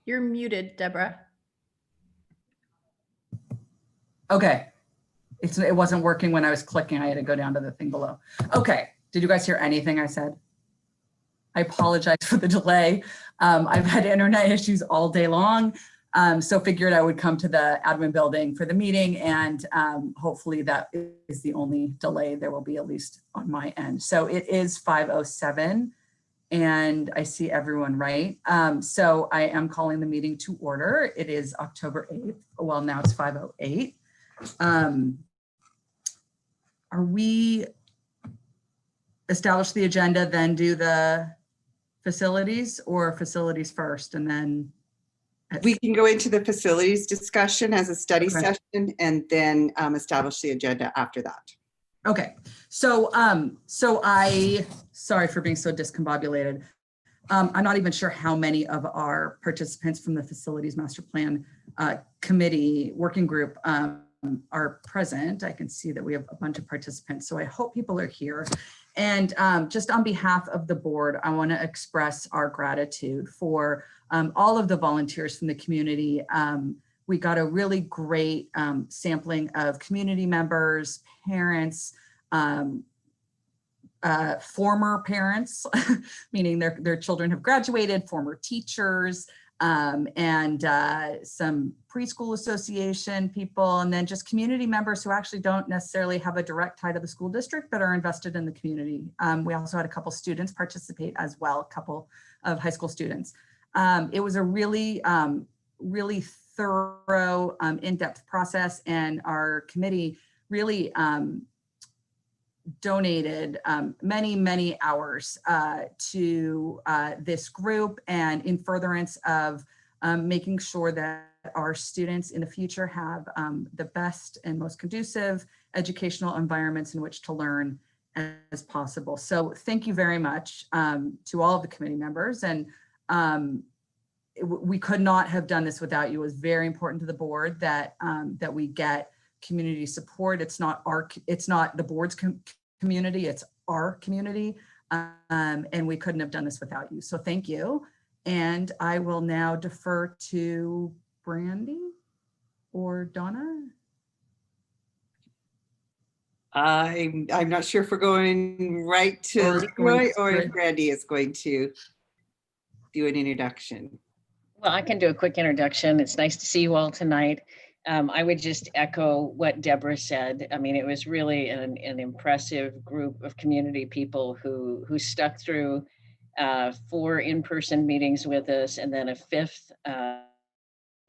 You're muted, Deborah. Okay. It wasn't working when I was clicking. I had to go down to the thing below. Okay. Did you guys hear anything I said? I apologize for the delay. I've had internet issues all day long. So figured I would come to the admin building for the meeting, and hopefully that is the only delay there will be, at least on my end. So it is 5:07 and I see everyone right. So I am calling the meeting to order. It is October 8th. Well, now it's 5:08. Are we establish the agenda, then do the facilities, or facilities first and then? We can go into the facilities discussion as a study Okay. session and then establish the agenda after that. Okay, so sorry for being so discombobulated. I'm not even sure how many of our participants from the Facilities Master Plan Committee Working Group are present. I can see that we have a bunch of participants, so I hope people are here. And just on behalf of the board, I want to express our gratitude for all of the volunteers from the community. We got a really great sampling of community members, parents, former parents, meaning their children have graduated, former teachers, and some preschool association people, and then just community members who actually don't necessarily have a direct tie to the school district, but are invested in the community. We also had a couple students participate as well, a couple of high school students. It was a really, really thorough, in-depth process, and our committee really donated many hours to this group, and in furtherance of making sure that our students in the future have the best and most conducive educational environments in which to learn as possible. So thank you very much to all of the committee members, and we could not have done this without you. It was very important to the board that that we get community support. It's not the board's community, it's our community, and we couldn't have done this without you. So thank you. And I will now defer to Brandy or Donna. I'm not sure if we're going right to Leroy or if Brandy is going to do an introduction. Well, I can do a quick introduction. It's nice to see you all tonight. I would just echo what Deborah said. I mean, it was really an impressive group of community people who stuck through 4 in-person meetings with us, and then a 5th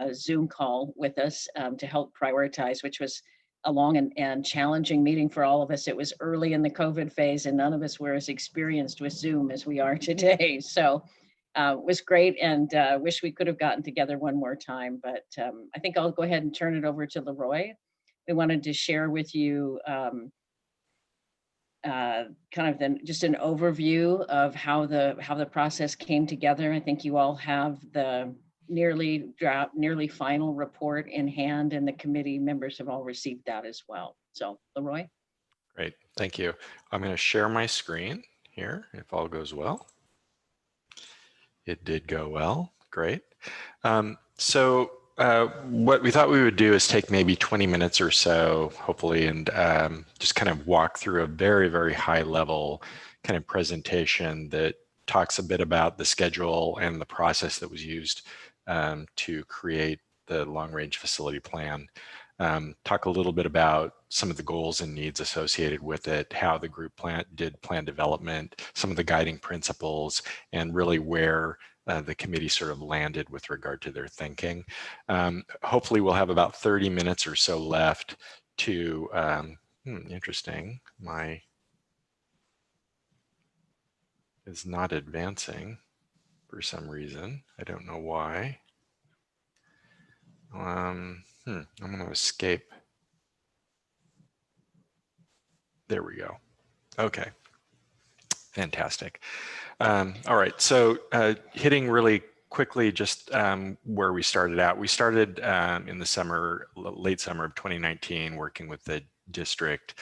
a Zoom call with us to help prioritize, which was a long and challenging meeting for all of us. It was early in the COVID phase, and none of us were as experienced with Zoom as we are today. So it was great, and wish we could have gotten together one more time, but I think I'll go ahead and turn it over to Leroy. We wanted to share with you kind of just an overview of how the process came together. I think you all have the nearly final report in hand, and the committee members have all received that as well. So Leroy. Great, thank you. I'm going to share my screen here if all goes well. It did go well, great. So what we thought we would do is take maybe 20 minutes or so, hopefully, and just kind of walk through a very high level kind of presentation that talks a bit about the schedule and the process that was used to create the long-range facility plan. Talk a little bit about some of the goals and needs associated with it, how the group did plan development, some of the guiding principles, and really where the committee sort of landed with regard to their thinking. Hopefully we'll have about 30 minutes or so left to, interesting, my is not advancing for some reason. I don't know why. I'm going to escape. There we go. Okay, fantastic. All right, so hitting really quickly just where we started out. We started in the summer, late summer of 2019, working with the district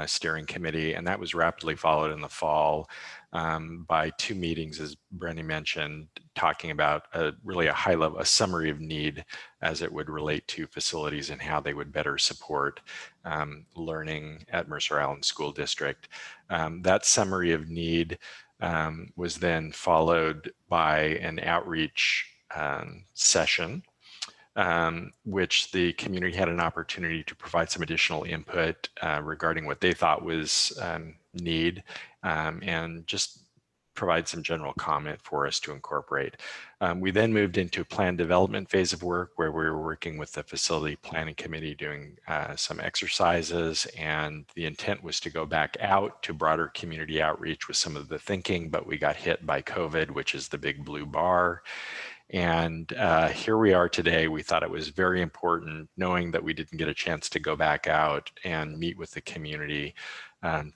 steering committee, and that was rapidly followed in the fall by 2 meetings, as Brenny mentioned, talking about really a high level, a summary of need as it would relate to facilities and how they would better support learning at Mercer Island School District. That summary of need was then followed by an outreach session, which the community had an opportunity to provide some additional input regarding what they thought was need, and just provide some general comment for us to incorporate. We then moved into a plan development phase of work where we were working with the facility planning committee doing some exercises, and the intent was to go back out to broader community outreach with some of the thinking, but we got hit by COVID, which is the big blue bar. And here we are today. We thought it was very important, knowing that we didn't get a chance to go back out and meet with the community,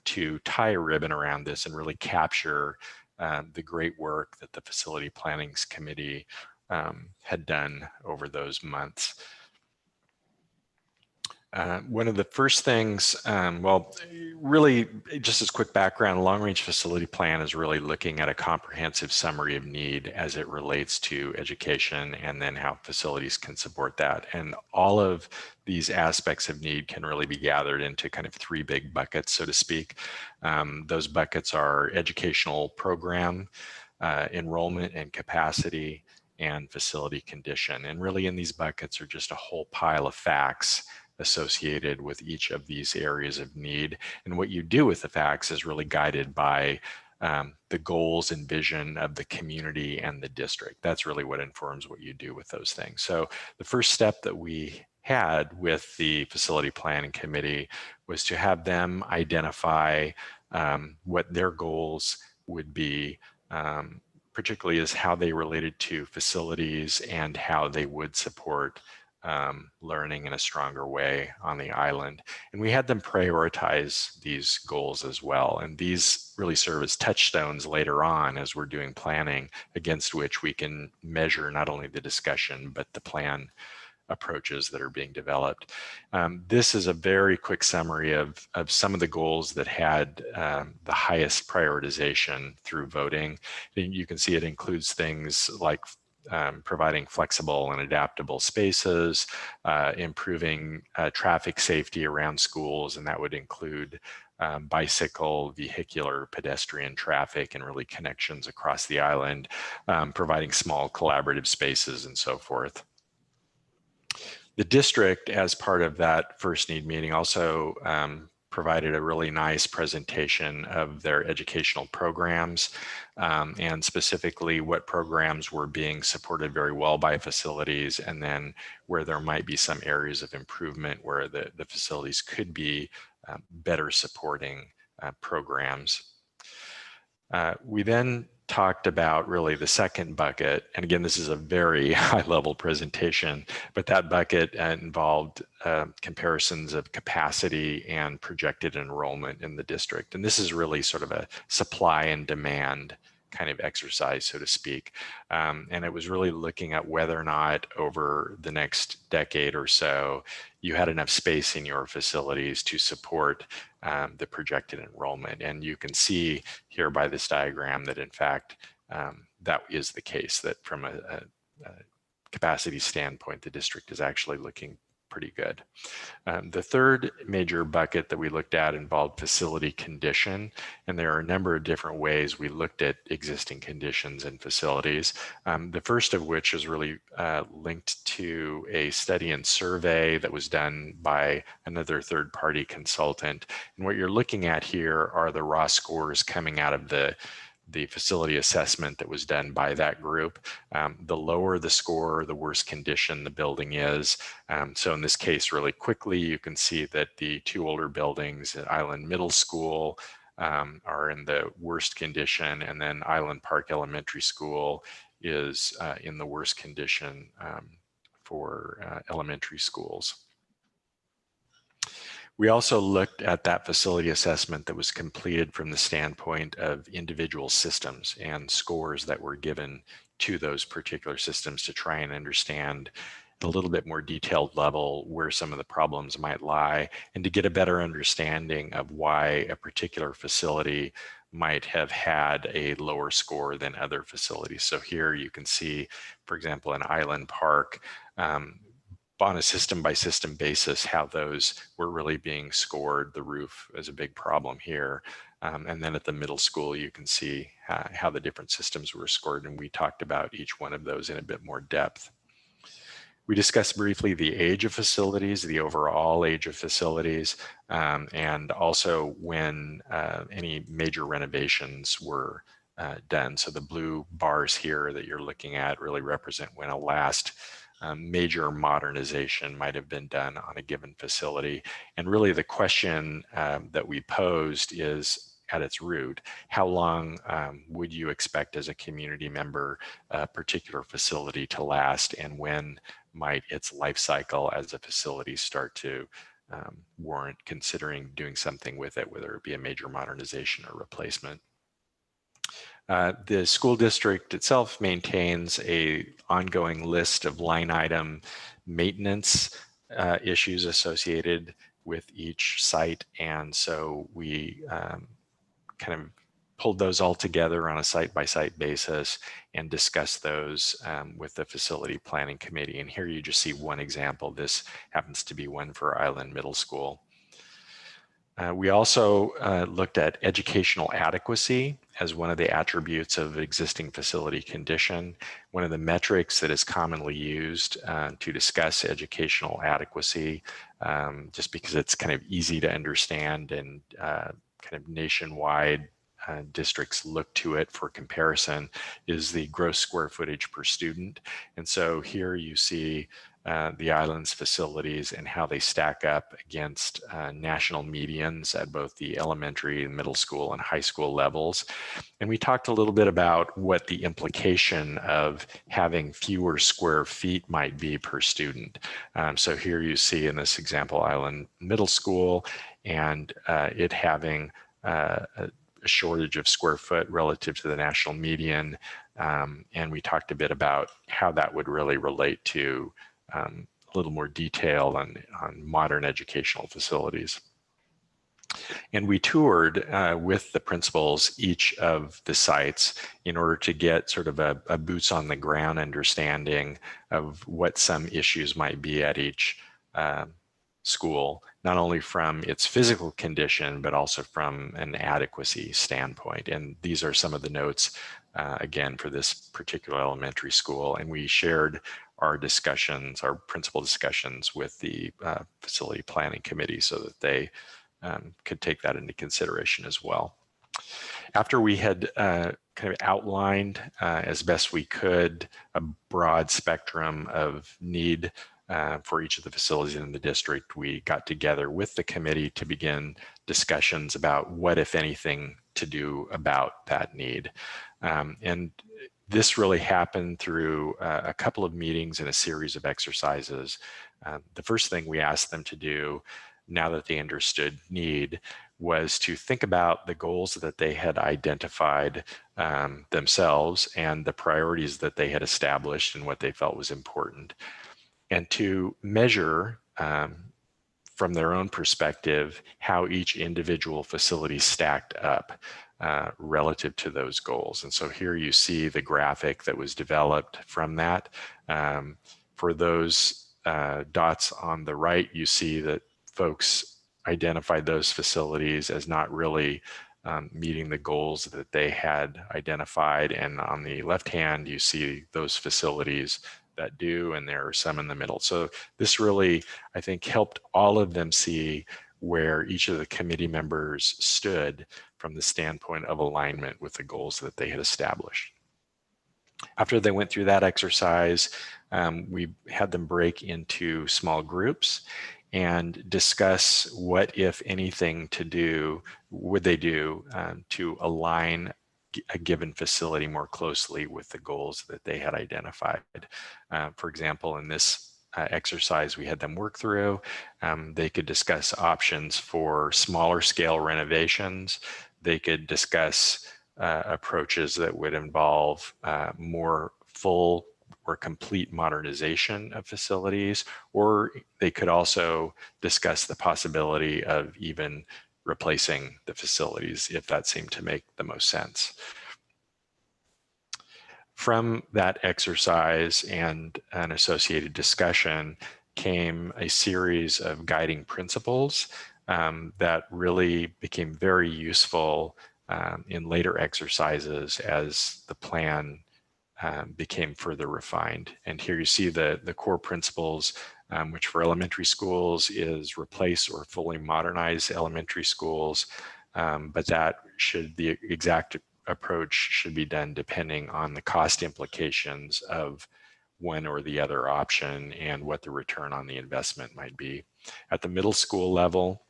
to tie a ribbon around this and really capture the great work that the Facility Plannings Committee had done over those months. One of the first things, well, really just as quick background, long range facility plan is really looking at a comprehensive summary of need as it relates to education and then how facilities can support that. And all of these aspects of need can really be gathered into kind of 3 big buckets, so to speak. Those buckets are educational program, enrollment and capacity, and facility condition. And really in these buckets are just a whole pile of facts associated with each of these areas of need. And what you do with the facts is really guided by the goals and vision of the community and the district. That's really what informs what you do with those things. So the first step that we had with the Facility Planning Committee was to have them identify what their goals would be, particularly as how they related to facilities and how they would support learning in a stronger way on the island. And we had them prioritize these goals as well. And these really serve as touchstones later on as we're doing planning, against which we can measure not only the discussion, but the plan approaches that are being developed. This is a very quick summary of some of the goals that had the highest prioritization through voting. And you can see it includes things like providing flexible and adaptable spaces, improving traffic safety around schools, and that would include bicycle, vehicular, pedestrian traffic, and really connections across the island, providing small collaborative spaces and so forth. The district, as part of that first need meeting, also provided a really nice presentation of their educational programs, and specifically what programs were being supported very well by facilities, and then where there might be some areas of improvement where the facilities could be better supporting programs. We then talked about really the second bucket, and again, this is a very high level presentation, but that bucket involved comparisons of capacity and projected enrollment in the district. And this is really sort of a supply and demand kind of exercise, so to speak. And it was really looking at whether or not over the next decade or so, you had enough space in your facilities to support the projected enrollment. And you can see here by this diagram that in fact, that is the case, that from a capacity standpoint, the district is actually looking pretty good. The third major bucket that we looked at involved facility condition, and there are a number of different ways we looked at existing conditions and facilities. The first of which is really linked to a study and survey that was done by another third-party consultant. And what you're looking at here are the raw scores coming out of the facility assessment that was done by that group. The lower the score, the worse condition the building is. So in this case, really quickly, you can see that the 2 older buildings at Island Middle School are in the worst condition, and then Island Park Elementary School is in the worst condition for elementary schools. We also looked at that facility assessment that was completed from the standpoint of individual systems and scores that were given to those particular systems to try and understand a little bit more detailed level where some of the problems might lie, and to get a better understanding of why a particular facility might have had a lower score than other facilities. So here you can see, for example, in Island Park, on a system by system basis, how those were really being scored. The roof is a big problem here. And then at the middle school, you can see how the different systems were scored. And we talked about each one of those in a bit more depth. We discussed briefly the age of facilities, the overall age of facilities, and also when any major renovations were done. So the blue bars here that you're looking at really represent when a last major modernization might have been done on a given facility. And really the question that we posed is, at its root, how long would you expect as a community member a particular facility to last, and when might its life cycle as a facility start to warrant considering doing something with it, whether it be a major modernization or replacement. The school district itself maintains an ongoing list of line item maintenance issues associated with each site. And so we kind of pulled those all together on a site-by-site basis and discussed those with the facility planning committee. And here you just see one example. This happens to be one for Island Middle School. We also looked at educational adequacy as one of the attributes of existing facility condition. One of the metrics that is commonly used to discuss educational adequacy, just because it's kind of easy to understand, and kind of nationwide districts look to it for comparison, is the gross square footage per student. And so here you see the island's facilities and how they stack up against national medians at both the elementary, middle school, and high school levels. And we talked a little bit about what the implication of having fewer square feet might be per student. So here you see in this example, Island Middle School, and it having a shortage of square foot relative to the national median. And we talked a bit about how that would really relate to a little more detail on modern educational facilities. And we toured with the principals each of the sites in order to get sort of a boots on the ground understanding of what some issues might be at each school, not only from its physical condition, but also from an adequacy standpoint. And these are some of the notes, again, for this particular elementary school. And we shared our discussions, our principal discussions with the facility planning committee so that they could take that into consideration as well. After we had kind of outlined as best we could a broad spectrum of need for each of the facilities in the district, we got together with the committee to begin discussions about what, if anything, to do about that need. And this really happened through a couple of meetings and a series of exercises. The first thing we asked them to do, now that they understood need, was to think about the goals that they had identified themselves and the priorities that they had established and what they felt was important, and to measure from their own perspective how each individual facility stacked up relative to those goals. And so here you see the graphic that was developed from that. For those dots on the right, you see that folks identified those facilities as not really meeting the goals that they had identified. And on the left hand, you see those facilities that do, and there are some in the middle. So this really, I think, helped all of them see where each of the committee members stood from the standpoint of alignment with the goals that they had established. After they went through that exercise, we had them break into small groups and discuss what, if anything, would they do to align a given facility more closely with the goals that they had identified. For example, in this exercise we had them work through, they could discuss options for smaller scale renovations. They could discuss approaches that would involve more full or complete modernization of facilities, or they could also discuss the possibility of even replacing the facilities if that seemed to make the most sense. From that exercise and an associated discussion came a series of guiding principles that really became very useful in later exercises as the plan became further refined. And here you see the core principles, which for elementary schools is replace or fully modernize elementary schools, but the exact approach should be done depending on the cost implications of one or the other option and what the return on the investment might be. At the middle school level,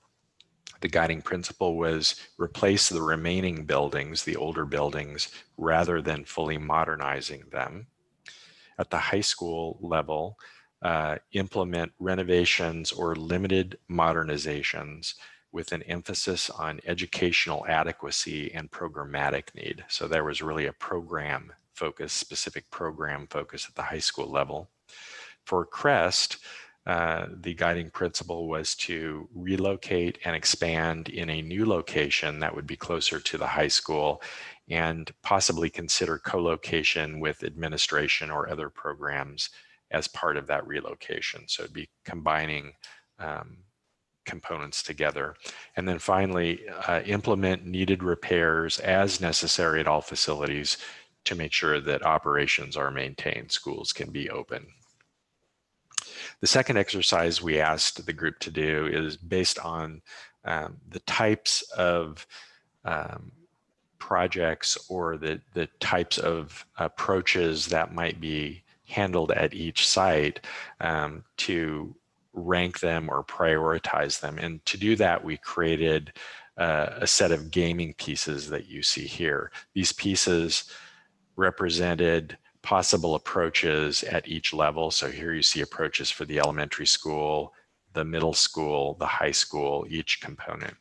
the guiding principle was replace the remaining buildings, the older buildings, rather than fully modernizing them. At the high school level, implement renovations or limited modernizations with an emphasis on educational adequacy and programmatic need. So there was really a program focus, specific program focus at the high school level. For CREST, the guiding principle was to relocate and expand in a new location that would be closer to the high school and possibly consider co-location with administration or other programs as part of that relocation. So it'd be combining components together. And then finally, implement needed repairs as necessary at all facilities to make sure that operations are maintained, schools can be open. The second exercise we asked the group to do is based on the types of projects or the types of approaches that might be handled at each site to rank them or prioritize them. And to do that, we created a set of gaming pieces that you see here. These pieces represented possible approaches at each level. So here you see approaches for the elementary school, the middle school, the high school, each component.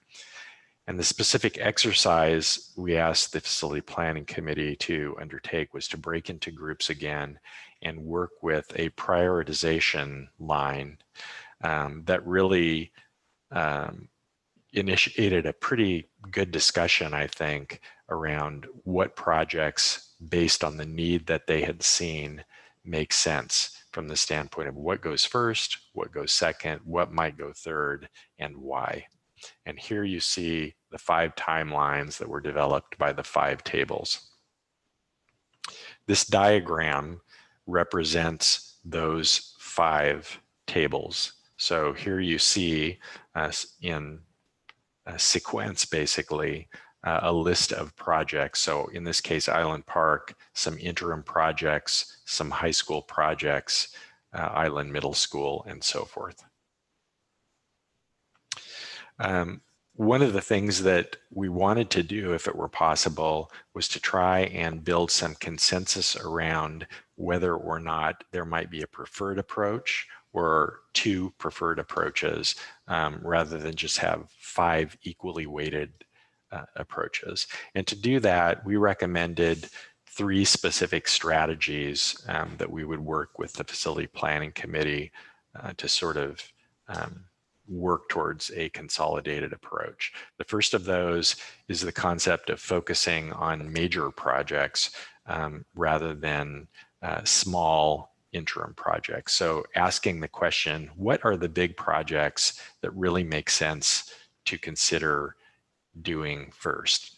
And the specific exercise we asked the facility planning committee to undertake was to break into groups again and work with a prioritization line that really initiated a pretty good discussion, I think, around what projects based on the need that they had seen make sense from the standpoint of what goes first, what goes second, what might go third, and why. And here you see the 5 timelines that were developed by the 5 tables. This diagram represents those 5 tables. So here you see in a sequence, basically, a list of projects. So in this case, Island Park, some interim projects, some high school projects, Island Middle School, and so forth. One of the things that we wanted to do, if it were possible, was to try and build some consensus around whether or not there might be a preferred approach or 2 preferred approaches, rather than just have 5 equally weighted approaches. And to do that, we recommended 3 specific strategies that we would work with the facility planning committee to sort of work towards a consolidated approach. The first of those is the concept of focusing on major projects rather than small interim projects. So asking the question, what are the big projects that really make sense to consider doing first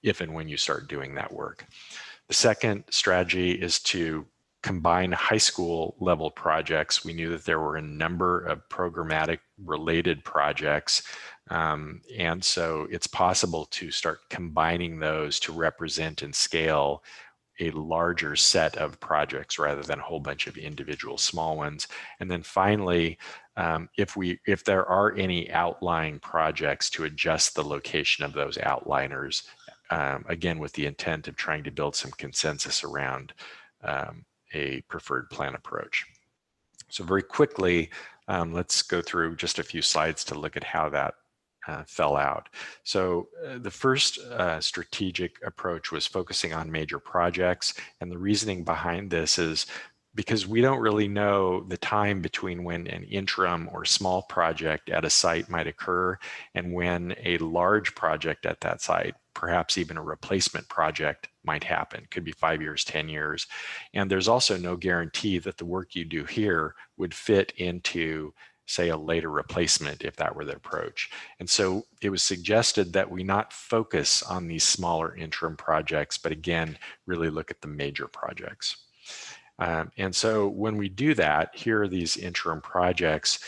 if and when you start doing that work? The second strategy is to combine high school level projects. We knew that there were a number of programmatic related projects. And so it's possible to start combining those to represent and scale a larger set of projects rather than a whole bunch of individual small ones. And then finally, if there are any outlying projects, to adjust the location of those outliners, again, with the intent of trying to build some consensus around a preferred plan approach. So very quickly, let's go through just a few slides to look at how that fell out. So the first strategic approach was focusing on major projects. And the reasoning behind this is because we don't really know the time between when an interim or small project at a site might occur and when a large project at that site, perhaps even a replacement project, might happen. Could be 5 years, 10 years. And there's also no guarantee that the work you do here would fit into, say, a later replacement if that were the approach. And so it was suggested that we not focus on these smaller interim projects, but again, really look at the major projects. And so when we do that, here are these interim projects.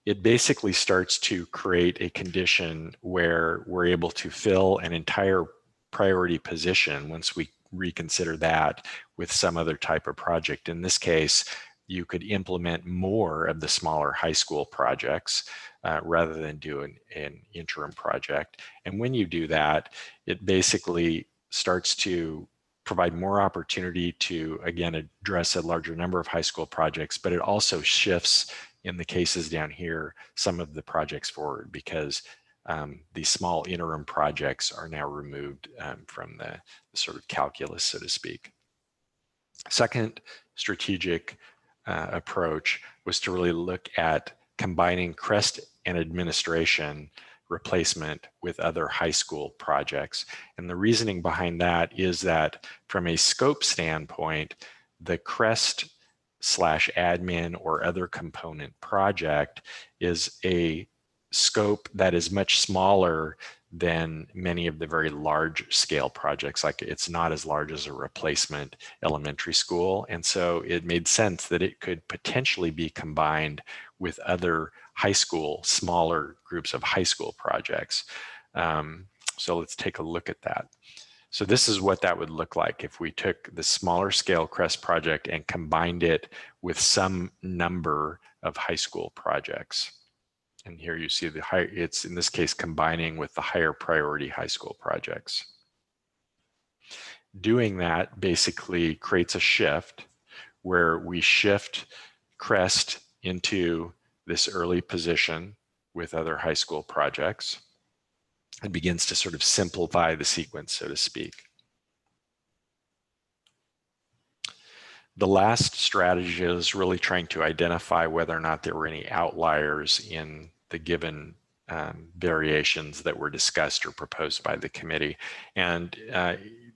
It basically starts to create a condition where we're able to fill an entire priority position once we reconsider that with some other type of project. In this case, you could implement more of the smaller high school projects rather than do an interim project. And when you do that, it basically starts to provide more opportunity to, again, address a larger number of high school projects, but it also shifts, in the cases down here, some of the projects forward, because these small interim projects are now removed from the sort of calculus, so to speak. Second strategic approach was to really look at combining CREST and administration replacement with other high school projects. And the reasoning behind that is that from a scope standpoint, the CREST/admin or other component project is a scope that is much smaller than many of the very large scale projects. Like, it's not as large as a replacement elementary school. And so it made sense that it could potentially be combined with other high school, smaller groups of high school projects. So let's take a look at that. So this is what that would look like if we took the smaller scale CREST project and combined it with some number of high school projects. And here you see it's in this case combining with the higher priority high school projects. Doing that basically creates a shift where we shift CREST into this early position with other high school projects. It begins to sort of simplify the sequence, so to speak. The last strategy is really trying to identify whether or not there were any outliers in the given variations that were discussed or proposed by the committee. And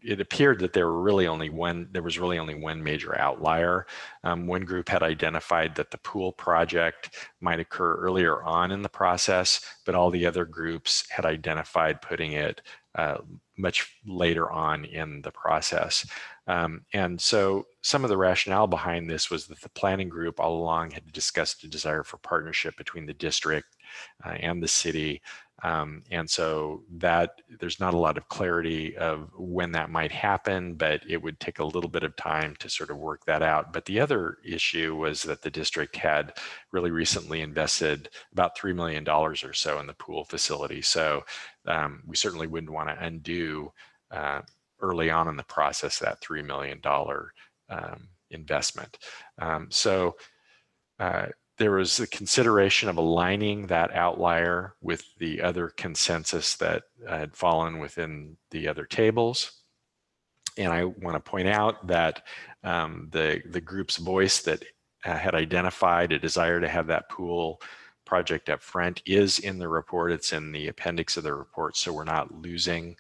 it appeared that there was really only one major outlier. One group had identified that the pool project might occur earlier on in the process, but all the other groups had identified putting it much later on in the process. And so some of the rationale behind this was that the planning group all along had discussed a desire for partnership between the district and the city. And so that there's not a lot of clarity of when that might happen, but it would take a little bit of time to sort of work that out. But the other issue was that the district had really recently invested about $3 million or so in the pool facility. So we certainly wouldn't want to undo early on in the process that $3 million investment. There was a consideration of aligning that outlier with the other consensus that had fallen within the other tables. And I want to point out that the group's voice that had identified a desire to have that pool project up front is in the report. It's in the appendix of the report, so we're not losing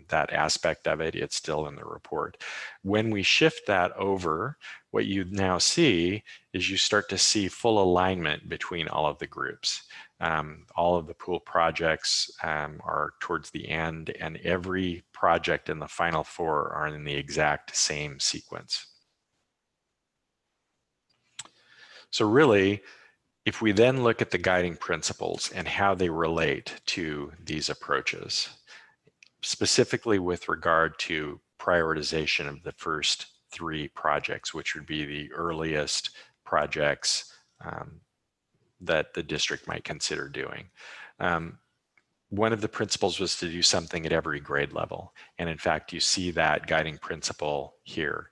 that aspect of it. It's still in the report. When we shift that over, what you now see is you start to see full alignment between all of the groups. All of the pool projects are towards the end, and every project in the final four are in the exact same sequence. So really, if we then look at the guiding principles and how they relate to these approaches, specifically with regard to prioritization of the first three projects, which would be the earliest projects that the district might consider doing. One of the principles was to do something at every grade level. And in fact, you see that guiding principle here.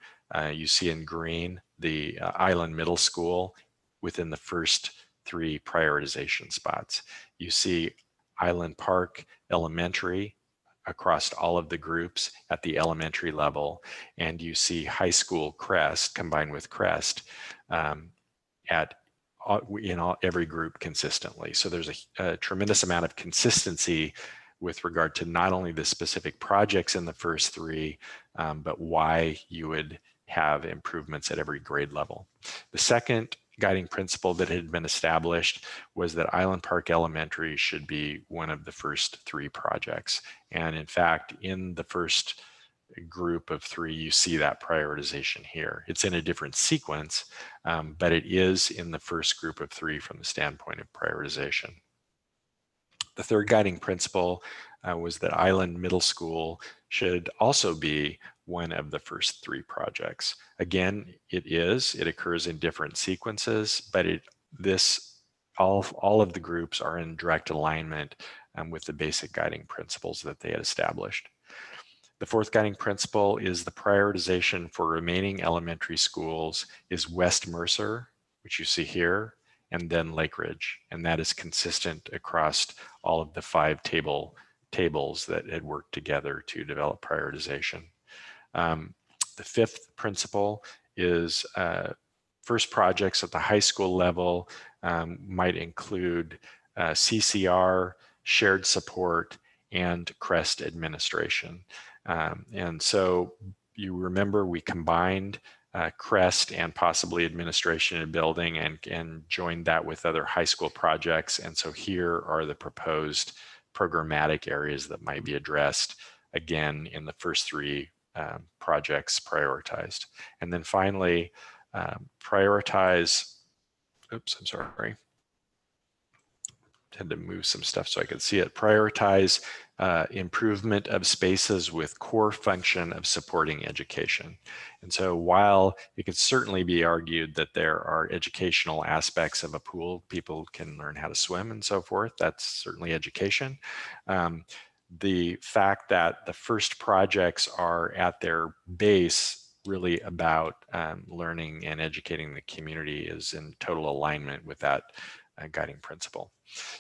You see in green, the Island Middle School within the first three prioritization spots. You see Island Park Elementary across all of the groups at the elementary level, and you see high school crest combined with crest every group consistently. So there's a tremendous amount of consistency with regard to not only the specific projects in the first three, but why you would have improvements at every grade level. The second guiding principle that had been established was that Island Park Elementary should be one of the first three projects. And in fact, in the first group of three, you see that prioritization here. It's in a different sequence, but it is in the first group of three from the standpoint of prioritization. The third guiding principle was that Island Middle School should also be one of the first three projects. Again, it occurs in different sequences, but all of the groups are in direct alignment with the basic guiding principles that they had established. The fourth guiding principle is the prioritization for remaining elementary schools is West Mercer, which you see here, and then Lake Ridge. And that is consistent across all of the 5 tables that had worked together to develop prioritization. The fifth principle is first projects at the high school level might include CCR, shared support, and CREST administration. And so you remember we combined CREST and possibly administration and building and joined that with other high school projects. And so here are the proposed programmatic areas that might be addressed again in the first three projects prioritized. And then finally, prioritize, oops, I'm sorry. Had to move some stuff so I could see it. Prioritize improvement of spaces with core function of supporting education. And so while it could certainly be argued that there are educational aspects of a pool, people can learn how to swim and so forth, that's certainly education. The fact that the first projects are at their base really about learning and educating the community is in total alignment with that guiding principle.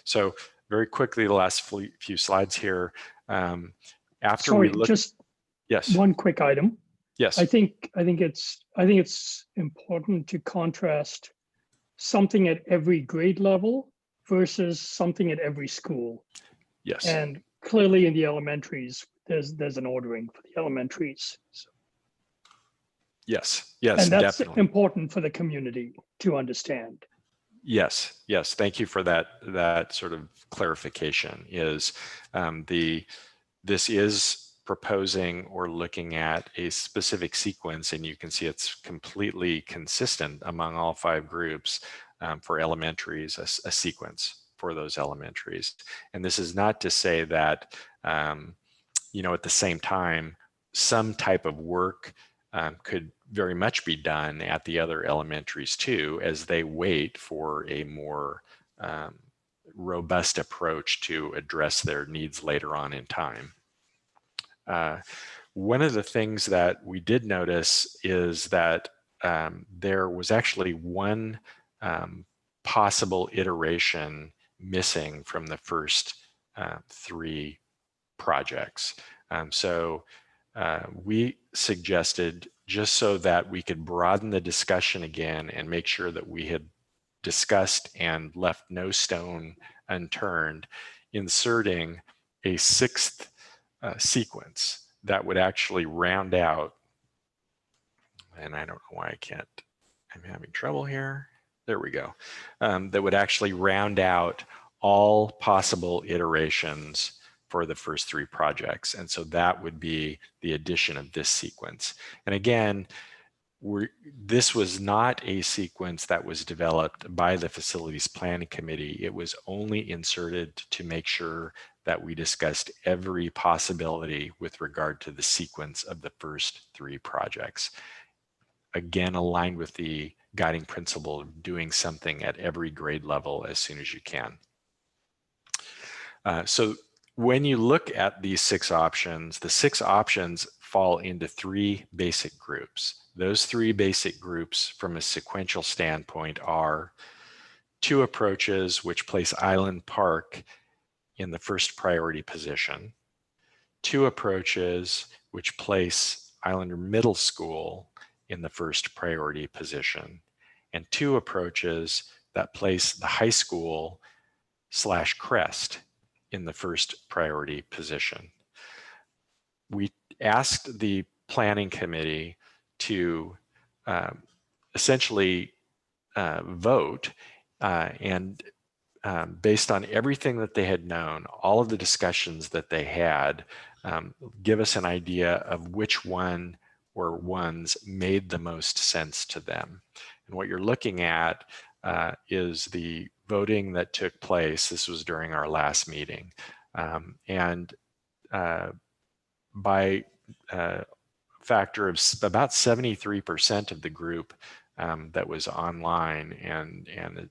So very quickly, the last few slides here. After Sorry, we look, just yes, one quick item. yes, I think it's important to contrast something at every grade level versus something at every school. yes, And clearly in the elementaries, there's an ordering for the elementaries. So, yes, and that's definitely important for the community to understand. Yes, thank you for that sort of clarification. Is this is proposing or looking at a specific sequence, and you can see it's completely consistent among all 5 groups for elementaries, a sequence for those elementaries. And this is not to say that at the same time some type of work could very much be done at the other elementaries too, as they wait for a more robust approach to address their needs later on in time. One of the things that we did notice is that there was actually one possible iteration missing from the first 3 projects. So we suggested, just so that we could broaden the discussion again and make sure that we had discussed and left no stone unturned, inserting a 6th sequence that would actually round out, and I don't know why I'm having trouble here. There we go. That would actually round out all possible iterations for the first 3 projects. And so that would be the addition of this sequence. And again, this was not a sequence that was developed by the Facilities Planning Committee. It was only inserted to make sure that we discussed every possibility with regard to the sequence of the first 3 projects. Again, aligned with the guiding principle of doing something at every grade level as soon as you can. So when you look at these 6 options, the 6 options fall into 3 basic groups. Those 3 basic groups from a sequential standpoint are 2 approaches which place Island Park in the first priority position, 2 approaches which place Islander Middle School in the first priority position, and 2 approaches that place the high school / Crest in the first priority position. We asked the planning committee to essentially vote and based on everything that they had known, all of the discussions that they had, give us an idea of which one or ones made the most sense to them. And what you're looking at is the voting that took place. This was during our last meeting. And by factor of about 73% of the group that was online and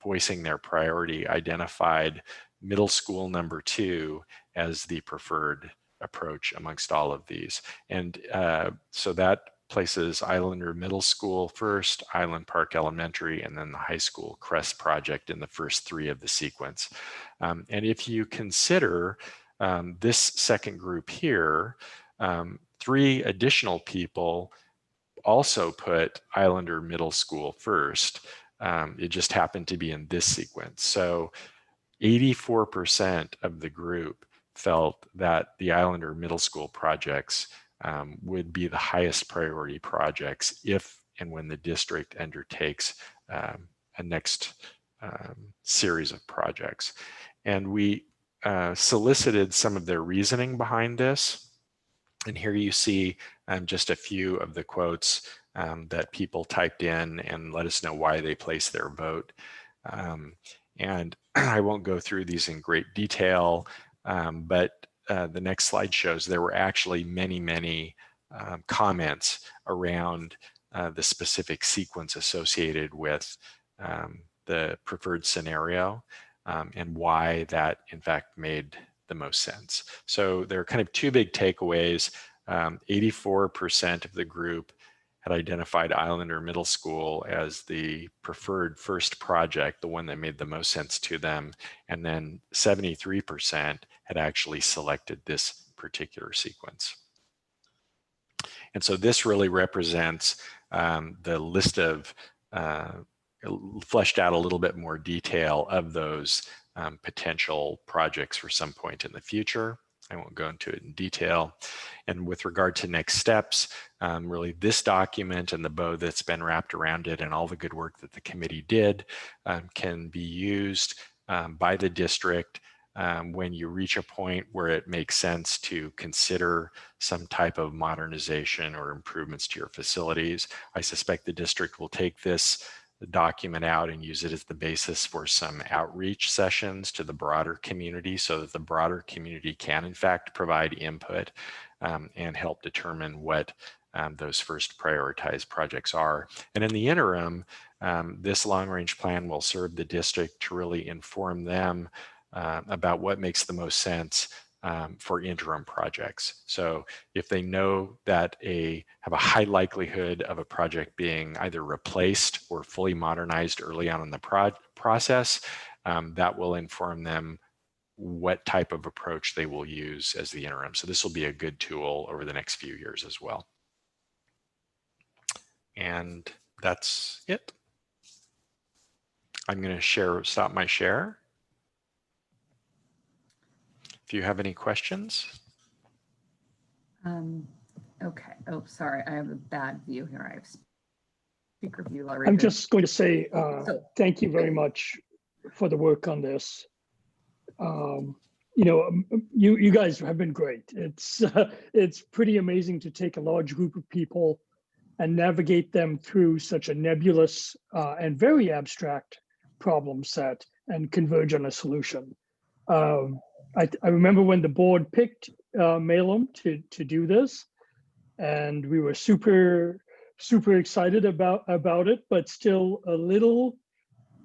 voicing their priority identified middle school number 2 as the preferred approach amongst all of these. And so that places Islander Middle School first, Island Park Elementary, and then the high school Crest project in the first 3 of the sequence. And if you consider this second group here, 3 additional people also put Islander Middle School first. It just happened to be in this sequence. So 84% of the group felt that the Islander Middle School projects would be the highest priority projects if and when the district undertakes a next series of projects. And we solicited some of their reasoning behind this. And here you see just a few of the quotes that people typed in and let us know why they placed their vote. And I won't go through these in great detail, but the next slide shows there were actually many comments around the specific sequence associated with the preferred scenario and why that in fact made the most sense. So there are kind of 2 big takeaways. 84% of the group had identified Islander Middle School as the preferred first project, the one that made the most sense to them. And then 73% had actually selected this particular sequence. And so this really represents the list of fleshed out a little bit more detail of those potential projects for some point in the future. I won't go into it in detail. And with regard to next steps, really this document and the bow that's been wrapped around it and all the good work that the committee did can be used by the district when you reach a point where it makes sense to consider some type of modernization or improvements to your facilities. I suspect the district will take this document out and use it as the basis for some outreach sessions to the broader community so that the broader community can in fact provide input and help determine what those first prioritized projects are. And in the interim, this long-range plan will serve the district to really inform them about what makes the most sense for interim projects. So if they know that have a high likelihood of a project being either replaced or fully modernized early on in the process, that will inform them what type of approach they will use as the interim. So this will be a good tool over the next few years as well. And that's it. I'm going to stop my share. If you have any questions. Okay. Oh, sorry. I have a bad view here. I have speaker view already. I'm just going to say thank you very much for the work on this. You know, you guys have been great. It's pretty amazing to take a large group of people and navigate them through such a nebulous and very abstract problem set and converge on a solution. I remember when the board picked Malum to do this, and we were super excited about it, but still a little,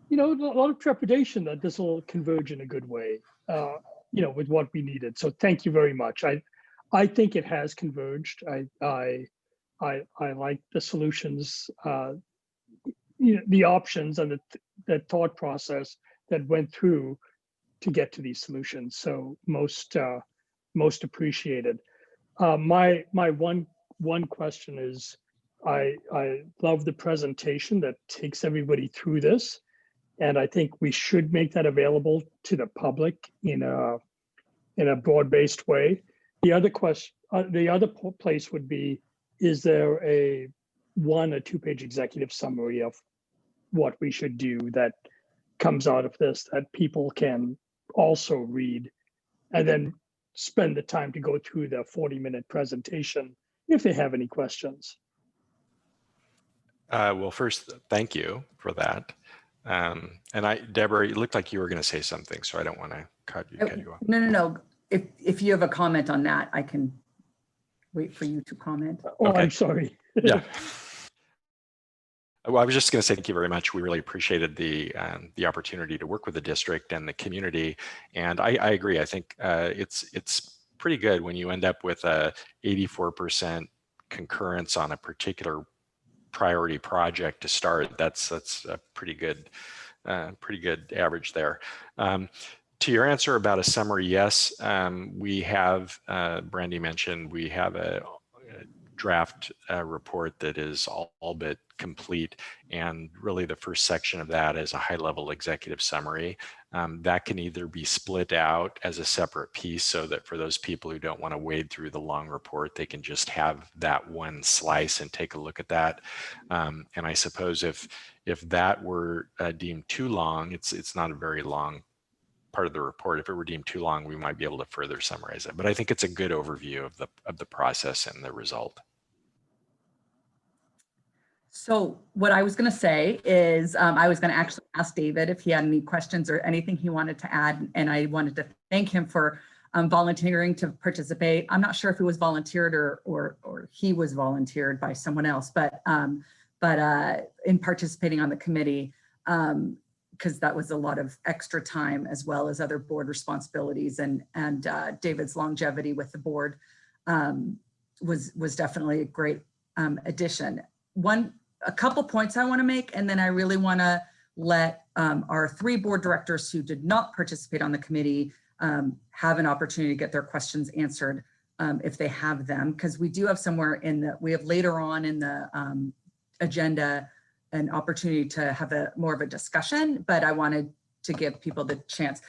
you know, a lot of trepidation that this will converge in a good way, you know, with what we needed. So thank you very much. I think it has converged. I like the solutions, you know, the options and the thought process that went through to get to these solutions. So most most appreciated. My one question is, I love the presentation that takes everybody through this, and I think we should make that available to the public in a broad-based way. The other question, the other place would be, is there a 1 or 2 page executive summary of what we should do that comes out of this that people can also read, and then spend the time to go through the 40-minute presentation if they have any questions? Well, first, thank you for that. And Deborah, it looked like you were going to say something, so I don't want to cut you off. No. If you have a comment on that, I can wait for you to comment. Oh, Okay. I'm sorry. Yeah. Well, I was just going to say thank you very much. We really appreciated the opportunity to work with the district and the community. And I agree. I think it's pretty good when you end up with a 84% concurrence on a particular priority project to start. That's a pretty good average there. To your answer about a summary, yes, we have, Brandy mentioned, we have a draft report that is all but complete, and really the first section of that is a high-level executive summary. That can either be split out as a separate piece so that for those people who don't want to wade through the long report, they can just have that one slice and take a look at that. And I suppose if that were deemed too long, it's not a very long part of the report. If it were deemed too long, we might be able to further summarize it. But I think it's a good overview of the process and the result. So what I was going to say is I was going to actually ask David if he had any questions or anything he wanted to add. And I wanted to thank him for volunteering to participate. I'm not sure if it was volunteered or he was volunteered by someone else, but in participating on the committee, because that was a lot of extra time as well as other board responsibilities, and David's longevity with the board was definitely a great addition. A couple points I want to make, and then I really want to let our 3 board directors who did not participate on the committee have an opportunity to get their questions answered if they have them, because we do have we have later on in the agenda an opportunity to have more of a discussion, but I wanted to give people the chance.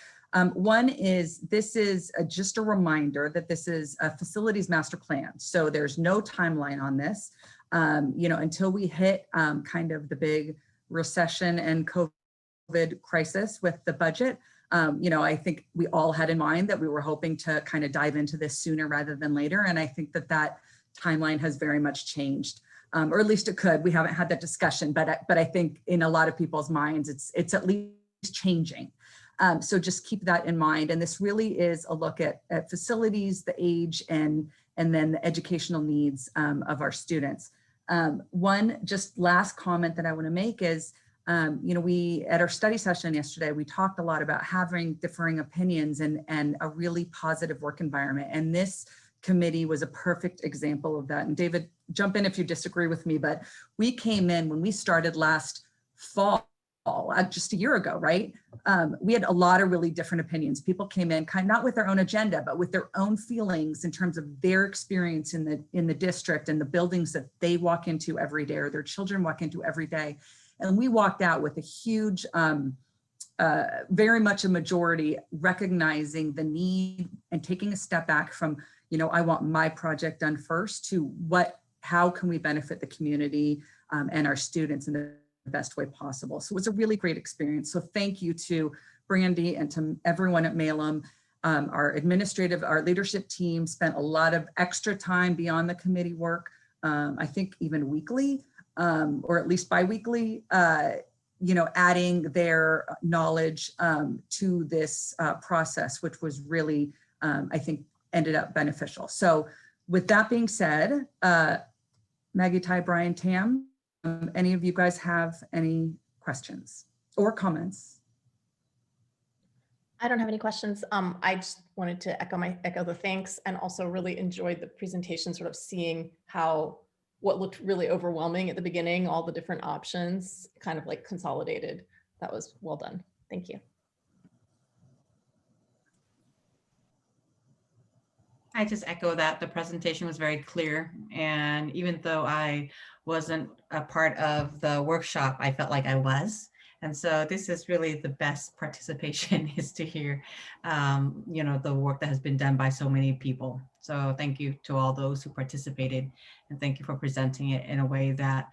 One is, this is just a reminder that this is a facilities master plan. So there's no timeline on this, until we hit kind of the big recession and COVID crisis with the budget. I think we all had in mind that we were hoping to kind of dive into this sooner rather than later. And I think that timeline has very much changed. Or at least it could. We haven't had that discussion, but I think in a lot of people's minds, it's at least changing. So just keep that in mind. And this really is a look at facilities, the age, and then the educational needs of our students. One just last comment that I want to make is, we at our study session yesterday, we talked a lot about having differing opinions and a really positive work environment. And this committee was a perfect example of that. And David, jump in if you disagree with me, but we came in when we started last fall, just a year ago, right? We had a lot of really different opinions. People came in not with their own agenda, but with their own feelings in terms of their experience in the district and the buildings that they walk into every day or their children walk into every day. And we walked out with a huge, very much a majority recognizing the need and taking a step back from, I want my project done first to how can we benefit the community and our students in the best way possible. So it was a really great experience. So thank you to Brandy and to everyone at Malum. Our leadership team spent a lot of extra time beyond the committee work, I think even weekly, or at least bi-weekly, adding their knowledge to this process, which was really, I think, ended up beneficial. So with that being said, Maggie, Ty, Brian, Tam, any of you guys have any questions or comments? I don't have any questions. I just wanted to echo the thanks, and also really enjoyed the presentation, sort of seeing what looked really overwhelming at the beginning, all the different options kind of like consolidated. That was well done. Thank you. I just echo that the presentation was very clear. And even though I wasn't a part of the workshop, I felt like I was. And so this is really the best participation is to hear, you know, the work that has been done by so many people. So thank you to all those who participated, and thank you for presenting it in a way that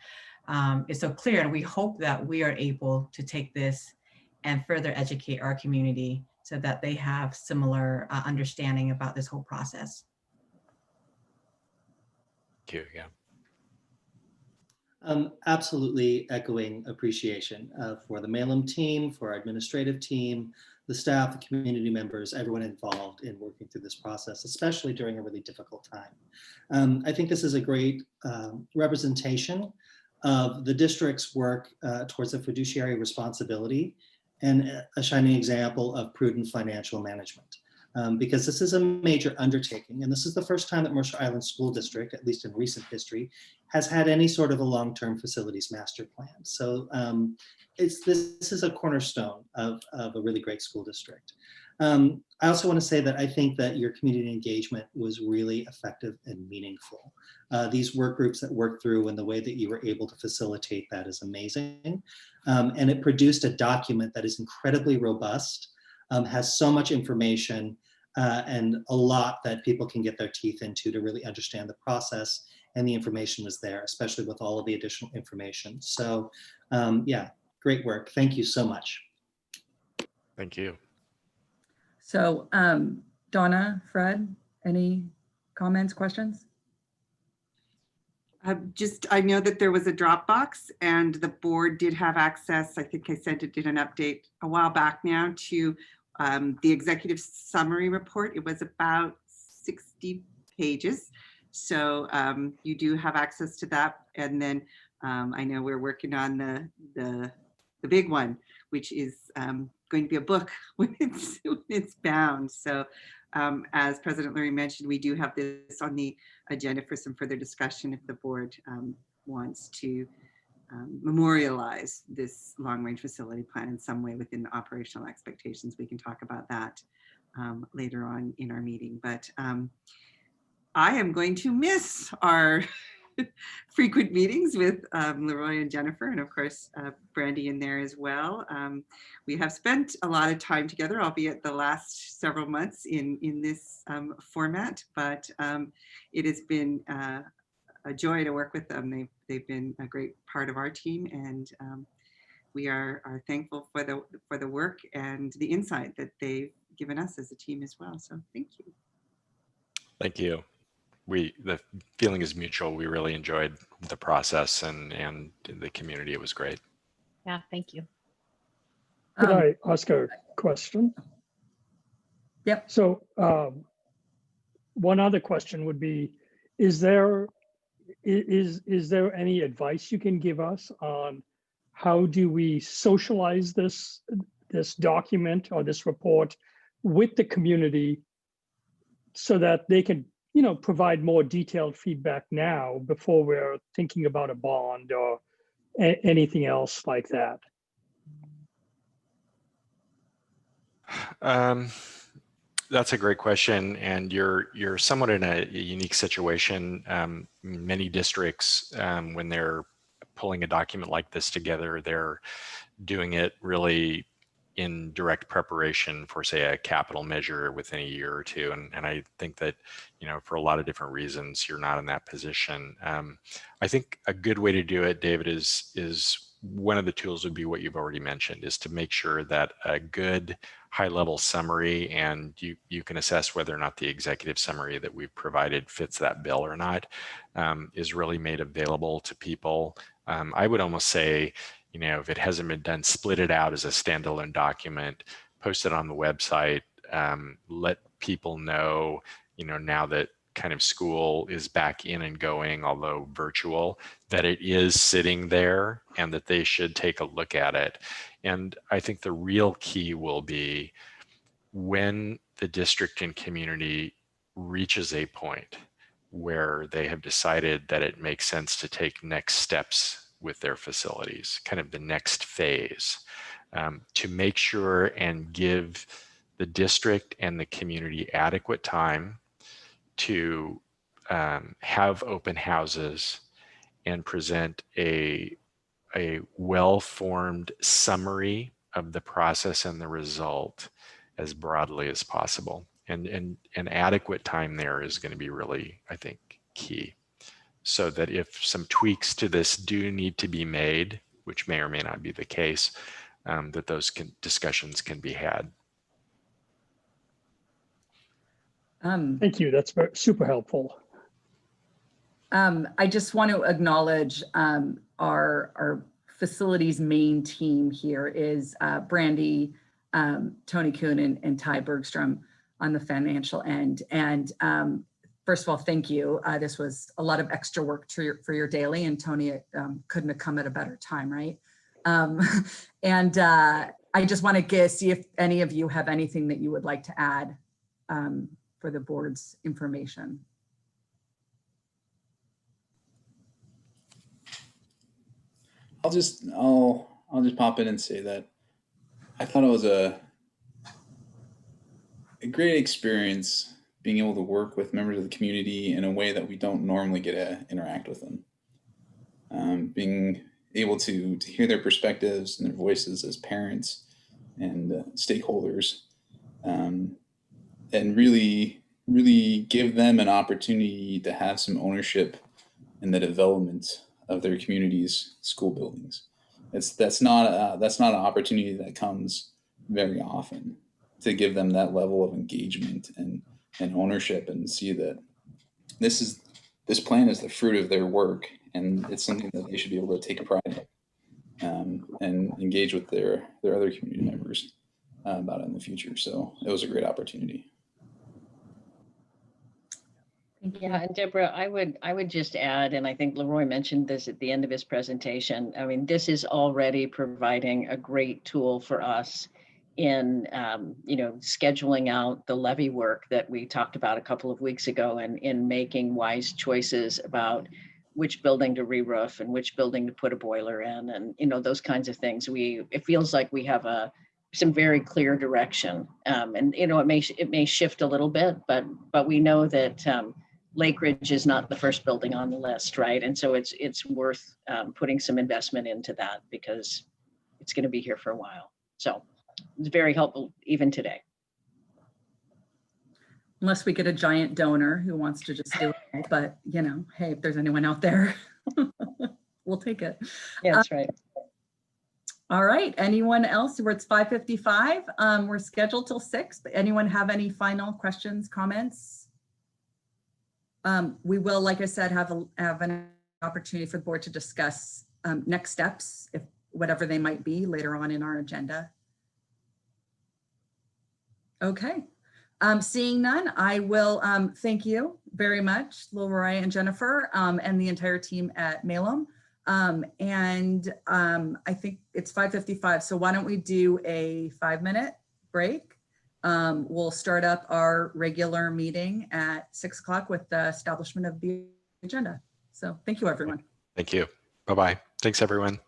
is so clear. And we hope that we are able to take this and further educate our community so that they have similar understanding about this whole process. Thank you. Yeah. Absolutely echoing appreciation for the Malum team, for our administrative team, the staff, the community members, everyone involved in working through this process, especially during a really difficult time. I think this is a great representation of the district's work towards a fiduciary responsibility and a shining example of prudent financial management. Because this is a major undertaking, and this is the first time that Mercer Island School District, at least in recent history, has had any sort of a long-term facilities master plan. So this is a cornerstone of a really great school district. I also want to say that I think that your community engagement was really effective and meaningful. These work groups that worked through and the way that you were able to facilitate that is amazing. And it produced a document that is incredibly robust, has so much information and a lot that people can get their teeth into to really understand the process, and the information was there, especially with all of the additional information. So yeah, great work. Thank you so much. Thank you. So Donna, Fred, any comments, questions? I know that there was a Dropbox and the board did have access. I think I sent it, did an update a while back now to the executive summary report. It was about 60 pages. So you do have access to that. And then I know we're working on the big one, which is going to be a book when it's bound. So as President Lurie mentioned, we do have this on the agenda for some further discussion if the board wants to memorialize this long-range facility plan in some way within the operational expectations. We can talk about that later on in our meeting. But I am going to miss our frequent meetings with Leroy and Jennifer, and of course, Brandy in there as well. We have spent a lot of time together, albeit the last several months in this format, but it has been a joy to work with them. They've been a great part of our team, and we are thankful for the work and the insight that they've given us as a team as well. So thank you. Thank you. The feeling is mutual. We really enjoyed the process and the community. It was great. Yeah, thank you. Could I ask a question? Yep. So one other question would be, is there any advice you can give us on how do we socialize this document or this report with the community so that they can, you know, provide more detailed feedback now before we're thinking about a bond or anything else like that? That's a great question, and you're somewhat in a unique situation. Many districts, when they're pulling a document like this together, they're doing it really in direct preparation for, say, a capital measure within a year or two. And I think that, you know, for a lot of different reasons, you're not in that position. I think a good way to do it, David, is one of the tools would be what you've already mentioned, is to make sure that a good high-level summary, and you can assess whether or not the executive summary that we've provided fits that bill or not, is really made available to people. I would almost say, you know, if it hasn't been done, split it out as a standalone document, post it on the website, let people know, you know, now that kind of school is back in and going, although virtual, that it is sitting there and that they should take a look at it. And I think the real key will be when the district and community reaches a point where they have decided that it makes sense to take next steps with their facilities, kind of the next phase, to make sure and give the district and the community adequate time to have open houses and present a well-formed summary of the process and the result as broadly as possible. And adequate time there is going to be really, I think, key. So that if some tweaks to this do need to be made, which may or may not be the case, that those discussions can be had. Thank you. That's super helpful. I just want to acknowledge our facilities main team here is Brandy, Tony Kuhn, and Ty Bergstrom on the financial end. And first of all, thank you. This was a lot of extra work for your daily, and Tony couldn't have come at a better time, right? And I just want to see if any of you have anything that you would like to add for the board's information. I'll just pop in and say that I thought it was a great experience being able to work with members of the community in a way that we don't normally get to interact with them. Being able to hear their perspectives and their voices as parents and stakeholders, and really give them an opportunity to have some ownership in the development of their community's school buildings. That's not an opportunity that comes very often, to give them that level of engagement and ownership, and see that this plan is the fruit of their work, and it's something that they should be able to take pride in, and engage with their other community members about it in the future. So it was a great opportunity. Yeah, and Deborah, I would just add, and I think Leroy mentioned this at the end of his presentation. I mean, this is already providing a great tool for us in scheduling out the levy work that we talked about a couple of weeks ago, and in making wise choices about which building to re-roof and which building to put a boiler in, and those kinds of things. It feels like we have some very clear direction, and it may shift a little bit, but we know that Lake Ridge is not the first building on the list, right? And so it's worth putting some investment into that, because it's going to be here for a while. So it's very helpful even today. Unless we get a giant donor who wants to just do it, but hey, if there's anyone out there, we'll take it. Yeah, that's right. All right, anyone else? It's 5:55. We're scheduled till 6, but anyone have any final questions, comments? We will, like I said, have an opportunity for the board to discuss next steps, if whatever they might be, later on in our agenda. Okay, seeing none, I will thank you very much, Leroy and Jennifer, and the entire team at Malum. And I think it's 5:55, so why don't we do a 5-minute break? We'll start up our regular meeting at 6 o'clock with the establishment of the agenda. So thank you, everyone. Thank you. Bye-bye. Thanks, everyone.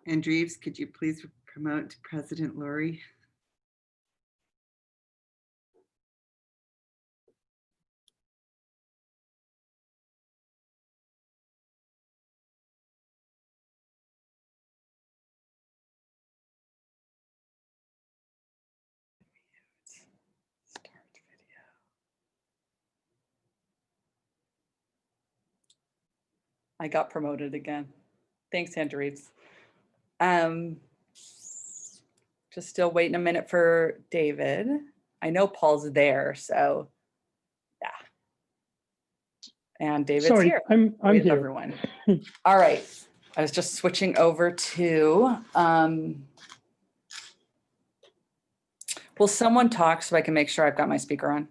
Andreeves, could you please promote President Lori? I got promoted again. Thanks, Andrews. Just still waiting a minute for David. I know Paul's there, so yeah. And David's Sorry, here. I'm with here. everyone. All right. I was just switching over to, will someone talk so I can make sure I've got my speaker on?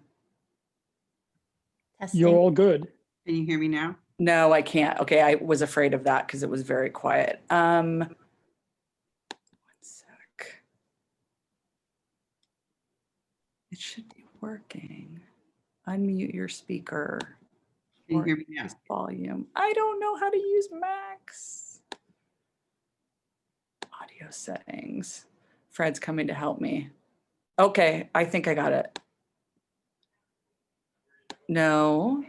You're Testing. all good. Can you hear me now? No, I can't. Okay, I was afraid of that because it was very quiet. One sec. It should be working. Unmute your speaker. Can you or hear me now? increase volume. I don't know how to use Macs. Audio settings. Fred's coming to help me. Okay, I think I got it. No.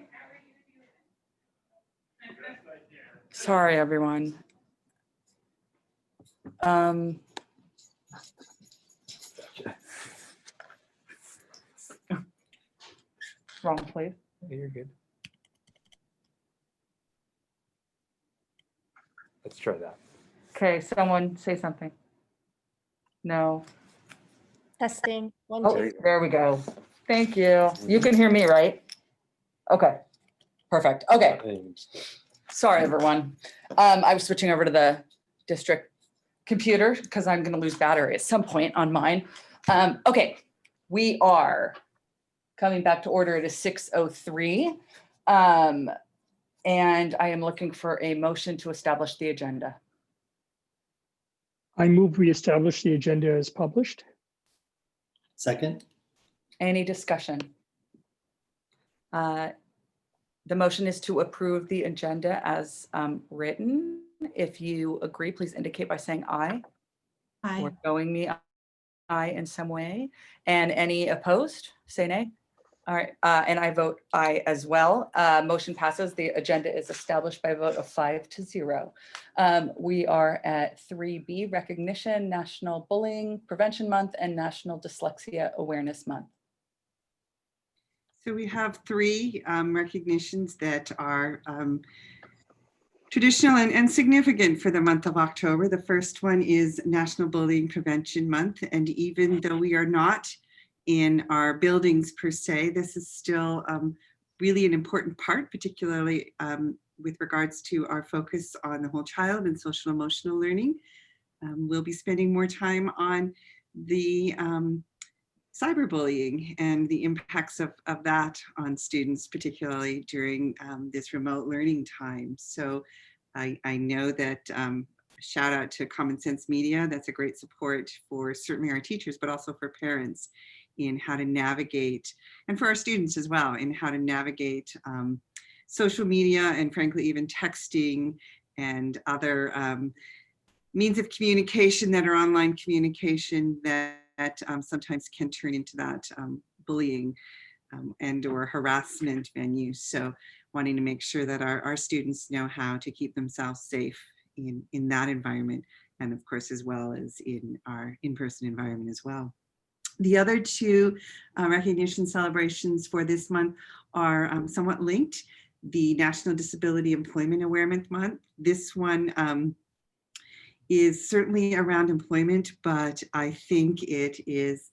Sorry, everyone. Wrong place. You're good. Let's try that. Okay, someone say something. No. Testing. One, Oh, two. there we go. Thank you. You can hear me, right? Okay, perfect. Okay. Sorry, everyone. I was switching over to the district computer because I'm going to lose battery at some point on mine. Okay, we are coming back to order. It is 6:03. And I am looking for a motion to establish the agenda. I move we establish the agenda as published. Second, Any discussion? The motion is to approve the agenda as written. If you agree, please indicate by saying aye Hi. or showing me aye in some way. And any opposed, say nay. All right, and I vote aye as well. Motion passes. The agenda is established by a vote of 5-0. We are at 3B, Recognition, National Bullying Prevention Month, and National Dyslexia Awareness Month. So we have three recognitions that are traditional and significant for the month of October. The first one is National Bullying Prevention Month. And even though we are not in our buildings per se, this is still really an important part, particularly with regards to our focus on the whole child and social emotional learning. We'll be spending more time on the cyberbullying and the impacts of that on students, particularly during this remote learning time. So I know that shout out to Common Sense Media. That's a great support for certainly our teachers, but also for parents in how to navigate, and for our students as well, in how to navigate social media and frankly, even texting and other means of communication that are online communication that sometimes can turn into that bullying and or harassment venue. So wanting to make sure that our students know how to keep themselves safe in that environment, and of course, as well as in our in-person environment as well. The other two recognition celebrations for this month are somewhat linked. The National Disability Employment Awareness Month. This one is certainly around employment, but I think it is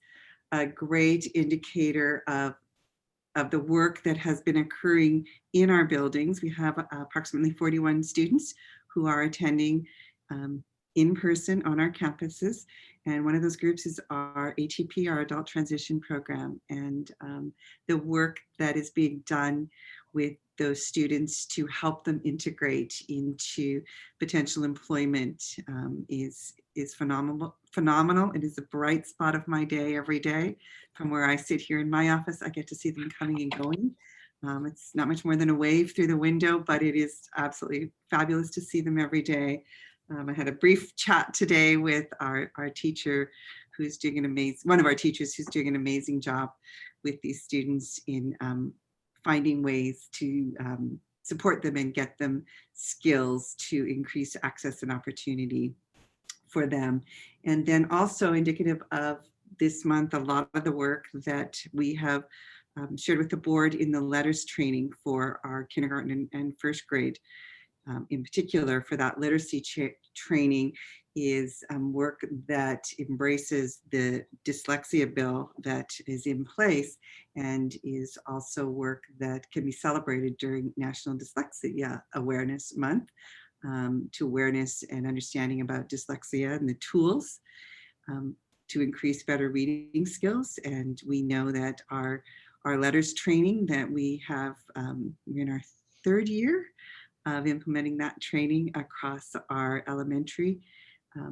a great indicator of the work that has been occurring in our buildings. We have approximately 41 students who are attending in person on our campuses. And one of those groups is our ATP, our Adult Transition Program. And the work that is being done with those students to help them integrate into potential employment is phenomenal. It is a bright spot of my day every day. From where I sit here in my office, I get to see them coming and going. It's not much more than a wave through the window, but it is absolutely fabulous to see them every day. I had a brief chat today with our teacher who's doing an amazing, one of our teachers who's doing an amazing job with these students in finding ways to support them and get them skills to increase access and opportunity for them. And then also indicative of this month, a lot of the work that we have shared with the board in the letters training for our kindergarten and first grade. In particular, for that literacy training is work that embraces the dyslexia bill that is in place, and is also work that can be celebrated during National Dyslexia Awareness Month, to awareness and understanding about dyslexia and the tools to increase better reading skills. And we know that our letters training that we have, we're in our 3rd year of implementing that training across our elementary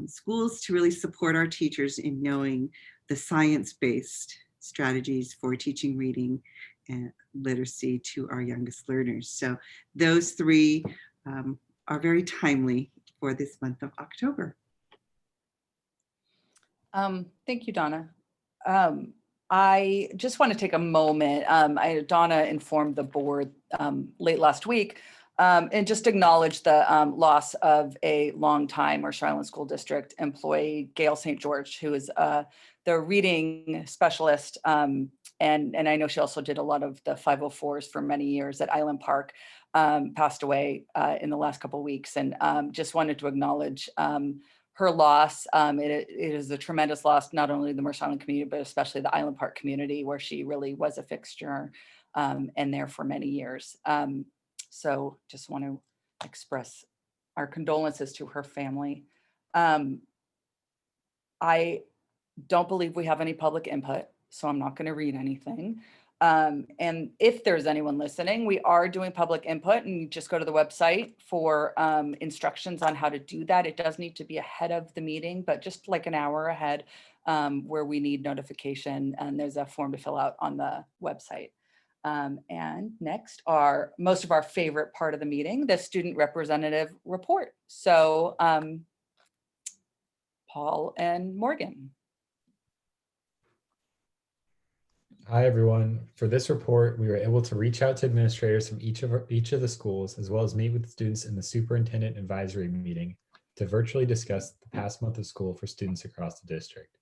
schools to really support our teachers in knowing the science-based strategies for teaching reading and literacy to our youngest learners. So those 3 are very timely for this month of October. Thank you, Donna. I just want to take a moment. Donna informed the board late last week and just acknowledge the loss of a longtime Mercer Island School District employee, Gail St. George, who is the reading specialist. And I know she also did a lot of the 504s for many years at Island Park, passed away in the last couple of weeks. And just wanted to acknowledge her loss. It is a tremendous loss, not only the Mercer Island community, but especially the Island Park community, where she really was a fixture and there for many years. So just want to express our condolences to her family. I don't believe we have any public input, so I'm not going to read anything. And if there's anyone listening, we are doing public input, and you just go to the website for instructions on how to do that. It does need to be ahead of the meeting, but just like an hour ahead, where we need notification, and there's a form to fill out on the website. And next are most of our favorite part of the meeting, the student representative report. So Paul and Morgan. Hi, everyone. For this report, we were able to reach out to administrators from each of the schools, as well as meet with students in the superintendent advisory meeting to virtually discuss the past month of school for students across the district.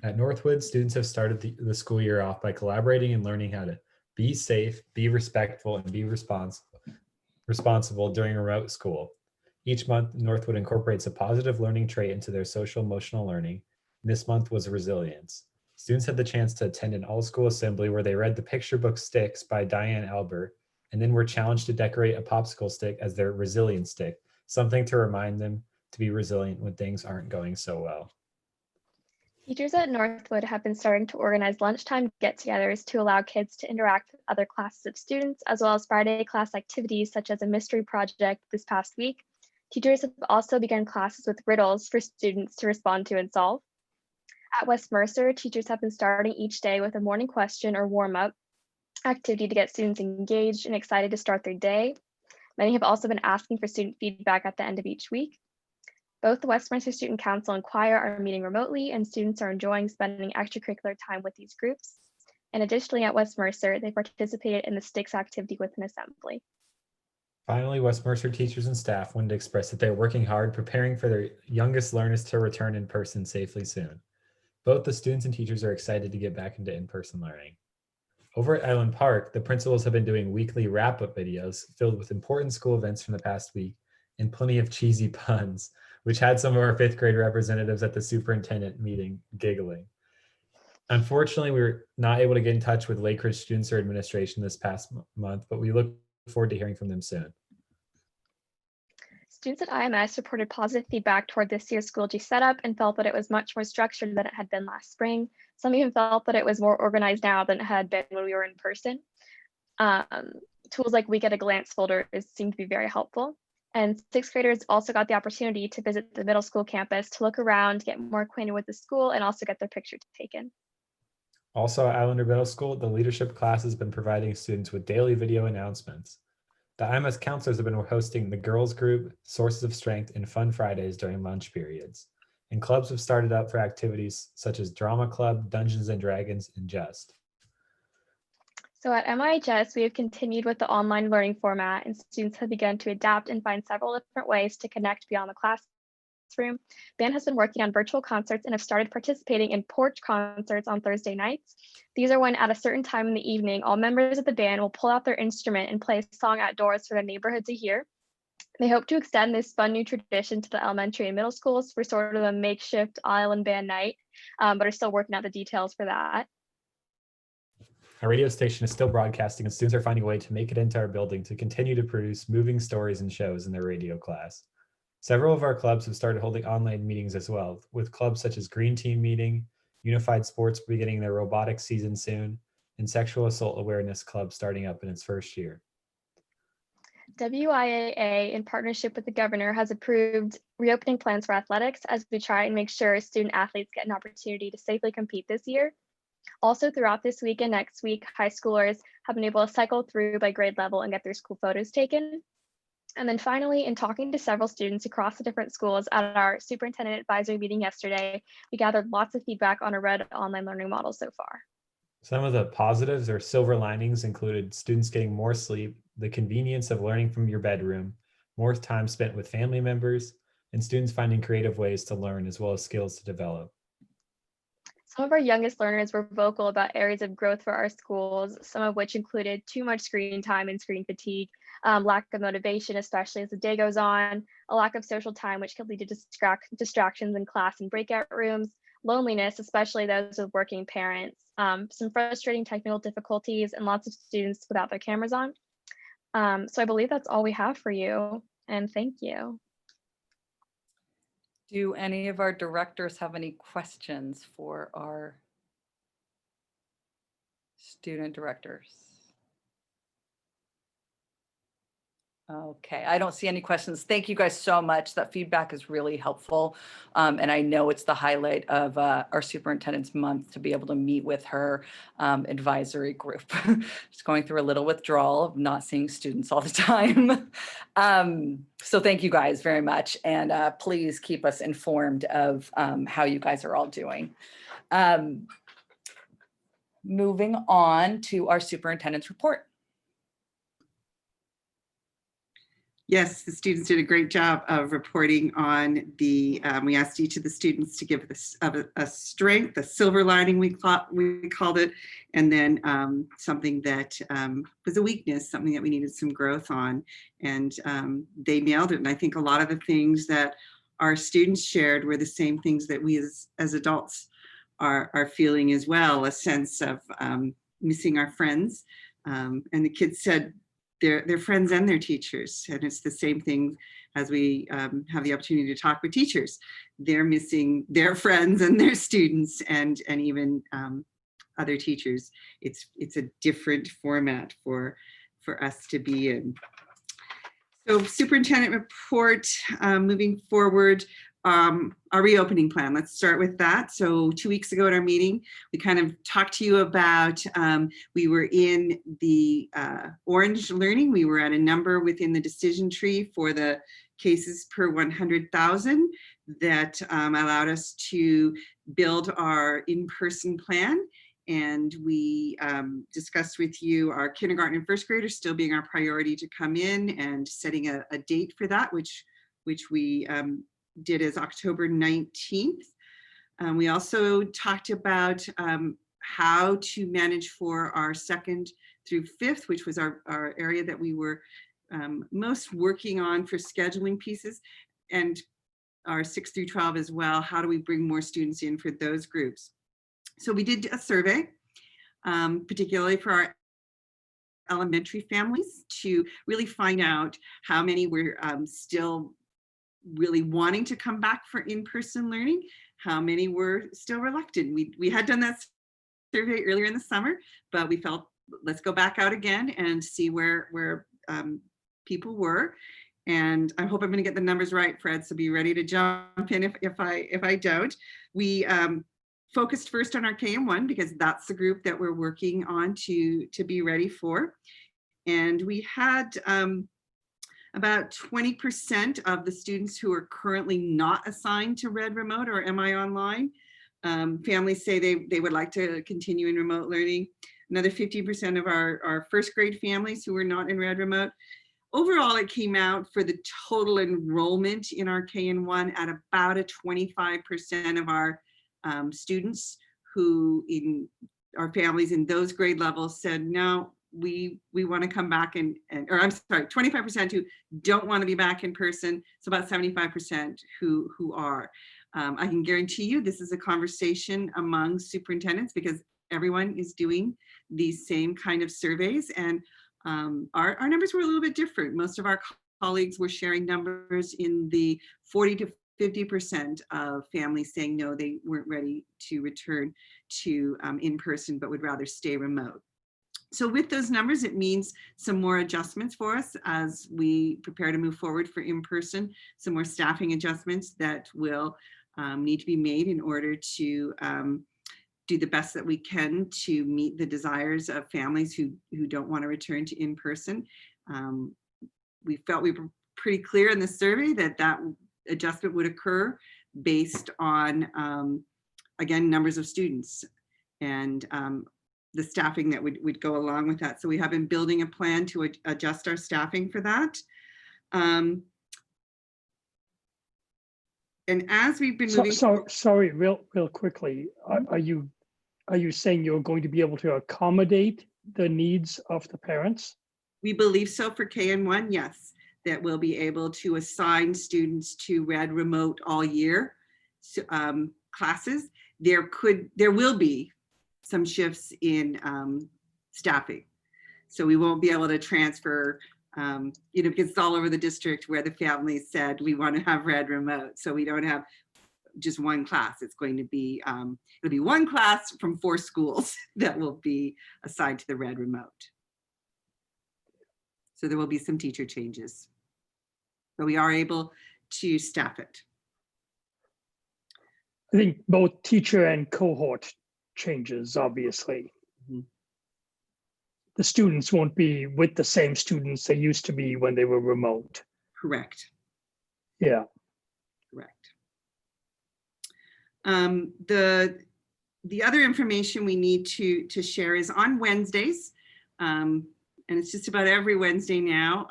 At Northwood, students have started the school year off by collaborating and learning how to be safe, be respectful, and be responsible during remote school. Each month, Northwood incorporates a positive learning trait into their social emotional learning. This month was resilience. Students had the chance to attend an all-school assembly where they read the picture book Sticks by Diane Albert, and then were challenged to decorate a popsicle stick as their resilience stick, something to remind them to be resilient when things aren't going so well. Teachers at Northwood have been starting to organize lunchtime get-togethers to allow kids to interact with other classes of students, as well as Friday class activities such as a mystery project this past week. Teachers have also begun classes with riddles for students to respond to and solve. At West Mercer, teachers have been starting each day with a morning question or warm-up activity to get students engaged and excited to start their day. Many have also been asking for student feedback at the end of each week. Both the West Mercer Student Council and Choir are meeting remotely, and students are enjoying spending extracurricular time with these groups. And additionally, at West Mercer, they participated in the Sticks activity with an assembly. Finally, West Mercer teachers and staff wanted to express that they're working hard preparing for their youngest learners to return in person safely soon. Both the students and teachers are excited to get back into in-person learning. Over at Island Park, the principals have been doing weekly wrap-up videos filled with important school events from the past week and plenty of cheesy puns, which had some of our 5th grade representatives at the superintendent meeting giggling. Unfortunately, we were not able to get in touch with Lake Ridge Students or administration this past month, but we look forward to hearing from them soon. Students at IMS reported positive feedback toward this year's Schoology setup and felt that it was much more structured than it had been last spring. Some even felt that it was more organized now than it had been when we were in person. Tools like Week at a Glance folders seemed to be very helpful. And 6th graders also got the opportunity to visit the middle school campus to look around, get more acquainted with the school, and also get their picture taken. Also at Islander Middle School, the leadership class has been providing students with daily video announcements. The IMS counselors have been hosting the Girls Group, Sources of Strength, and Fun Fridays during lunch periods. And clubs have started up for activities such as Drama Club, Dungeons and Dragons, and Just. So at MIHS, we have continued with the online learning format, and students have begun to adapt and find several different ways to connect beyond the classroom. Band has been working on virtual concerts and have started participating in porch concerts on Thursday nights. These are when at a certain time in the evening, all members of the band will pull out their instrument and play a song outdoors for the neighborhood to hear. They hope to extend this fun new tradition to the elementary and middle schools for sort of a makeshift island band night, but are still working out the details for that. Our radio station is still broadcasting, and students are finding a way to make it into our building to continue to produce moving stories and shows in their radio class. Several of our clubs have started holding online meetings as well, with clubs such as Green Team Meeting, Unified Sports beginning their robotics season soon, and Sexual Assault Awareness Club starting up in its first year. WIAA, in partnership with the governor, has approved reopening plans for athletics as we try and make sure student athletes get an opportunity to safely compete this year. Also, throughout this week and next week, high schoolers have been able to cycle through by grade level and get their school photos taken. And then finally, in talking to several students across the different schools at our superintendent advisory meeting yesterday, we gathered lots of feedback on a red online learning model so far. Some of the positives or silver linings included students getting more sleep, the convenience of learning from your bedroom, more time spent with family members, and students finding creative ways to learn as well as skills to develop. Some of our youngest learners were vocal about areas of growth for our schools, some of which included too much screen time and screen fatigue, lack of motivation, especially as the day goes on, a lack of social time, which could lead to distractions in class and breakout rooms, loneliness, especially those with working parents, some frustrating technical difficulties, and lots of students without their cameras on. So I believe that's all we have for you, and thank you. Do any of our directors have any questions for our student directors? Okay, I don't see any questions. Thank you guys so much. That feedback is really helpful. And I know it's the highlight of our superintendent's month to be able to meet with her advisory group. Just going through a little withdrawal of not seeing students all the time. So thank you guys very much. And please keep us informed of how you guys are all doing. Moving on to our superintendent's report. Yes, the students did a great job of reporting on the, we asked each of the students to give us a strength, a silver lining, we called it, and then something that was a weakness, something that we needed some growth on. And they nailed it. And I think a lot of the things that our students shared were the same things that we as adults are feeling as well, a sense of missing our friends. And the kids said, their friends and their teachers. And it's the same thing as we have the opportunity to talk with teachers. They're missing their friends and their students and even other teachers. It's a different format for us to be in. So superintendent report, moving forward, our reopening plan. Let's start with that. So 2 weeks ago at our meeting, we kind of talked to you about, we were in the orange learning. We were at a number within the decision tree for the cases per 100,000 that allowed us to build our in-person plan. And we discussed with you our kindergarten and first graders still being our priority to come in, and setting a date for that, which we did as October 19th. We also talked about how to manage for our 2nd through 5th, which was our area that we were most working on for scheduling pieces, and our 6th through 12 as well. How do we bring more students in for those groups? So we did a survey, particularly for our elementary families, to really find out how many were still really wanting to come back for in-person learning, how many were still reluctant. We had done that survey earlier in the summer, but we felt, let's go back out again and see where people were. And I hope I'm going to get the numbers right, Fred, so be ready to jump in if I don't. We focused first on our KM1 because that's the group that we're working on to be ready for. And we had about 20% of the students who are currently not assigned to Red Remote or MI Online. Families say they would like to continue in remote learning. Another 50% of our first grade families who were not in Red Remote. Overall, it came out for the total enrollment in our KN1 at about a 25% of our students who in our families in those grade levels said, no, we want to come back or I'm sorry, 25% who don't want to be back in person. So about 75% who are. I can guarantee you this is a conversation among superintendents because everyone is doing these same kind of surveys, and our numbers were a little bit different. Most of our colleagues were sharing numbers in the 40 to 50% of families saying no, they weren't ready to return to in-person, but would rather stay remote. So with those numbers, it means some more adjustments for us as we prepare to move forward for in-person, some more staffing adjustments that will need to be made in order to do the best that we can to meet the desires of families who don't want to return to in-person. We felt we were pretty clear in the survey that adjustment would occur based on, again, numbers of students and the staffing that would go along with that. So we have been building a plan to adjust our staffing for that. And as we've been moving sorry, real quickly, are you saying you're going to be able to accommodate the needs of the parents? We believe so for KN1, yes, that we'll be able to assign students to Red Remote all year classes. There will be some shifts in staffing. So we won't be able to transfer, because it's all over the district where the families said, we want to have Red Remote. So we don't have just one class. It's going to be, it'll be one class from 4 schools that will be assigned to the Red Remote. So there will be some teacher changes, but we are able to staff it. I think both teacher and cohort changes, obviously. Mm-hmm. The students won't be with the same students they used to be when they were remote. Correct. Yeah. Correct. The other information we need to share is on Wednesdays, and it's just about every Wednesday now.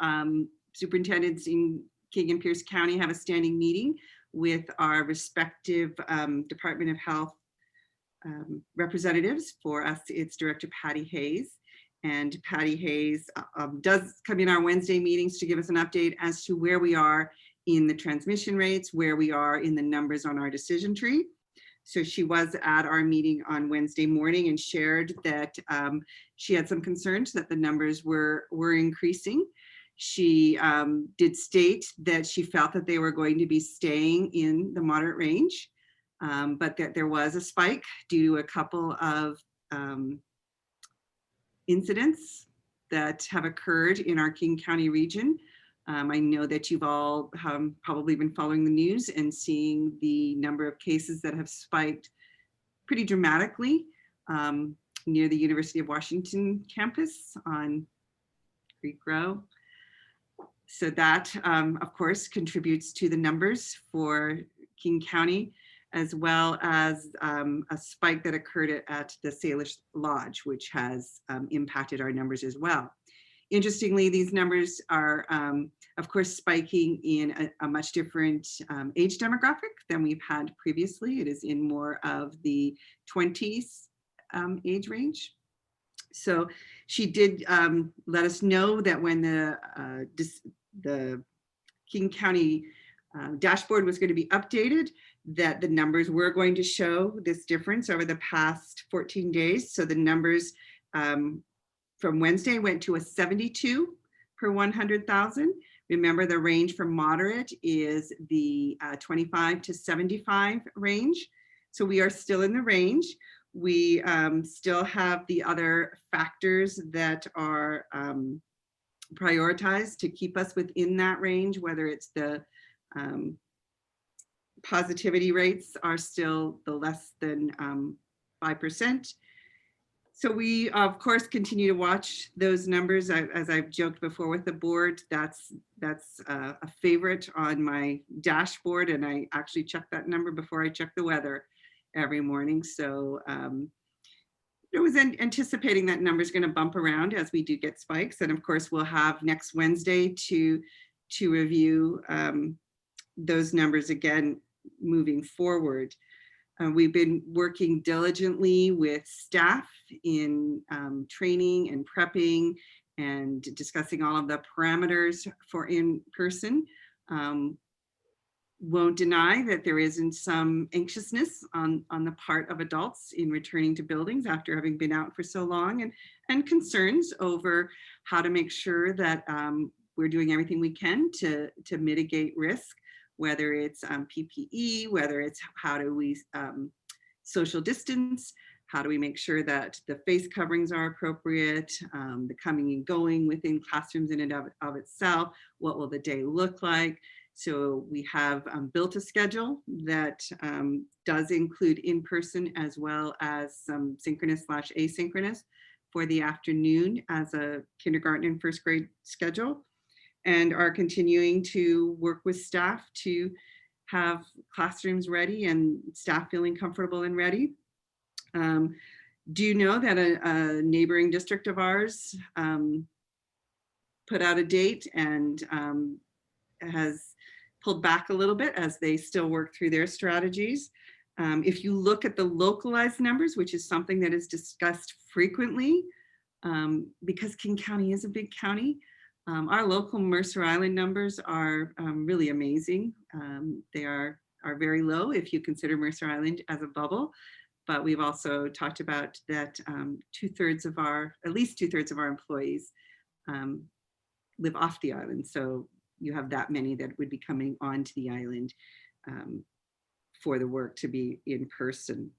Superintendents in King and Pierce County have a standing meeting with our respective Department of Health representatives. For us, it's Director Patty Hayes. And Patty Hayes does come in our Wednesday meetings to give us an update as to where we are in the transmission rates, where we are in the numbers on our decision tree. So she was at our meeting on Wednesday morning and shared that she had some concerns that the numbers were increasing. She did state that she felt that they were going to be staying in the moderate range, but that there was a spike due to a couple of incidents that have occurred in our King County region. I know that you've all probably been following the news and seeing the number of cases that have spiked pretty dramatically near the University of Washington campus on Creek Row. So that, of course, contributes to the numbers for King County, as well as a spike that occurred at the Salish Lodge, which has impacted our numbers as well. Interestingly, these numbers are, of course, spiking in a much different age demographic than we've had previously. It is in more of the 20s age range. So she did let us know that when the King County dashboard was going to be updated, that the numbers were going to show this difference over the past 14 days. So the numbers from Wednesday went to a 72 per 100,000. Remember, the range for moderate is the 25 to 75 range. So we are still in the range. We still have the other factors that are prioritized to keep us within that range, whether it's the positivity rates are still the less than 5%. So we, of course, continue to watch those numbers. As I've joked before with the board, that's a favorite on my dashboard, and I actually check that number before I check the weather every morning. So I was anticipating that number is going to bump around as we do get spikes. And of course, we'll have next Wednesday to review those numbers again moving forward. We've been working diligently with staff in training and prepping and discussing all of the parameters for in-person. Won't deny that there isn't some anxiousness on the part of adults in returning to buildings after having been out for so long, and concerns over how to make sure that we're doing everything we can to mitigate risk, whether it's PPE, whether it's how do we social distance, how do we make sure that the face coverings are appropriate, the coming and going within classrooms in and of itself, what will the day look like? So we have built a schedule that does include in-person as well as some synchronous/asynchronous for the afternoon as a kindergarten and first grade schedule, and are continuing to work with staff to have classrooms ready and staff feeling comfortable and ready. Do you know that a neighboring district of ours put out a date and has pulled back a little bit as they still work through their strategies? If you look at the localized numbers, which is something that is discussed frequently, because King County is a big county, our local Mercer Island numbers are really amazing. They are very low if you consider Mercer Island as a bubble, but we've also talked about that at least two thirds of our employees live off the island. So you have that many that would be coming onto the island for the work to be in person.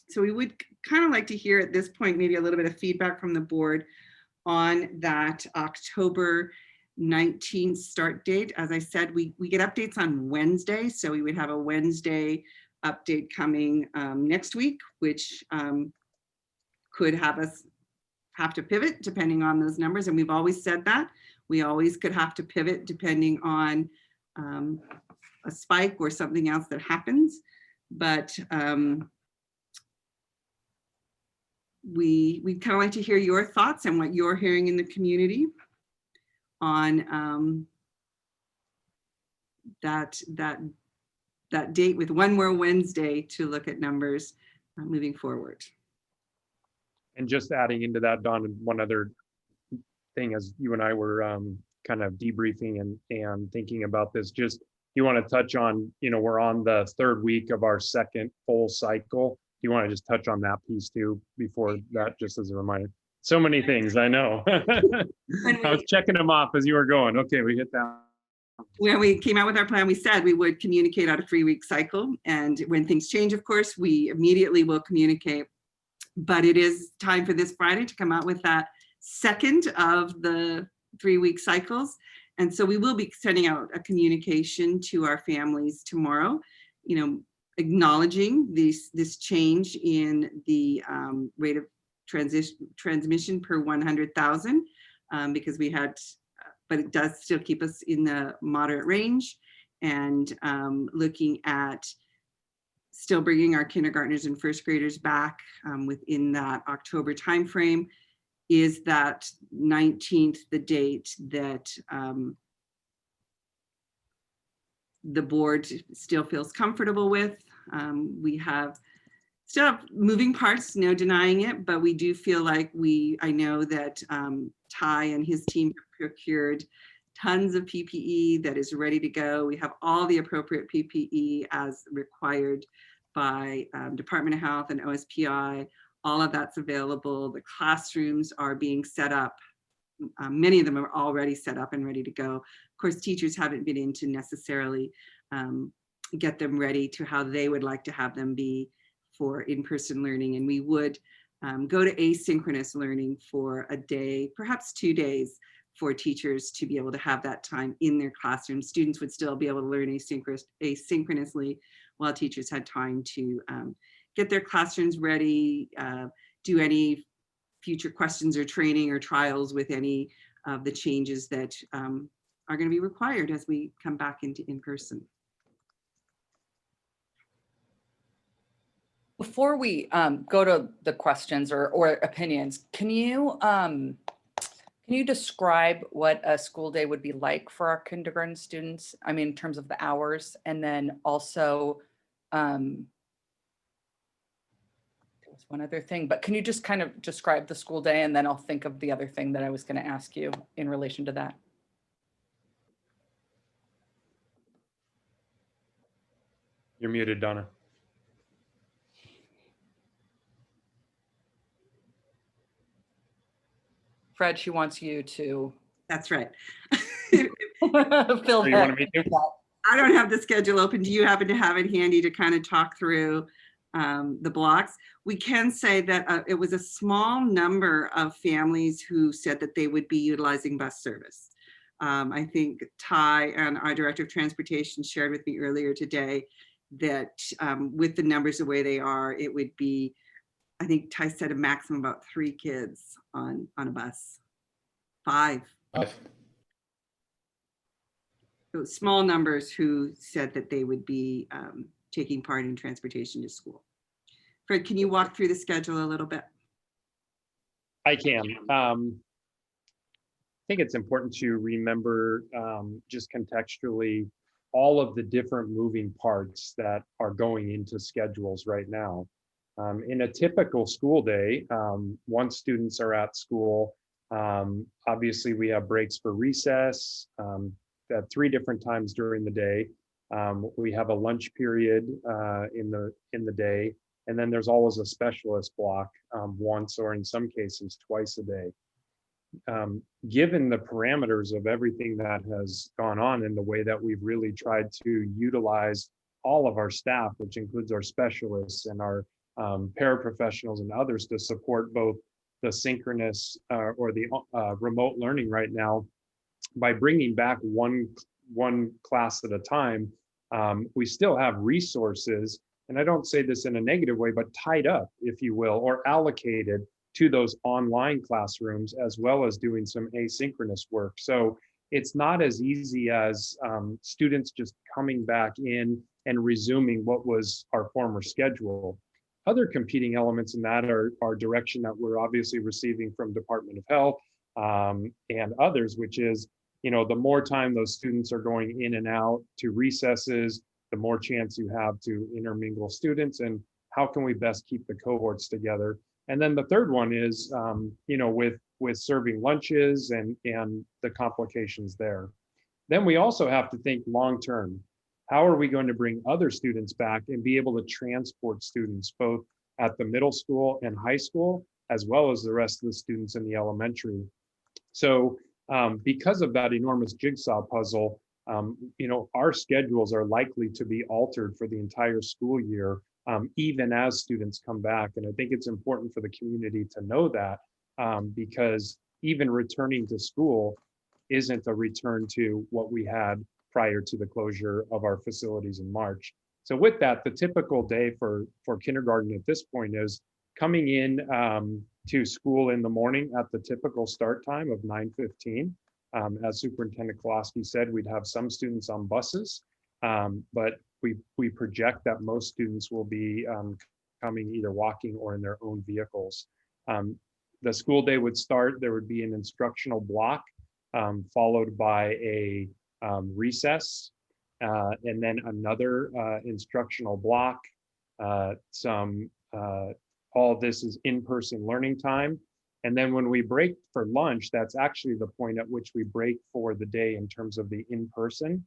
So we would kind of like to hear at this point, maybe a little bit of feedback from the board on that October 19th start date. As I said, we get updates on Wednesday. So we would have a Wednesday update coming next week, which could have us have to pivot depending on those numbers. And we've always said that. We always could have to pivot depending on a spike or something else that happens. But we kind of like to hear your thoughts and what you're hearing in the community on that date, with one more Wednesday to look at numbers moving forward. And just adding into that, Dawn, one other thing as you and I were kind of debriefing and thinking about this, just you want to touch on, we're on the third week of our second full cycle. You want to just touch on that piece too before that, just as a reminder. So many things, I know. I was checking them off as you were going. Okay, we hit that. When we came out with our plan, we said we would communicate on a 3-week cycle. And when things change, of course, we immediately will communicate. But it is time for this Friday to come out with that second of the 3-week cycles. And so we will be sending out a communication to our families tomorrow, acknowledging this change in the rate of transmission per 100,000, because we had, but it does still keep us in the moderate range, and looking at still bringing our kindergartners and first graders back within that October timeframe. Is that 19th the date that the board still feels comfortable with? We still have moving parts, no denying it, but we do feel like I know that Ty and his team procured tons of PPE that is ready to go. We have all the appropriate PPE as required by Department of Health and OSPI. All of that's available. The classrooms are being set up. Many of them are already set up and ready to go. Of course, teachers haven't been in to necessarily get them ready to how they would like to have them be for in-person learning. And we would go to asynchronous learning for a day, perhaps 2 days, for teachers to be able to have that time in their classroom. Students would still be able to learn asynchronously while teachers had time to get their classrooms ready, do any future questions or training or trials with any of the changes that are going to be required as we come back into in-person. Before we go to the questions or opinions, can you describe what a school day would be like for our kindergarten students? I mean, in terms of the hours, and then also, there was one other thing, but can you just kind of describe the school day, and then I'll think of the other thing that I was going to ask you in relation to that. You're muted, Donna. Fred, she wants you to. That's right. Fill You want me to? I don't have the schedule open. Do you happen to have it handy to kind of talk through the blocks? We can say that it was a small number of families who said that they would be utilizing bus service. I think Ty and our Director of Transportation shared with me earlier today that with the numbers the way they are, it would be, I think Ty said a maximum about 3 kids on a bus. 5. So small numbers who said that they would be taking part in transportation to school. Fred, can you walk through the schedule a little bit? I can. I think it's important to remember just contextually all of the different moving parts that are going into schedules right now. In a typical school day, once students are at school, obviously we have breaks for recess at 3 different times during the day. We have a lunch period in the day, and then there's always a specialist block once, or in some cases twice a day. Given the parameters of everything that has gone on and the way that we've really tried to utilize all of our staff, which includes our specialists and our paraprofessionals and others to support both the synchronous or the remote learning right now, by bringing back one class at a time, we still have resources, and I don't say this in a negative way, but tied up, if you will, or allocated to those online classrooms, as well as doing some asynchronous work. So it's not as easy as students just coming back in and resuming what was our former schedule. Other competing elements in that are direction that we're obviously receiving from Department of Health and others, which is, the more time those students are going in and out to recesses, the more chance you have to intermingle students, and how can we best keep the cohorts together. And then the third one is, with serving lunches and the complications there. Then we also have to think long-term. How are we going to bring other students back and be able to transport students both at the middle school and high school, as well as the rest of the students in the elementary? So because of that enormous jigsaw puzzle, our schedules are likely to be altered for the entire school year, even as students come back. And I think it's important for the community to know that, because even returning to school isn't a return to what we had prior to the closure of our facilities in March. So with that, the typical day for kindergarten at this point is coming in to school in the morning at the typical start time of 9:15. As Superintendent Kolaski said, we'd have some students on buses, but we project that most students will be coming either walking or in their own vehicles. The school day would start, there would be an instructional block, followed by a recess, and then another instructional block. All of this is in-person learning time. And then when we break for lunch, that's actually the point at which we break for the day in terms of the in-person.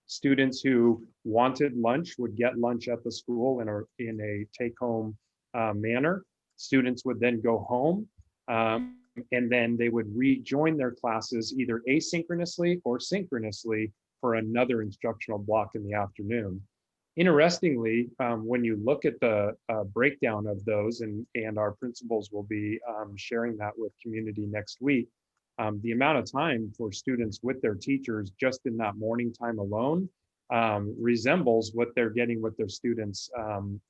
Students who wanted lunch would get lunch at the school in a take-home manner. Students would then go home, and then they would rejoin their classes either asynchronously or synchronously for another instructional block in the afternoon. Interestingly, when you look at the breakdown of those, and our principals will be sharing that with community next week, the amount of time for students with their teachers just in that morning time alone resembles what they're getting with their students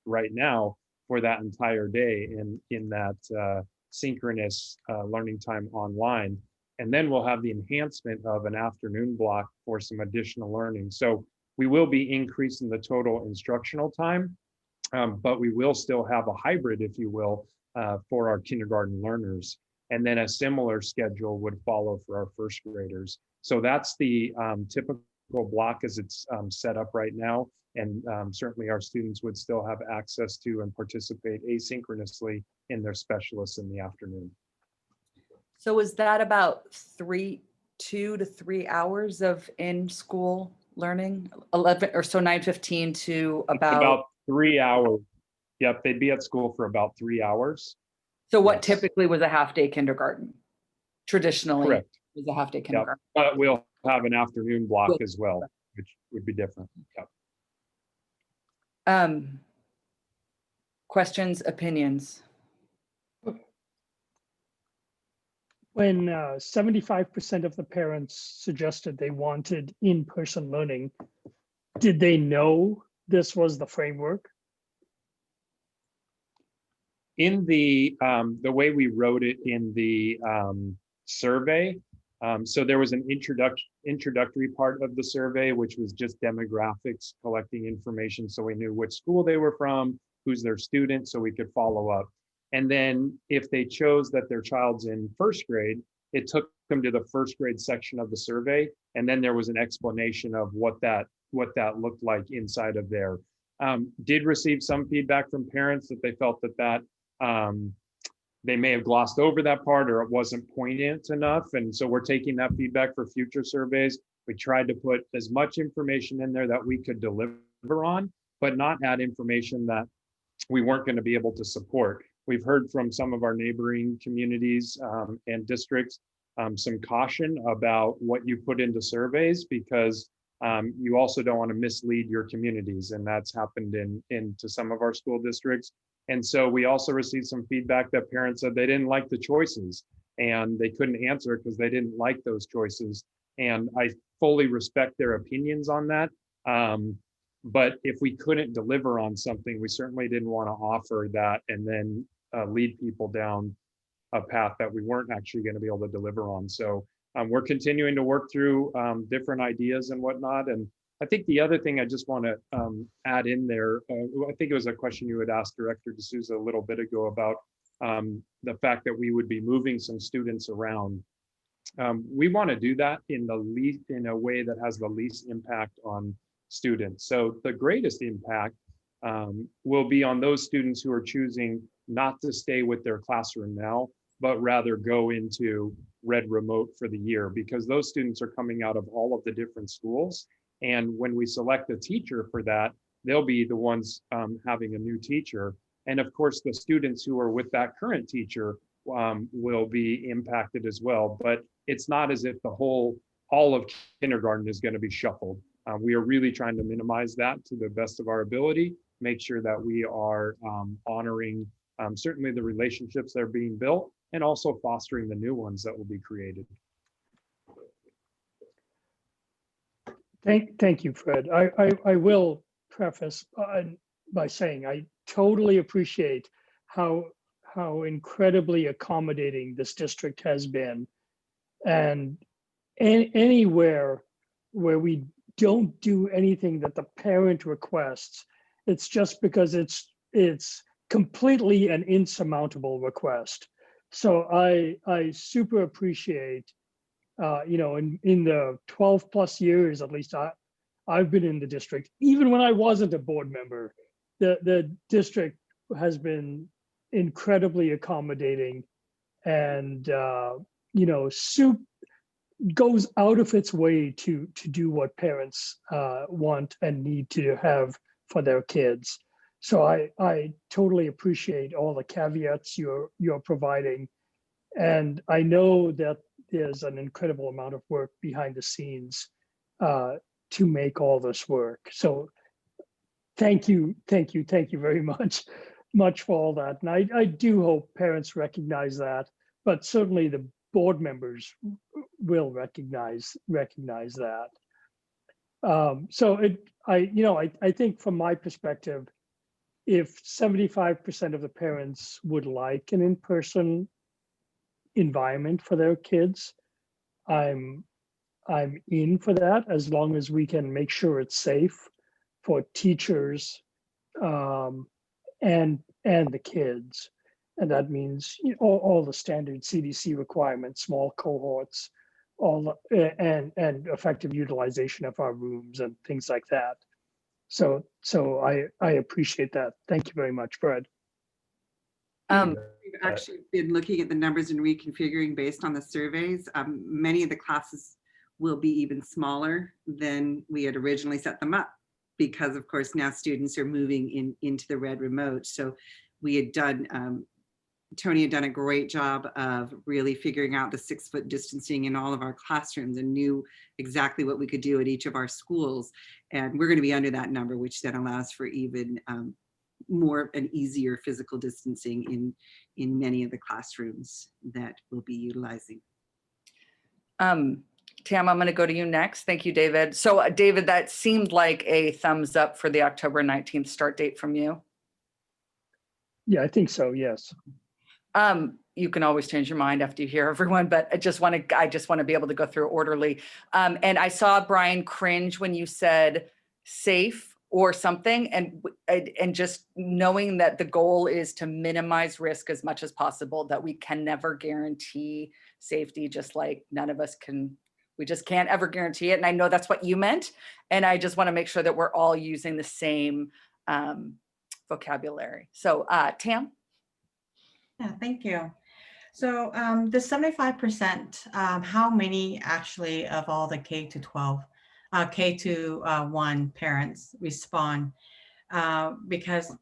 right now for that entire day, in that synchronous learning time online. And then we'll have the enhancement of an afternoon block for some additional learning. So we will be increasing the total instructional time, but we will still have a hybrid, if you will, for our kindergarten learners. And then a similar schedule would follow for our first graders. So that's the typical block as it's set up right now. And certainly our students would still have access to and participate asynchronously in their specialists in the afternoon. So is that about 2 to 3 hours of in-school learning? 11 or so 9:15 to About 3 hours. Yep, they'd be at school for about 3 hours. So what Yes. typically was a half-day kindergarten? Traditionally Correct. was a half-day Yep. kindergarten. But we'll have an afternoon block Good. as well, which would be different. Yep. Questions, opinions? When 75% of the parents suggested they wanted in-person learning, did they know this was the framework? In the way we wrote it in the survey, so there was an introductory part of the survey, which was just demographics, collecting information so we knew which school they were from, who's their student, so we could follow up. And then if they chose that their child's in first grade, it took them to the first grade section of the survey. And then there was an explanation of what that looked like inside of there. Did receive some feedback from parents that they felt that they may have glossed over that part or it wasn't poignant enough. And so we're taking that feedback for future surveys. We tried to put as much information in there that we could deliver on, but not add information that we weren't going to be able to support. We've heard from some of our neighboring communities and districts some caution about what you put into surveys because you also don't want to mislead your communities. And that's happened into some of our school districts. And so we also received some feedback that parents said they didn't like the choices and they couldn't answer because they didn't like those choices. And I fully respect their opinions on that. But if we couldn't deliver on something, we certainly didn't want to offer that and then lead people down a path that we weren't actually going to be able to deliver on. So we're continuing to work through different ideas and whatnot. And I think the other thing I just want to add in there, I think it was a question you had asked Director D'Souza a little bit ago about the fact that we would be moving some students around. We want to do that in a way that has the least impact on students. So the greatest impact will be on those students who are choosing not to stay with their classroom now, but rather go into Red Remote for the year, because those students are coming out of all of the different schools. And when we select a teacher for that, they'll be the ones having a new teacher. And of course, the students who are with that current teacher will be impacted as well. But it's not as if all of kindergarten is going to be shuffled. We are really trying to minimize that to the best of our ability, make sure that we are honoring certainly the relationships that are being built and also fostering the new ones that will be created. Thank you, Fred. I will preface by saying I totally appreciate how incredibly accommodating this district has been, and anywhere where we don't do anything that the parent requests, it's just because it's completely an insurmountable request. So I super appreciate, in the 12 plus years, at least I've been in the district, even when I wasn't a board member, the district has been incredibly accommodating and, goes out of its way to do what parents want and need to have for their kids. So I totally appreciate all the caveats you're providing. And I know that there's an incredible amount of work behind the scenes to make all this work. So thank you very much for all that. And I do hope parents recognize that, but certainly the board members will recognize that. I think from my perspective, if 75% of the parents would like an in-person environment for their kids, I'm in for that, as long as we can make sure it's safe for teachers and the kids. And that means all the standard CDC requirements, small cohorts, and effective utilization of our rooms and things like that. So I appreciate that. Thank you very much, Fred. We've actually been looking at the numbers and reconfiguring based on the surveys. Many of the classes will be even smaller than we had originally set them up, because of course now students are moving into the red remote. So we had done, Tony had done a great job of really figuring out the 6-foot distancing in all of our classrooms and knew exactly what we could do at each of our schools. And we're going to be under that number, which then allows for even more and easier physical distancing in many of the classrooms that we'll be utilizing. Tam, I'm going to go to you next. Thank you, David. So David, that seemed like a thumbs up for the October 19th start date from you. Yeah, I think so, yes. You can always change your mind after you hear everyone, but I just want to be able to go through orderly. And I saw Brian cringe when you said safe or something, and just knowing that the goal is to minimize risk as much as possible, that we can never guarantee safety, just like none of us can, we just can't ever guarantee it. And I know that's what you meant. And I just want to make sure that we're all using the same vocabulary. So Tam? Yeah, thank you. So the 75%, how many actually of all the K to 12, K to 1 parents respond? Because,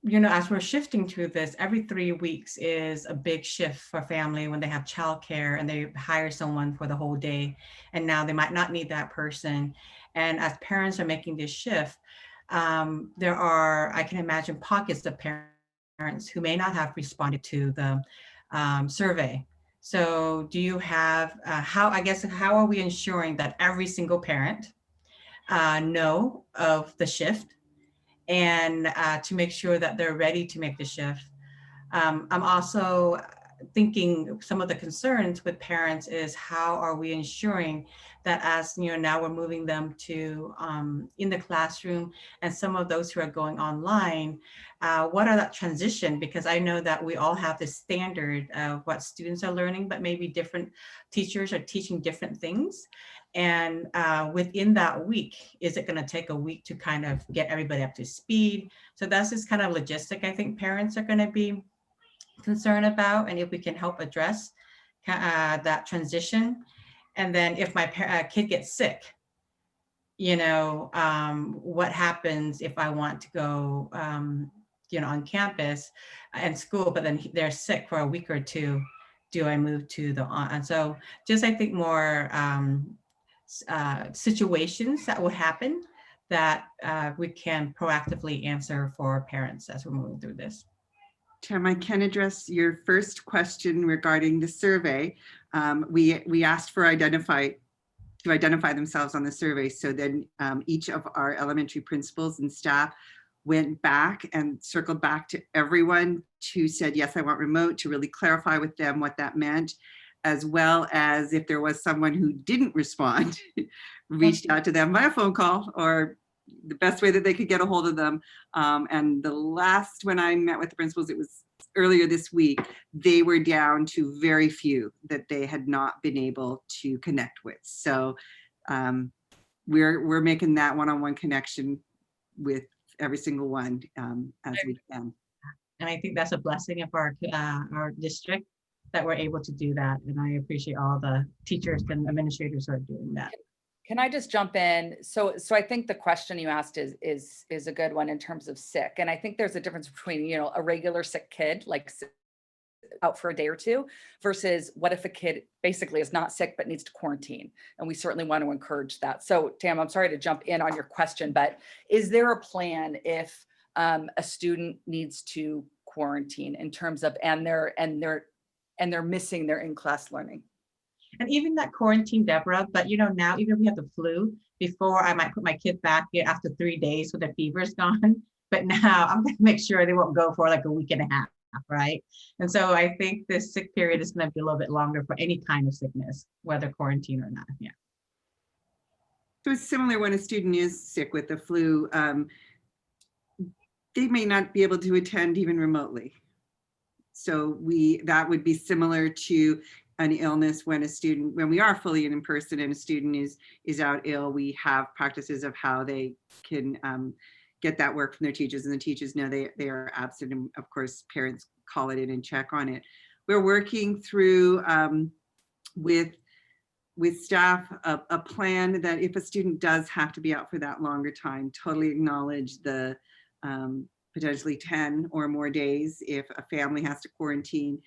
you know, as we're shifting to this, every 3 weeks is a big shift for family when they have childcare and they hire someone for the whole day. And now they might not need that person. And as parents are making this shift, there are, I can imagine, pockets of parents who may not have responded to the survey. So do you have, how are we ensuring that every single parent know of the shift, and to make sure that they're ready to make the shift? I'm also thinking some of the concerns with parents is how are we ensuring that, as you know, now we're moving them to in the classroom, and some of those who are going online, what are that transition? Because I know that we all have this standard of what students are learning, but maybe different teachers are teaching different things. And within that week, is it going to take a week to kind of get everybody up to speed? So that's this kind of logistic I think parents are going to be concerned about, and if we can help address that transition. And then if my kid gets sick, you know, what happens if I want to go, you know, on campus and school, but then they're sick for a week or two? Do I move to the on? And so just, I think more situations that will happen that we can proactively answer for parents as we're moving through this. Tam, I can address your first question regarding the survey. We asked for identify themselves on the survey. So then each of our elementary principals and staff went back and circled back to everyone who said, yes, I want remote, to really clarify with them what that meant, as well as if there was someone who didn't respond, reached out to them via phone call or the best way that they could get a hold of them. And the last, when I met with the principals, it was earlier this week, they were down to very few that they had not been able to connect with. So we're making that one-on-one connection with every single one as we can. And I think that's a blessing of our district that we're able to do that. And I appreciate all the teachers and administrators who are doing that. Can I just jump in? So I think the question you asked is a good one in terms of sick. And I think there's a difference between, you know, a regular sick kid, like out for a day or two, versus what if a kid basically is not sick but needs to quarantine? And we certainly want to encourage that. So Tam, I'm sorry to jump in on your question, but is there a plan if a student needs to quarantine in terms of, and they're missing their in-class learning? And even that quarantine, Deborah, but you know, now even if we have the flu, before I might put my kid back after 3 days so the fever's gone. But now I'm going to make sure they won't go for like a week and a half. right? And so I think this sick period is going to be a little bit longer for any kind of sickness, whether quarantine or not. Yeah. So it's similar when a student is sick with the flu, they may not be able to attend even remotely. So that would be similar to an illness when we are fully in person and a student is out ill, we have practices of how they can get that work from their teachers, and the teachers know they are absent, and of course parents call it in and check on it. We're working through with staff a plan that if a student does have to be out for that longer time, totally acknowledge the potentially 10 or more days if a family has to quarantine.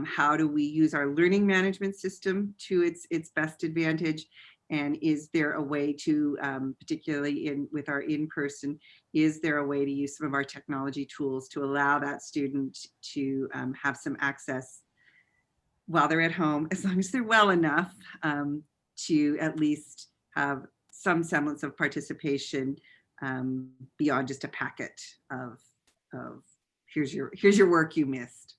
How do we use our learning management system to its best advantage? And is there a way to, particularly with our in-person, is there a way to use some of our technology tools to allow that student to have some access while they're at home, as long as they're well enough to at least have some semblance of participation beyond just a packet of here's your work you missed.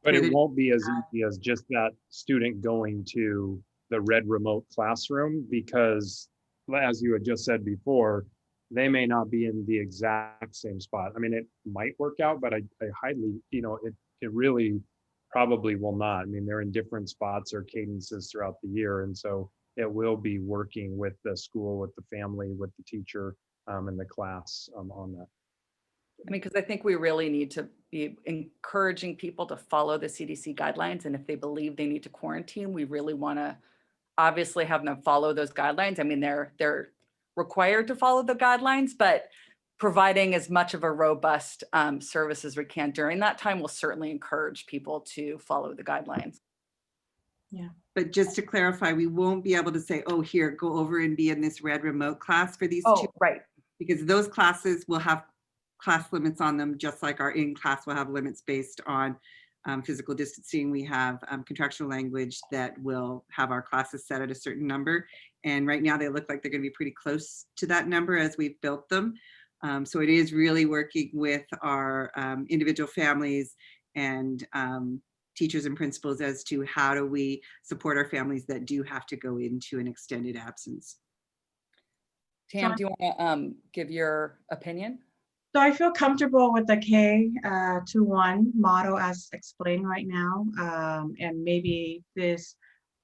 But it won't be as easy as just that student going to the red remote classroom, because as you had just said before, they may not be in the exact same spot. I mean, it might work out, but I highly, it really probably will not. I mean, they're in different spots or cadences throughout the year. And so it will be working with the school, with the family, with the teacher, and the class on that. I mean, because I think we really need to be encouraging people to follow the CDC guidelines. And if they believe they need to quarantine, we really want to obviously have them follow those guidelines. I mean, they're required to follow the guidelines, but providing as much of a robust service as we can during that time will certainly encourage people to follow the guidelines. Yeah. But just to clarify, we won't be able to say, oh, here, go over and be in this red remote class for these two. Right. Because those classes will have class limits on them, just like our in-class will have limits based on physical distancing. We have contractual language that will have our classes set at a certain number. And right now they look like they're going to be pretty close to that number as we've built them. So it is really working with our individual families and teachers and principals as to how do we support our families that do have to go into an extended absence. Tam, do you want to give your opinion? So I feel comfortable with the K-1 model as explained right now. And maybe this,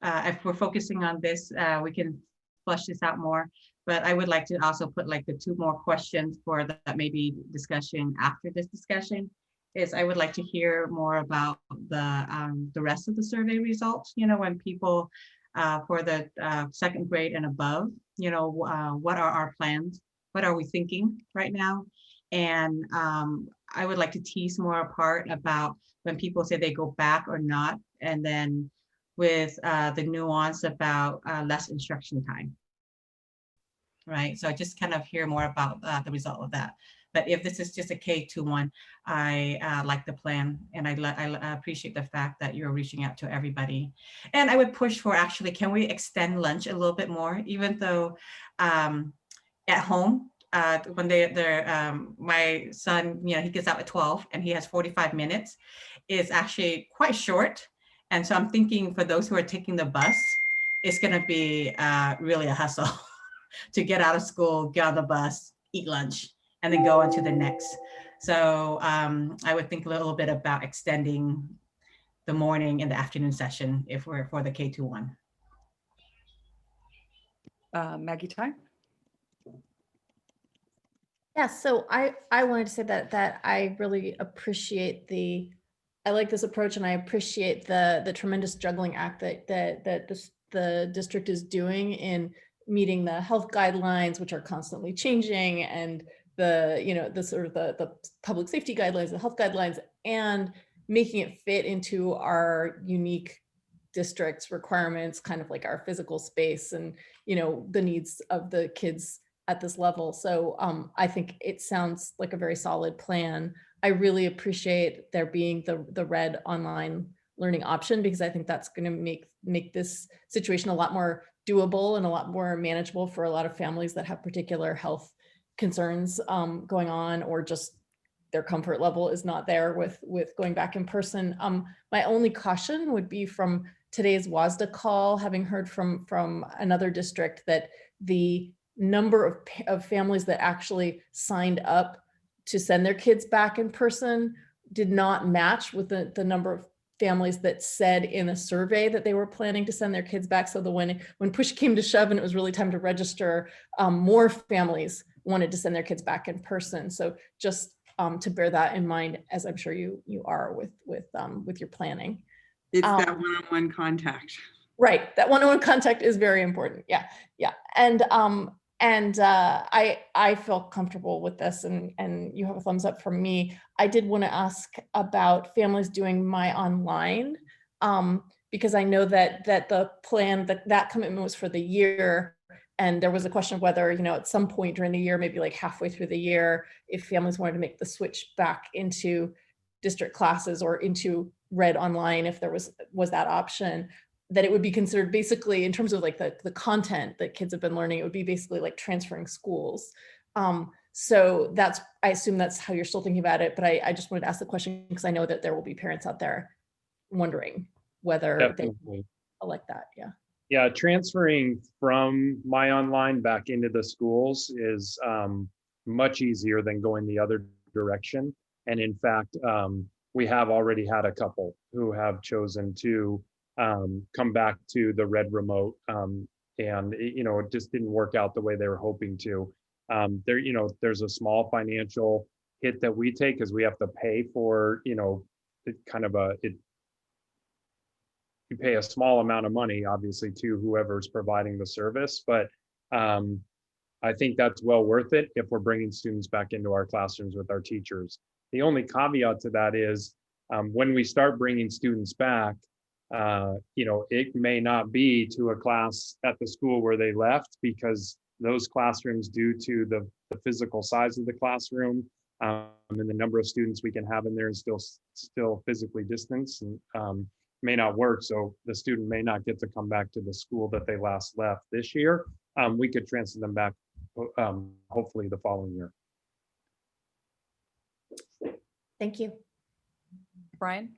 if we're focusing on this, we can flesh this out more. But I would like to also put like the 2 more questions for that maybe discussion after this discussion is I would like to hear more about the rest of the survey results, when people for the 2nd grade and above, what are our plans? What are we thinking right now? And I would like to tease more apart about when people say they go back or not, and then with the nuance about less instruction time. Right, so just kind of hear more about the result of that. But if this is just a K-1, I like the plan, and I appreciate the fact that you're reaching out to everybody. And I would push for actually, can we extend lunch a little bit more, even though at home, when my son, he gets out at 12 and he has 45 minutes, is actually quite short. And so I'm thinking for those who are taking the bus, it's going to be really a hustle to get out of school, get on the bus, eat lunch, and then go on to the next. So I would think a little bit about extending the morning and the afternoon session if we're for the K-1. Maggie Tai? Yeah, so I wanted to say that I really appreciate I like this approach, and I appreciate the tremendous juggling act that the district is doing in meeting the health guidelines, which are constantly changing, and the public safety guidelines, the health guidelines, and making it fit into our unique district's requirements, kind of like our physical space and the needs of the kids at this level. So I think it sounds like a very solid plan. I really appreciate there being the red online learning option, because I think that's going to make this situation a lot more doable and a lot more manageable for a lot of families that have particular health concerns going on, or just their comfort level is not there with going back in person. My only caution would be from today's WASDA call, having heard from another district that the number of families that actually signed up to send their kids back in person did not match with the number of families that said in a survey that they were planning to send their kids back. So when push came to shove and it was really time to register, more families wanted to send their kids back in person. So just to bear that in mind, as I'm sure you are with your planning. It's that one-on-one contact. Right, that one-on-one contact is very important. Yeah. And I feel comfortable with this, and you have a thumbs up from me. I did want to ask about families doing My Online, because I know that the plan, that commitment was for the year, and there was a question of whether, at some point during the year, maybe like halfway through the year, if families wanted to make the switch back into district classes or into Read Online, if there was that option, that it would be considered basically, in terms of like the content that kids have been learning, it would be basically like transferring schools. So I assume that's how you're still thinking about it, but I just wanted to ask the question because I know that there will be parents out there wondering whether Definitely. they elect that. Yeah. Yeah, transferring from My Online back into the schools is much easier than going the other direction. And in fact, we have already had a couple who have chosen to come back to the Read Remote, and it just didn't work out the way they were hoping to. There's a small financial hit that we take because we have to pay for, you pay a small amount of money, obviously, to whoever's providing the service, but I think that's well worth it if we're bringing students back into our classrooms with our teachers. The only caveat to that is when we start bringing students back, it may not be to a class at the school where they left, because those classrooms, due to the physical size of the classroom and the number of students we can have in there and still physically distanced, and may not work. So the student may not get to come back to the school that they last left this year. We could transfer them back hopefully the following year. Thank you. Brian?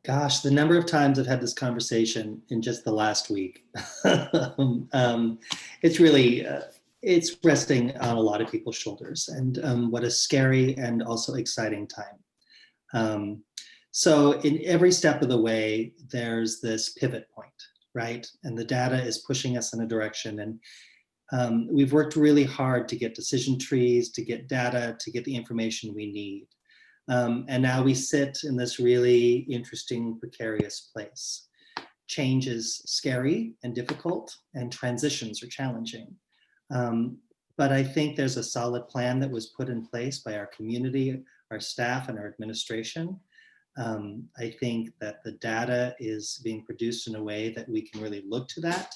Gosh, the number of times I've had this conversation in just the last week. It's really, it's resting on a lot of people's shoulders, and what a scary and also exciting time. So in every step of the way, there's this pivot point, right? And the data is pushing us in a direction. And we've worked really hard to get decision trees, to get data, to get the information we need. And now we sit in this really interesting, precarious place. Change is scary and difficult, and transitions are challenging. But I think there's a solid plan that was put in place by our community, our staff, and our administration. I think that the data is being produced in a way that we can really look to that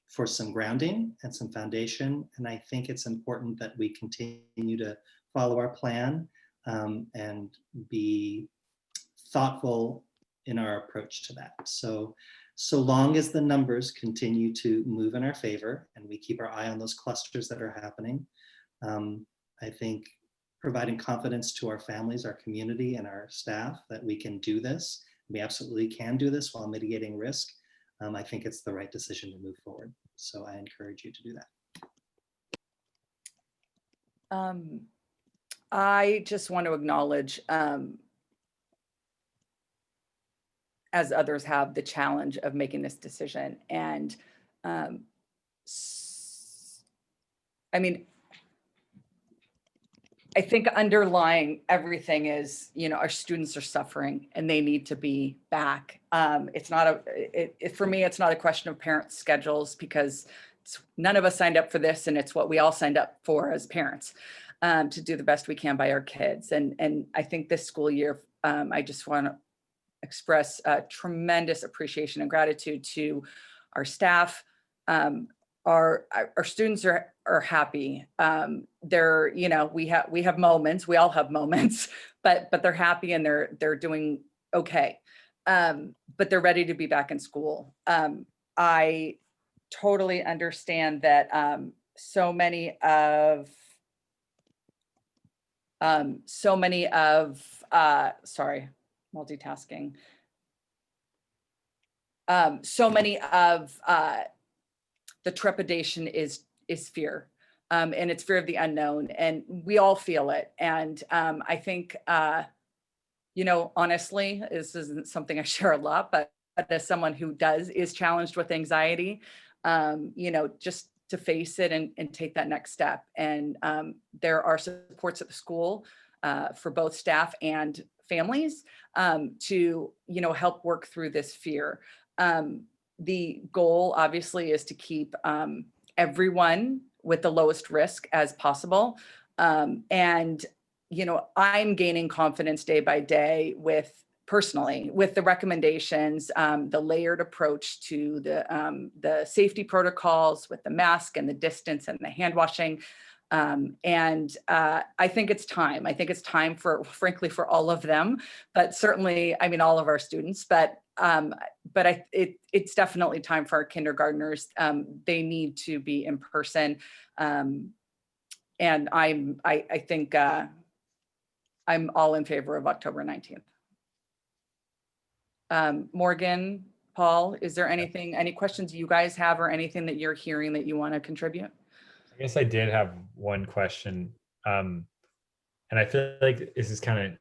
for some grounding and some foundation. And I think it's important that we continue to follow our plan and be thoughtful in our approach to that. So long as the numbers continue to move in our favor and we keep our eye on those clusters that are happening, I think providing confidence to our families, our community, and our staff that we can do this, we absolutely can do this while mitigating risk, I think it's the right decision to move forward. So I encourage you to do that. I just want to acknowledge, as others have, the challenge of making this decision. And I think underlying everything is, our students are suffering and they need to be back. It's not for me, it's not a question of parents' schedules, because none of us signed up for this, and it's what we all signed up for as parents, to do the best we can by our kids. And I think this school year, I just want to express tremendous appreciation and gratitude to our staff. Our students are happy. They're, we have moments, we all have moments, but they're happy and they're doing okay. But they're ready to be back in school. I totally understand that so many of So many of, sorry, multitasking. So many of the trepidation is fear. And it's fear of the unknown, and we all feel it. And I think, you know, honestly, this isn't something I share a lot, but as someone who is challenged with anxiety, you know, just to face it and take that next step. And there are supports at the school for both staff and families to, you know, help work through this fear. The goal obviously is to keep everyone with the lowest risk as possible. And, you know, I'm gaining confidence day by day personally with the recommendations, the layered approach to the safety protocols with the mask and the distance and the hand washing. And I think it's time. I think it's time for, frankly, for all of them, but certainly, I mean, all of our students, but it's definitely time for our kindergartners. They need to be in person. And I think I'm all in favor of October 19th. Morgan, Paul, is there any questions you guys have or anything that you're hearing that you want to contribute? I guess I did have one question. And I feel like this is kind of,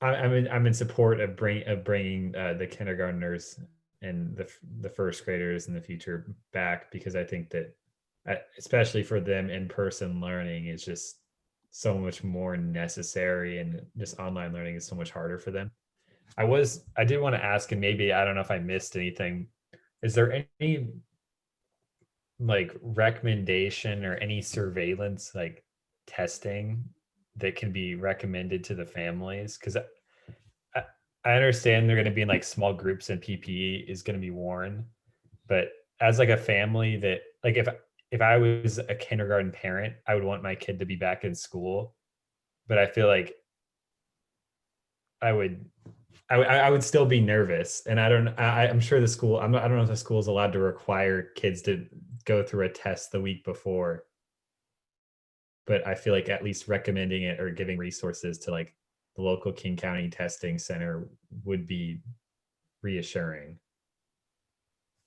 I'm in support of bringing the kindergartners and the first graders in the future back, because I think that especially for them, in-person learning is just so much more necessary, and just online learning is so much harder for them. I did want to ask, and maybe, I don't know if I missed anything, is there any like recommendation or any surveillance like testing that can be recommended to the families? Because I understand they're going to be in like small groups and PPE is going to be worn, but as like a family that, like, if I was a kindergarten parent, I would want my kid to be back in school, but I feel like I would still be nervous. And I'm sure the school, I don't know if the school is allowed to require kids to go through a test the week before, but I feel like at least recommending it or giving resources to like the local King County testing center would be reassuring.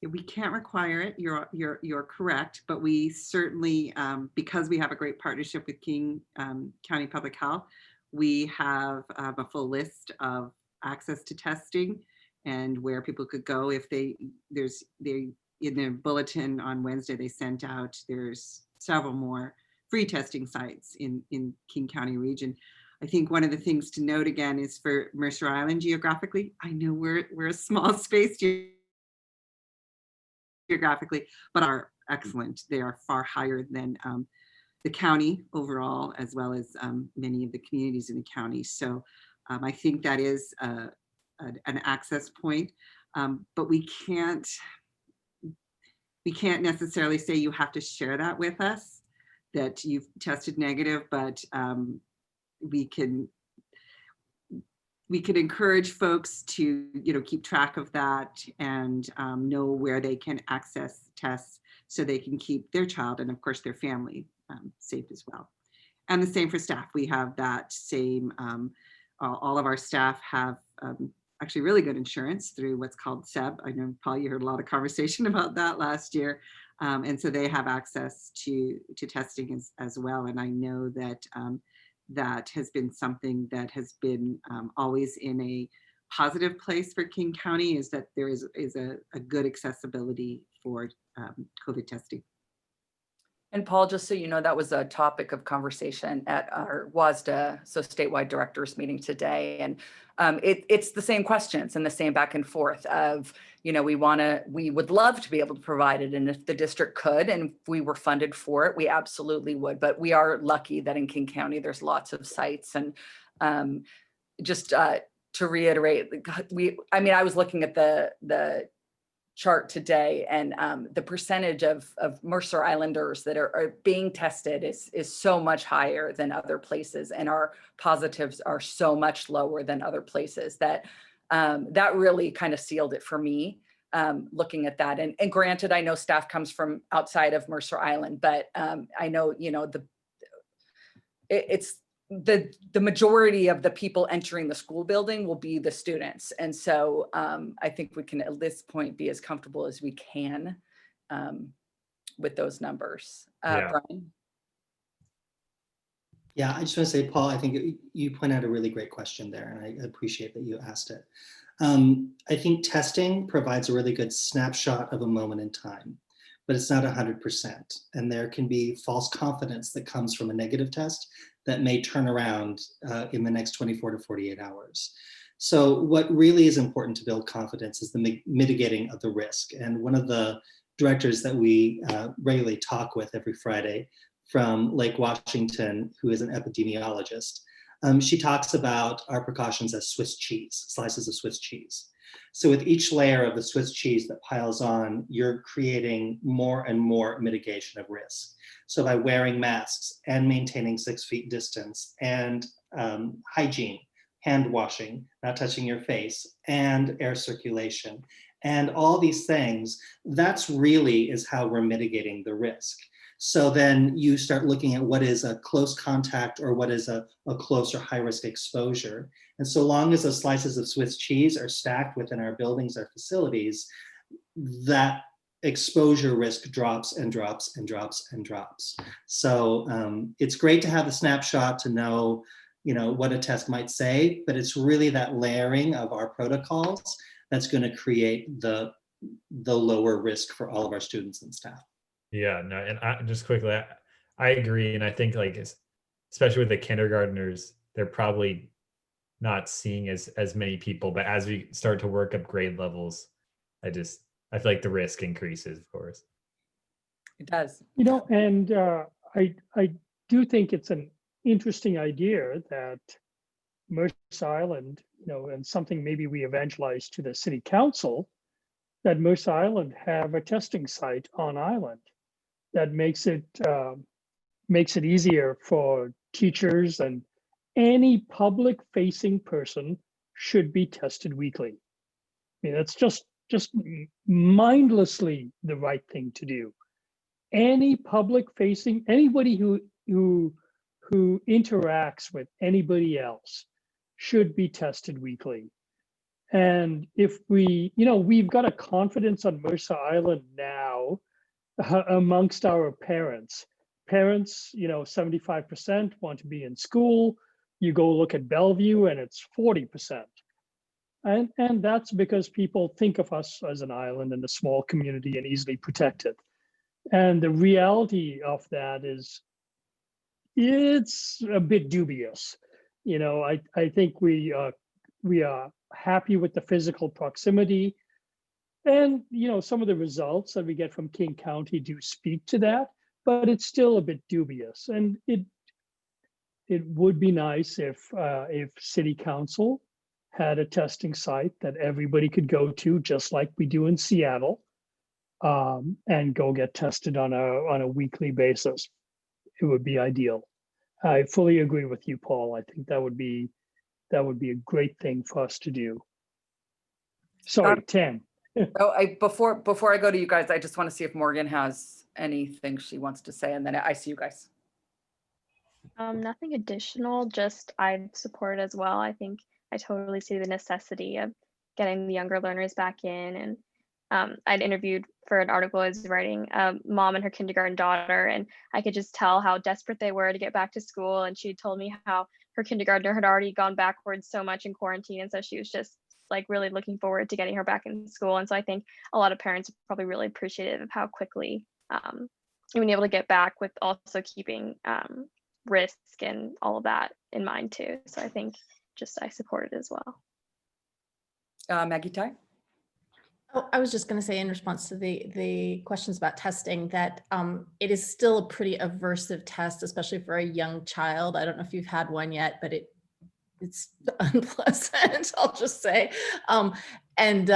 We can't require it. You're correct, but we certainly, because we have a great partnership with King County Public Health, we have a full list of access to testing and where people could go if in their bulletin on Wednesday they sent out, there's several more free testing sites in King County region. I think one of the things to note again is for Mercer Island geographically, I know we're a small space geographically, but are excellent. They are far higher than the county overall, as well as many of the communities in the county. So I think that is an access point, but we can't necessarily say you have to share that with us, that you've tested negative, but we can encourage folks to, keep track of that and know where they can access tests so they can keep their child and of course their family safe as well. And the same for staff. We have that same, all of our staff have actually really good insurance through what's called SEB. I know, Paul, you heard a lot of conversation about that last year. And so they have access to testing as well. And I know that that has been something that has been always in a positive place for King County, is that there is a good accessibility for COVID testing. And Paul, just so you know, that was a topic of conversation at our WASDA, so statewide directors meeting today. And it's the same questions and the same back and forth of, we would love to be able to provide it. And if the district could, and if we were funded for it, we absolutely would. But we are lucky that in King County, there's lots of sites. And just to reiterate, I was looking at the chart today, and the percentage of Mercer Islanders that are being tested is so much higher than other places, and our positives are so much lower than other places that that really kind of sealed it for me, looking at that. And granted, I know staff comes from outside of Mercer Island, but I know, it's the majority of the people entering the school building will be the students. And so I think we can at this point be as comfortable as we can with those numbers. Yeah. Brian? Yeah, I just want to say, Paul, I think you point out a really great question there, and I appreciate that you asked it. I think testing provides a really good snapshot of a moment in time, but it's not 100%. And there can be false confidence that comes from a negative test that may turn around in the next 24 to 48 hours. So what really is important to build confidence is the mitigating of the risk. And one of the directors that we regularly talk with every Friday from Lake Washington, who is an epidemiologist, she talks about our precautions as Swiss cheese, slices of Swiss cheese. So with each layer of the Swiss cheese that piles on, you're creating more and more mitigation of risk. So by wearing masks and maintaining 6 feet distance and hygiene, hand washing, not touching your face, and air circulation, and all these things, that's really is how we're mitigating the risk. So then you start looking at what is a close contact or what is a close or high risk exposure. And so long as the slices of Swiss cheese are stacked within our buildings, our facilities, that exposure risk drops and drops and drops and drops. So it's great to have the snapshot to know, what a test might say, but it's really that layering of our protocols that's going to create the lower risk for all of our students and staff. Yeah, no, and I just quickly, I agree. And I think especially with the kindergartners, they're probably not seeing as many people, but as we start to work up grade levels, I feel like the risk increases, of course. It does. And I do think it's an interesting idea that Mercer Island, and something maybe we evangelize to the city council, that Mercer Island have a testing site on island that makes it easier for teachers, and any public facing person should be tested weekly. I mean, that's just mindlessly the right thing to do. Any public facing, anybody who interacts with anybody else should be tested weekly. And if we've got a confidence on Mercer Island now amongst our parents. Parents, 75% want to be in school. You go look at Bellevue and it's 40%. And that's because people think of us as an island and a small community and easily protected. And the reality of that is it's a bit dubious. I think we are happy with the physical proximity. And, some of the results that we get from King County do speak to that, but it's still a bit dubious. And it would be nice if City Council had a testing site that everybody could go to, just like we do in Seattle, and go get tested on a weekly basis. It would be ideal. I fully agree with you, Paul. I think that would be a great thing for us to do. Sorry, Tim. Before I go to you guys, I just want to see if Morgan has anything she wants to say, and then I see you guys. Nothing additional, just I'd support as well. I think I totally see the necessity of getting the younger learners back in. And I'd interviewed for an article I was writing, a mom and her kindergarten daughter, and I could just tell how desperate they were to get back to school. And she told me how her kindergartner had already gone backwards so much in quarantine. And so she was just really looking forward to getting her back in school. And so I think a lot of parents are probably really appreciative of how quickly you've been able to get back, with also keeping risk and all of that in mind too. So I think I support it as well. Maggie Tai? Oh, I was just going to say, in response to the questions about testing, that it is still a pretty aversive test, especially for a young child. I don't know if you've had one yet, but it's unpleasant, I'll just say, and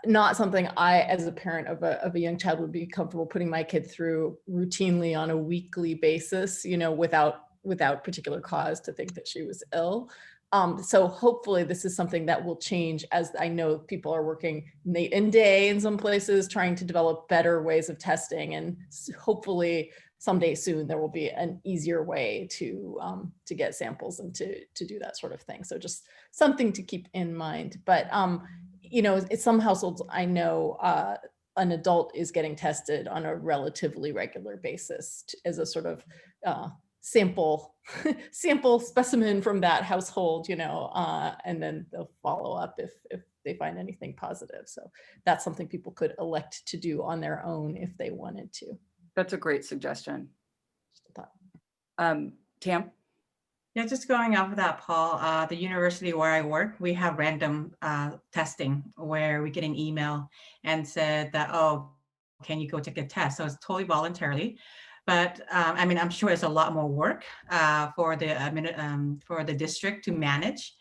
not something I, as a parent of a young child, would be comfortable putting my kid through routinely on a weekly basis, without particular cause to think that she was ill. So hopefully this is something that will change, as I know people are working night and day in some places trying to develop better ways of testing, and hopefully someday soon there will be an easier way to get samples and to do that sort of thing. So just something to keep in mind. But you know, it's some households I know an adult is getting tested on a relatively regular basis as a sort of sample specimen from that household, you know, and then they'll follow up if they find anything positive. So that's something people could elect to do on their own if they wanted to. That's a great suggestion. Just a thought. Tam? Yeah, just going off of that, Paul, the university where I work, we have random testing where we get an email and said that, oh, can you go take a test? So it's totally voluntarily. But I mean, I'm sure it's a lot more work for the district to manage.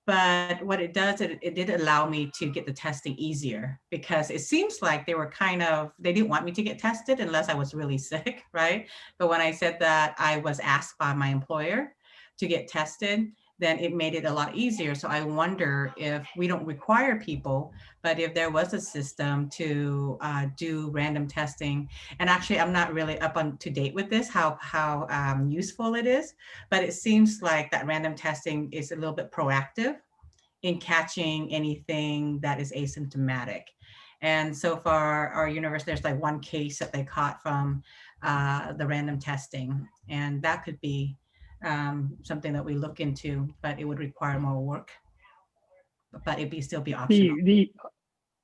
But what it does, it did allow me to get the testing easier, because it seems like they didn't want me to get tested unless I was really sick, right? But when I said that I was asked by my employer to get tested, then it made it a lot easier. So I wonder if we don't require people, but if there was a system to do random testing. And actually, I'm not really up to date with this, how useful it is, but it seems like that random testing is a little bit proactive in catching anything that is asymptomatic. And so far, our university, there's like one case that they caught from the random testing, and that could be something that we look into, but it would require more work, but it'd still be optional.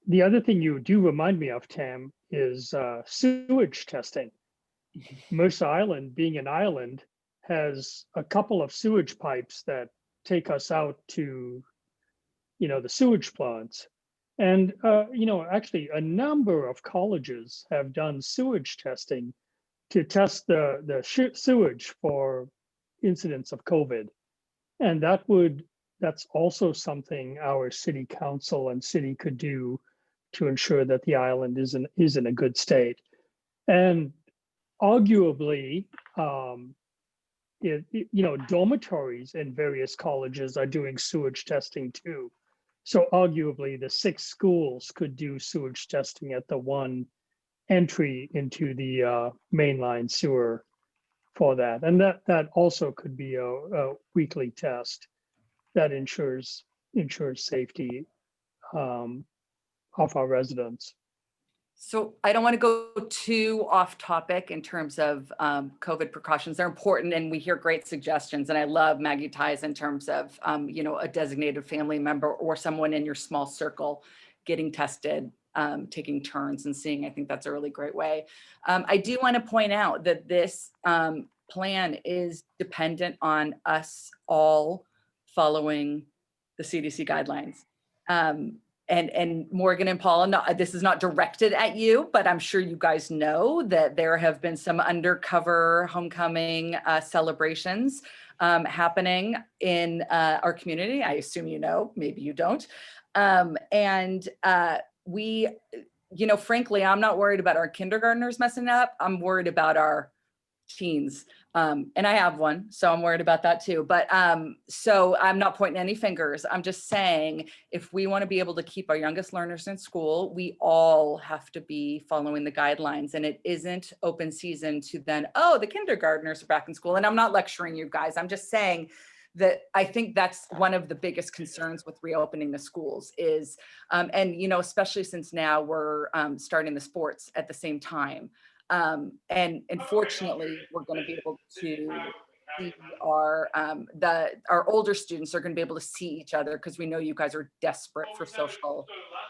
The other thing you do remind me of, Tam, is sewage testing. Mercer Island, being an island, has a couple of sewage pipes that take us out to, you know, the sewage plants. And, you know, actually a number of colleges have done sewage testing to test the sewage for incidents of COVID. And that's also something our city council and city could do to ensure that the island is in a good state. And arguably, you know, dormitories in various colleges are doing sewage testing too. So arguably the 6 schools could do sewage testing at the one entry into the mainline sewer for that. And that also could be a weekly test that ensures safety of our residents. So I don't want to go too off topic in terms of COVID precautions. They're important, and we hear great suggestions. And I love Maggie Ty's in terms of, you know, a designated family member or someone in your small circle getting tested, taking turns and seeing. I think that's a really great way. I do want to point out that this plan is dependent on us all following the CDC guidelines. And Morgan and Paula, this is not directed at you, but I'm sure you guys know that there have been some undercover homecoming celebrations happening in our community. I assume you know, maybe you don't. We, you know, frankly, I'm not worried about our kindergartners messing up. I'm worried about our teens. And I have one, so I'm worried about that too. But so I'm not pointing any fingers. I'm just saying, if we want to be able to keep our youngest learners in school, we all have to be following the guidelines. And it isn't open season to then, oh, the kindergartners are back in school. And I'm not lecturing you guys. I'm just saying that I think that's one of the biggest concerns with reopening the schools is, and, you know, especially since now we're starting the sports at the same time. And fortunately, we're going to be able to see our older students are going to be able to see each other, because we know you guys are desperate for social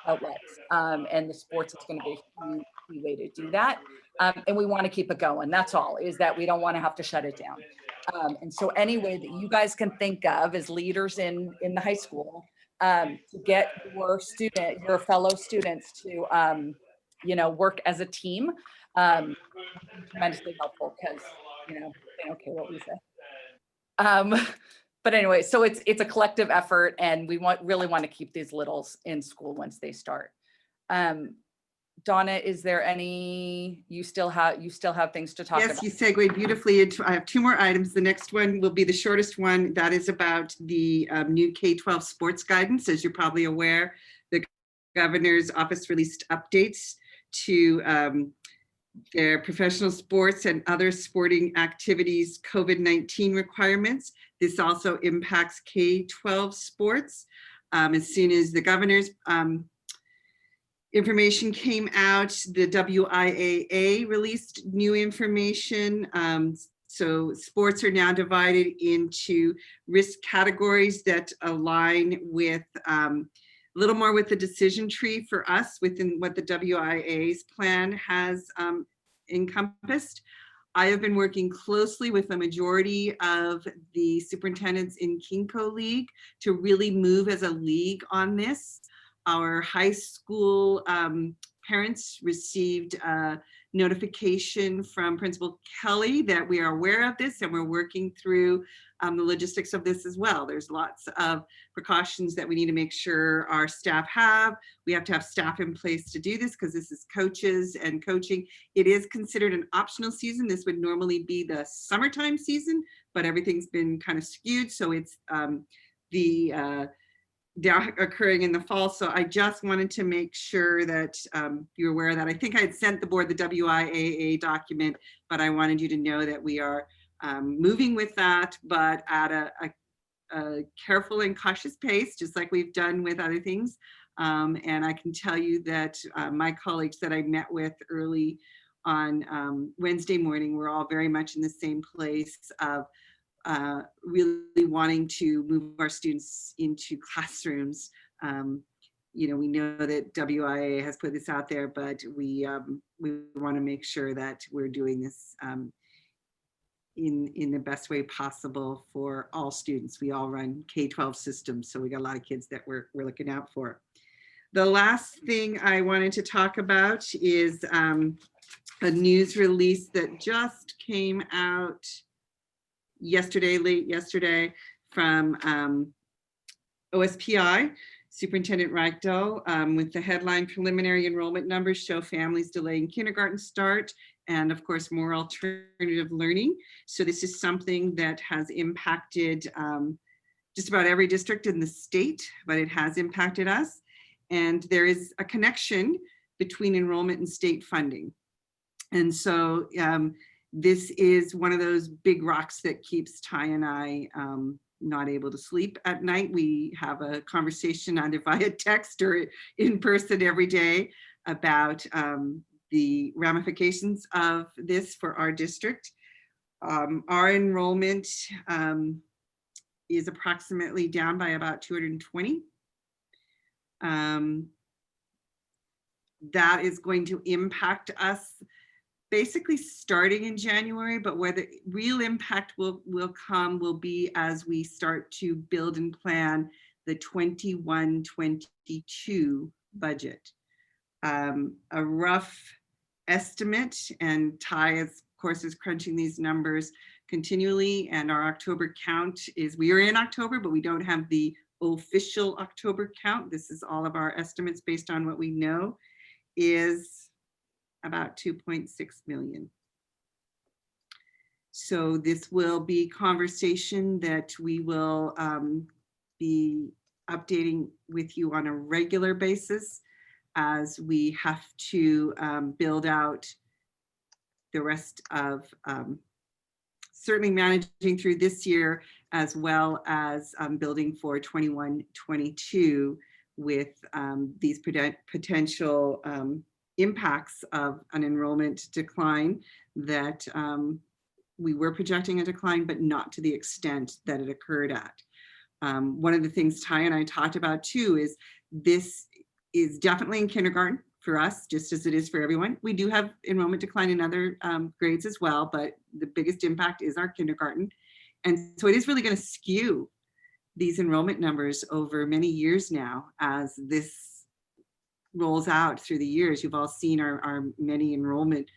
outlets, and the sports is going to be a key way to do that. And we want to keep it going. That's all, is that we don't want to have to shut it down. And so any way that you guys can think of as leaders in the high school to get your fellow students to, you know, work as a team, tremendously helpful, because, you know, they don't care what we say. But anyway, so it's a collective effort, and we really want to keep these littles in school once they start. Donna, is there any, you still have things to talk about? Yes, you segued beautifully into, I have 2 more items. The next one will be the shortest one. That is about the new K-12 sports guidance. As you're probably aware, the governor's office released updates to their professional sports and other sporting activities COVID-19 requirements. This also impacts K-12 sports. As soon as the governor's information came out, the WIAA released new information. So sports are now divided into risk categories that align with a little more with the decision tree for us within what the WIA's plan has encompassed. I have been working closely with the majority of the superintendents in KingCo League to really move as a league on this. Our high school parents received a notification from Principal Kelly that we are aware of this, and we're working through the logistics of this as well. There's lots of precautions that we need to make sure our staff have. We have to have staff in place to do this because this is coaches and coaching. It is considered an optional season. This would normally be the summertime season, but everything's been kind of skewed. So it's occurring in the fall. So I just wanted to make sure that you're aware of that. I think I had sent the board the WIAA document, but I wanted you to know that we are moving with that, but at a careful and cautious pace, just like we've done with other things. And I can tell you that my colleagues that I met with early on Wednesday morning were all very much in the same place of really wanting to move our students into classrooms. You know, we know that WIA has put this out there, but we want to make sure that we're doing this in the best way possible for all students. We all run K-12 systems, so we got a lot of kids that we're looking out for. The last thing I wanted to talk about is a news release that just came out late yesterday from OSPI, Superintendent Reichel, with the headline preliminary enrollment numbers show families delaying kindergarten start and of course more alternative learning. So this is something that has impacted just about every district in the state, but it has impacted us. And there is a connection between enrollment and state funding. And so this is one of those big rocks that keeps Ty and I not able to sleep at night. We have a conversation either via text or in person every day about the ramifications of this for our district. Our enrollment is approximately down by about 220. That is going to impact us basically starting in January, but where the real impact will be as we start to build and plan the 21-22 budget. A rough estimate, and Ty of course is crunching these numbers continually, and our October count is, we are in October, but we don't have the official October count. This is all of our estimates based on what we know, is about 2.6 million. So this will be conversation that we will be updating with you on a regular basis as we have to build out the rest of certainly managing through this year, as well as building for 21-22 with these potential impacts of an enrollment decline that we were projecting a decline, but not to the extent that it occurred at. One of the things Ty and I talked about too is this is definitely in kindergarten for us, just as it is for everyone. We do have enrollment decline in other grades as well, but the biggest impact is our kindergarten. And so it is really going to skew these enrollment numbers over many years now as this rolls out through the years. You've all seen our many enrollment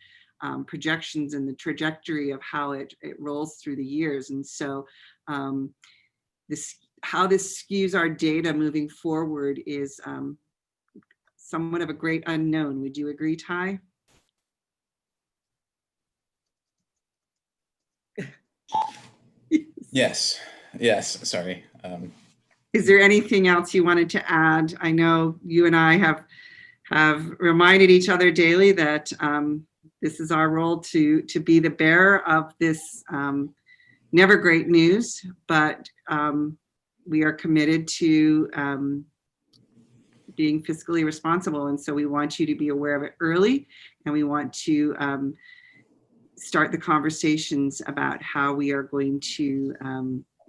projections and the trajectory of how it rolls through the years. And so how this skews our data moving forward is somewhat of a great unknown. Would you agree, Ty? Yes, sorry. Is there anything else you wanted to add? I know you and I have reminded each other daily that this is our role to be the bearer of this never great news, but we are committed to being fiscally responsible. And so we want you to be aware of it early, and we want to start the conversations about how we are going to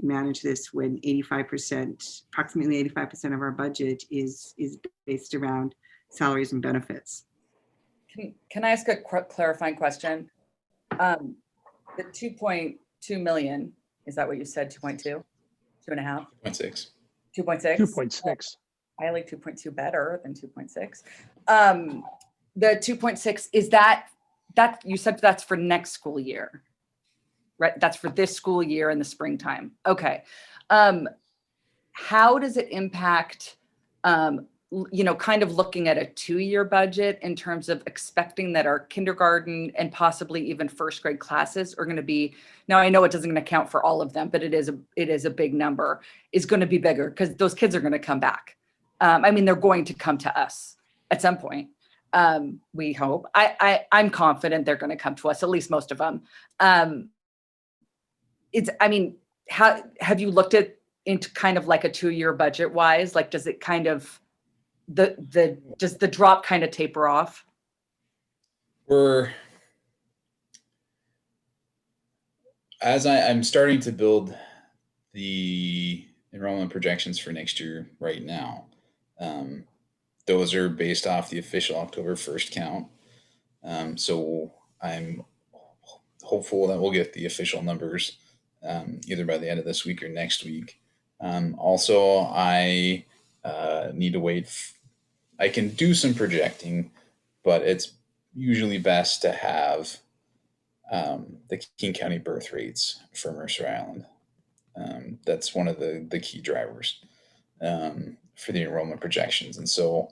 manage this when approximately 85% of our budget is based around salaries and benefits. Can I ask a clarifying question? The 2.2 million, is that what you said? 2.2, 2.5? 2.6. 2.6? 2.6. I like 2.2 better than 2.6. The 2.6, is that you said that's for next school year, right? That's for this school year in the springtime. Okay. How does it impact, kind of looking at a 2-year budget in terms of expecting that our kindergarten and possibly even first grade classes are going to be, now I know it doesn't account for all of them, but it is a big number, is going to be bigger because those kids are going to come back. I mean, they're going to come to us at some point. We hope. I'm confident they're going to come to us, at least most of them. How have you looked at into kind of like a 2-year budget wise? Like, does it kind of, does the drop kind of taper off? I'm starting to build the enrollment projections for next year right now. Those are based off the official October 1st count. So I'm hopeful that we'll get the official numbers either by the end of this week or next week. Also, I need to wait. I can do some projecting, but it's usually best to have the King County birth rates for Mercer Island. That's one of the key drivers for the enrollment projections. And so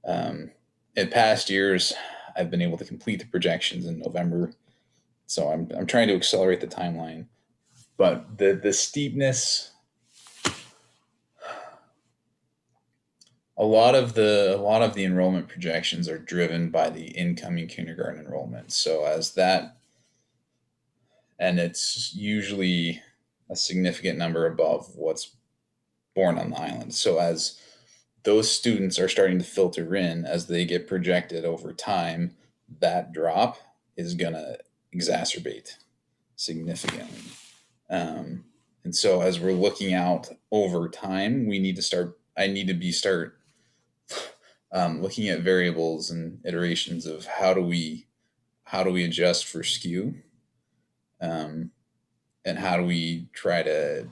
in past years, I've been able to complete the projections in November. So I'm trying to accelerate the timeline, but the steepness, a lot of the enrollment projections are driven by the incoming kindergarten enrollment. So and it's usually a significant number above what's born on the island. So as those students are starting to filter in, as they get projected over time, that drop is going to exacerbate significantly. And so as we're looking out over time, I need to start looking at variables and iterations of how do we adjust for skew, and how do we try to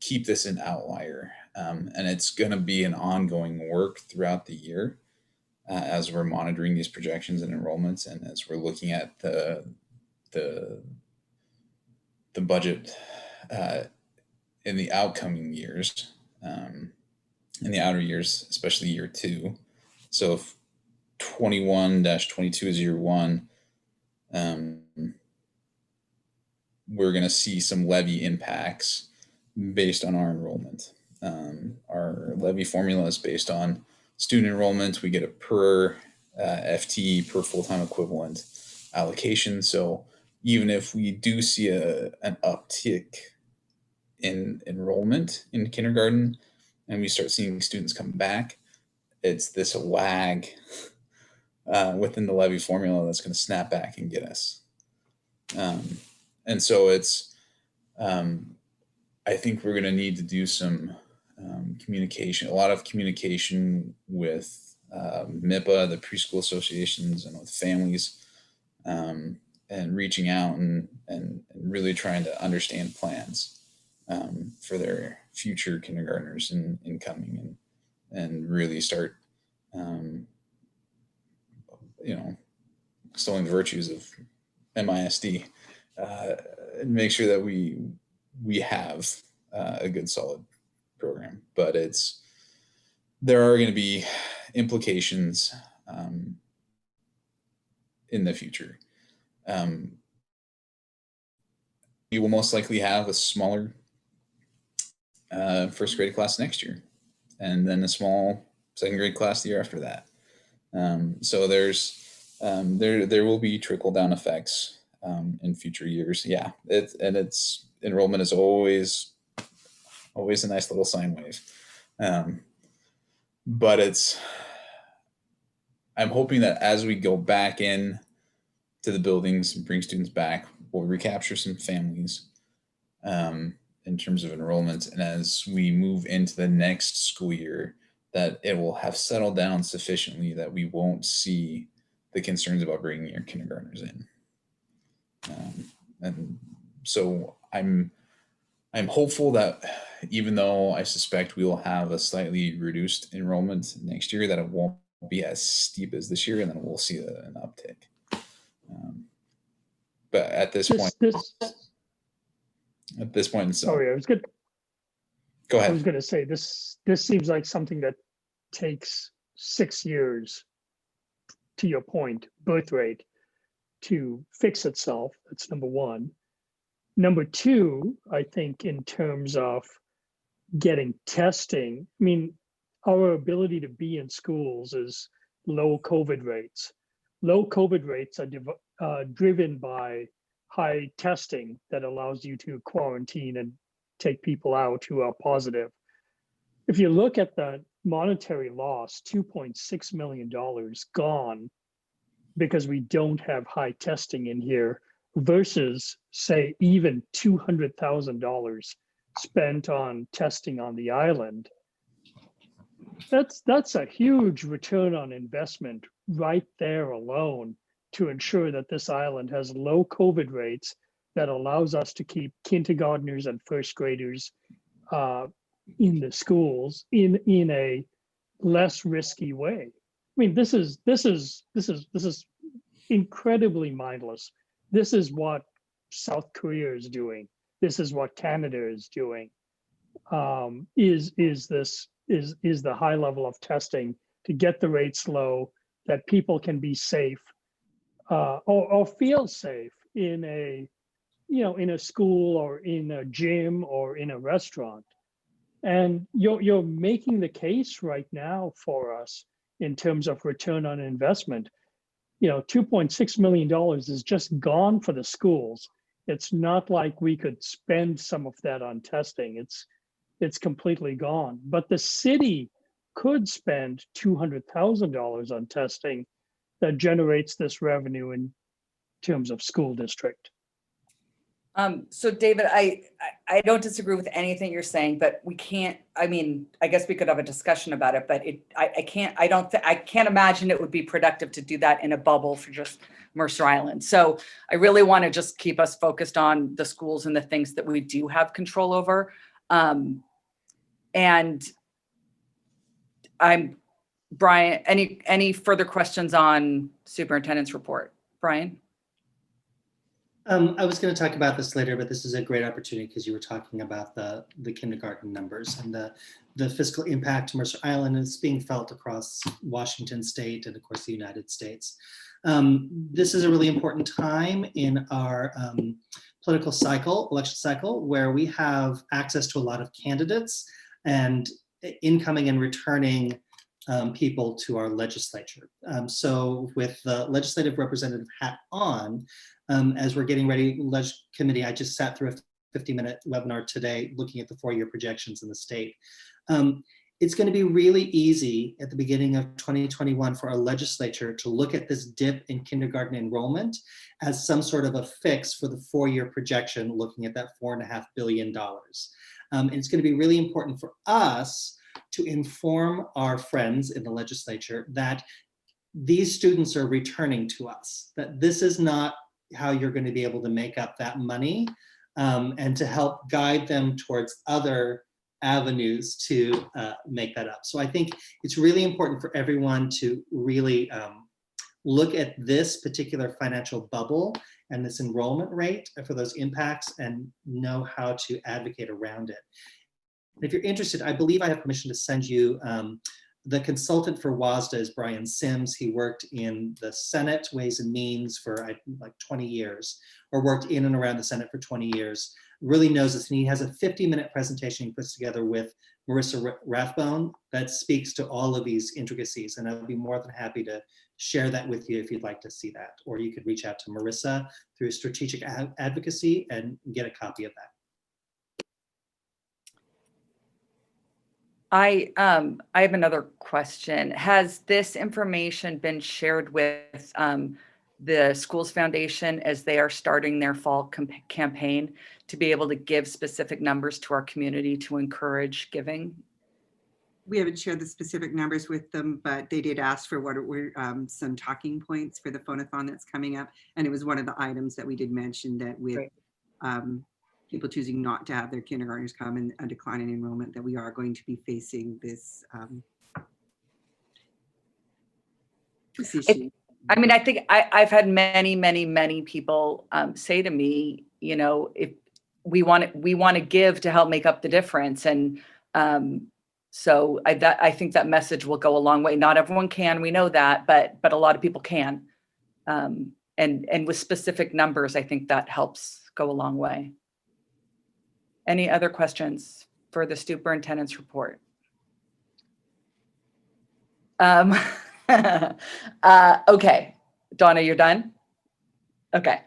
keep this an outlier. And it's going to be an ongoing work throughout the year as we're monitoring these projections and enrollments, and as we're looking at the budget in the outcoming years, in the outer years, especially year 2. So if 21-22 is year 1, we're going to see some levy impacts based on our enrollment. Our levy formula is based on student enrollment. We get a per FTE, per full-time equivalent allocation. So even if we do see an uptick in enrollment in kindergarten and we start seeing students come back, it's this lag within the levy formula that's going to snap back and get us. And so it's, I think we're going to need to do some communication, a lot of communication with MIPA, the preschool associations, and with families, and reaching out and really trying to understand plans for their future kindergartners incoming, and really start, extolling the virtues of MISD, and make sure that we have a good, solid program. But there are going to be implications in the future. We will most likely have a smaller first grade class next year, and then a small second grade class the year after that. So there's There will be trickle down effects in future years. Yeah, enrollment is always a nice little sine wave, but I'm hoping that as we go back in to the buildings and bring students back, we'll recapture some families in terms of enrollment, and as we move into the next school year, that it will have settled down sufficiently that we won't see the concerns about bringing your kindergartners in. And so I'm hopeful that even though I suspect we will have a slightly reduced enrollment next year, that it won't be as steep as this year, and then we'll see an uptick. But at this point, sorry, I was good. Go ahead. I was going to say this seems like something that takes 6 years, to your point, birth rate, to fix itself. That's number one. Number two, I think in terms of getting testing, I mean, our ability to be in schools is low COVID rates. Low COVID rates are driven by high testing that allows you to quarantine and take people out who are positive. If you look at the monetary loss, $2.6 million gone because we don't have high testing in here, versus say even $200,000 spent on testing on the island. That's a huge return on investment right there alone to ensure that this island has low COVID rates that allows us to keep kindergartners and first graders in the schools in a less risky way. I mean, this is incredibly mindless. This is what South Korea is doing. This is what Canada is doing. Is the high level of testing to get the rates low, that people can be safe or feel safe in a school or in a gym or in a restaurant. And you're making the case right now for us in terms of return on investment. $2.6 million is just gone for the schools. It's not like we could spend some of that on testing. It's completely gone. But the city could spend $200,000 on testing that generates this revenue in terms of school district. So David, I don't disagree with anything you're saying, but we can't, I mean, I guess we could have a discussion about it, but I can't imagine it would be productive to do that in a bubble for just Mercer Island. So I really want to just keep us focused on the schools and the things that we do have control over. And Brian, any further questions on superintendent's report? Brian? I was going to talk about this later, but this is a great opportunity because you were talking about the kindergarten numbers and the fiscal impact to Mercer Island is being felt across Washington State and of course the United States. This is a really important time in our political cycle, election cycle, where we have access to a lot of candidates and incoming and returning people to our legislature. So with the legislative representative hat on, as we're getting ready, committee, I just sat through a 50-minute webinar today looking at the 4-year projections in the state. It's going to be really easy at the beginning of 2021 for our legislature to look at this dip in kindergarten enrollment as some sort of a fix for the 4-year projection, looking at that $4.5 billion. And it's going to be really important for us to inform our friends in the legislature that these students are returning to us, that this is not how you're going to be able to make up that money, and to help guide them towards other avenues to make that up. So I think it's really important for everyone to really look at this particular financial bubble and this enrollment rate for those impacts and know how to advocate around it. And if you're interested, I believe I have permission to send you the consultant for WASDA is Brian Sims. He worked in the Senate Ways and Means for like 20 years, or worked in and around the Senate for 20 years, really knows this. And he has a 50-minute presentation he puts together with Marissa Rathbone that speaks to all of these intricacies. And I'll be more than happy to share that with you if you'd like to see that. Or you could reach out to Marissa through Strategic Advocacy and get a copy of that. I have another question. Has this information been shared with the Schools Foundation as they are starting their fall campaign to be able to give specific numbers to our community to encourage giving? We haven't shared the specific numbers with them, but they did ask for what were some talking points for the phonathon that's coming up. And it was one of the items that we did mention, that with people choosing not to have their kindergartners come and a decline in enrollment, that we are going to be facing this issue. I mean, I think I've had many people say to me, you know, if we want to give to help make up the difference. And so I think that message will go a long way. Not everyone can, we know that, but a lot of people can. And with specific numbers, I think that helps go a long way. Any other questions for the superintendent's report? Okay, Donna, you're done? Okay.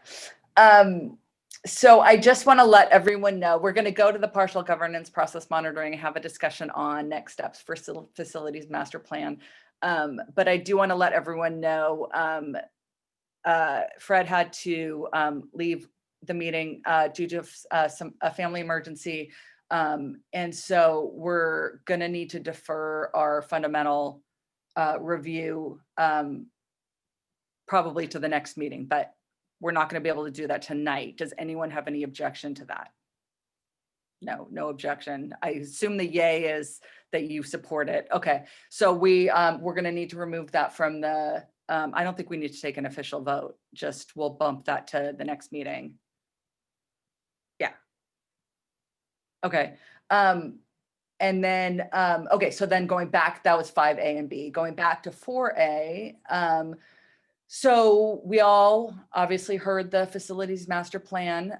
So I just want to let everyone know, we're going to go to the partial governance process monitoring and have a discussion on next steps for facilities master plan. But I do want to let everyone know, Fred had to leave the meeting due to a family emergency. And so we're going to need to defer our fundamental review probably to the next meeting, but we're not going to be able to do that tonight. Does anyone have any objection to that? No objection. I assume the yay is that you support it. Okay, so we're going to need to remove that from the, I don't think we need to take an official vote, just we'll bump that to the next meeting. Yeah. Okay. And then, okay, so then going back, that was 5A and B. Going back to 4A, so we all obviously heard the facilities master plan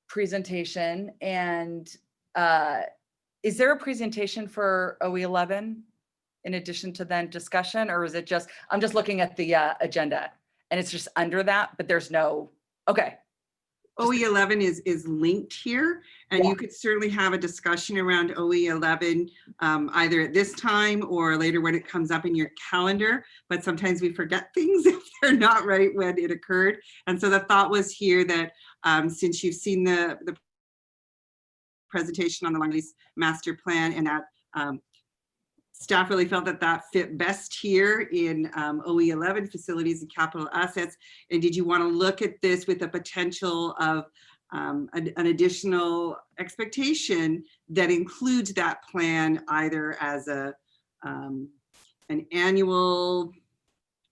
presentation, and is there a presentation for OE11 in addition to then discussion, or is it just, I'm just looking at the agenda and it's just under that, but there's no, okay. OE11 is linked here, and you could certainly have a discussion around OE11 either at this time or later when it comes up in your calendar, but sometimes we forget things if they're not right when it occurred. And so the thought was here that since you've seen the presentation on the long lease master plan, and that staff really felt that that fit best here in OE11, facilities and capital assets. And did you want to look at this with the potential of an additional expectation that includes that plan either as an annual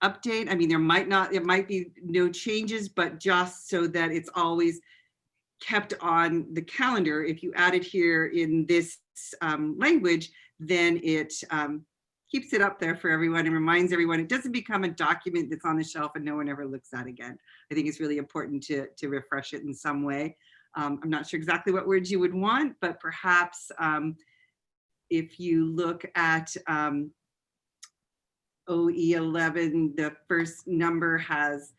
update? I mean, there might not, it might be no changes, but just so that it's always kept on the calendar. If you add it here in this language, then it keeps it up there for everyone and reminds everyone. It doesn't become a document that's on the shelf and no one ever looks at again. I think it's really important to refresh it in some way. I'm not sure exactly what words you would want, but perhaps if you look at OE11, the first number has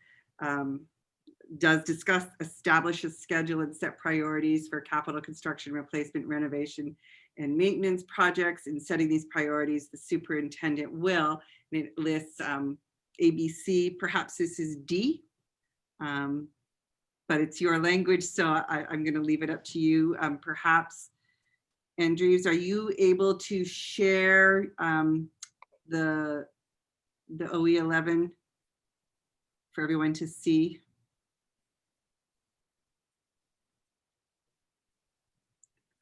does discuss, establish a schedule and set priorities for capital construction, replacement, renovation, and maintenance projects. In setting these priorities, the superintendent will, and it lists ABC, perhaps this is D, but it's your language, so I'm going to leave it up to you. Perhaps, Andrews, are you able to share the OE11 for everyone to see?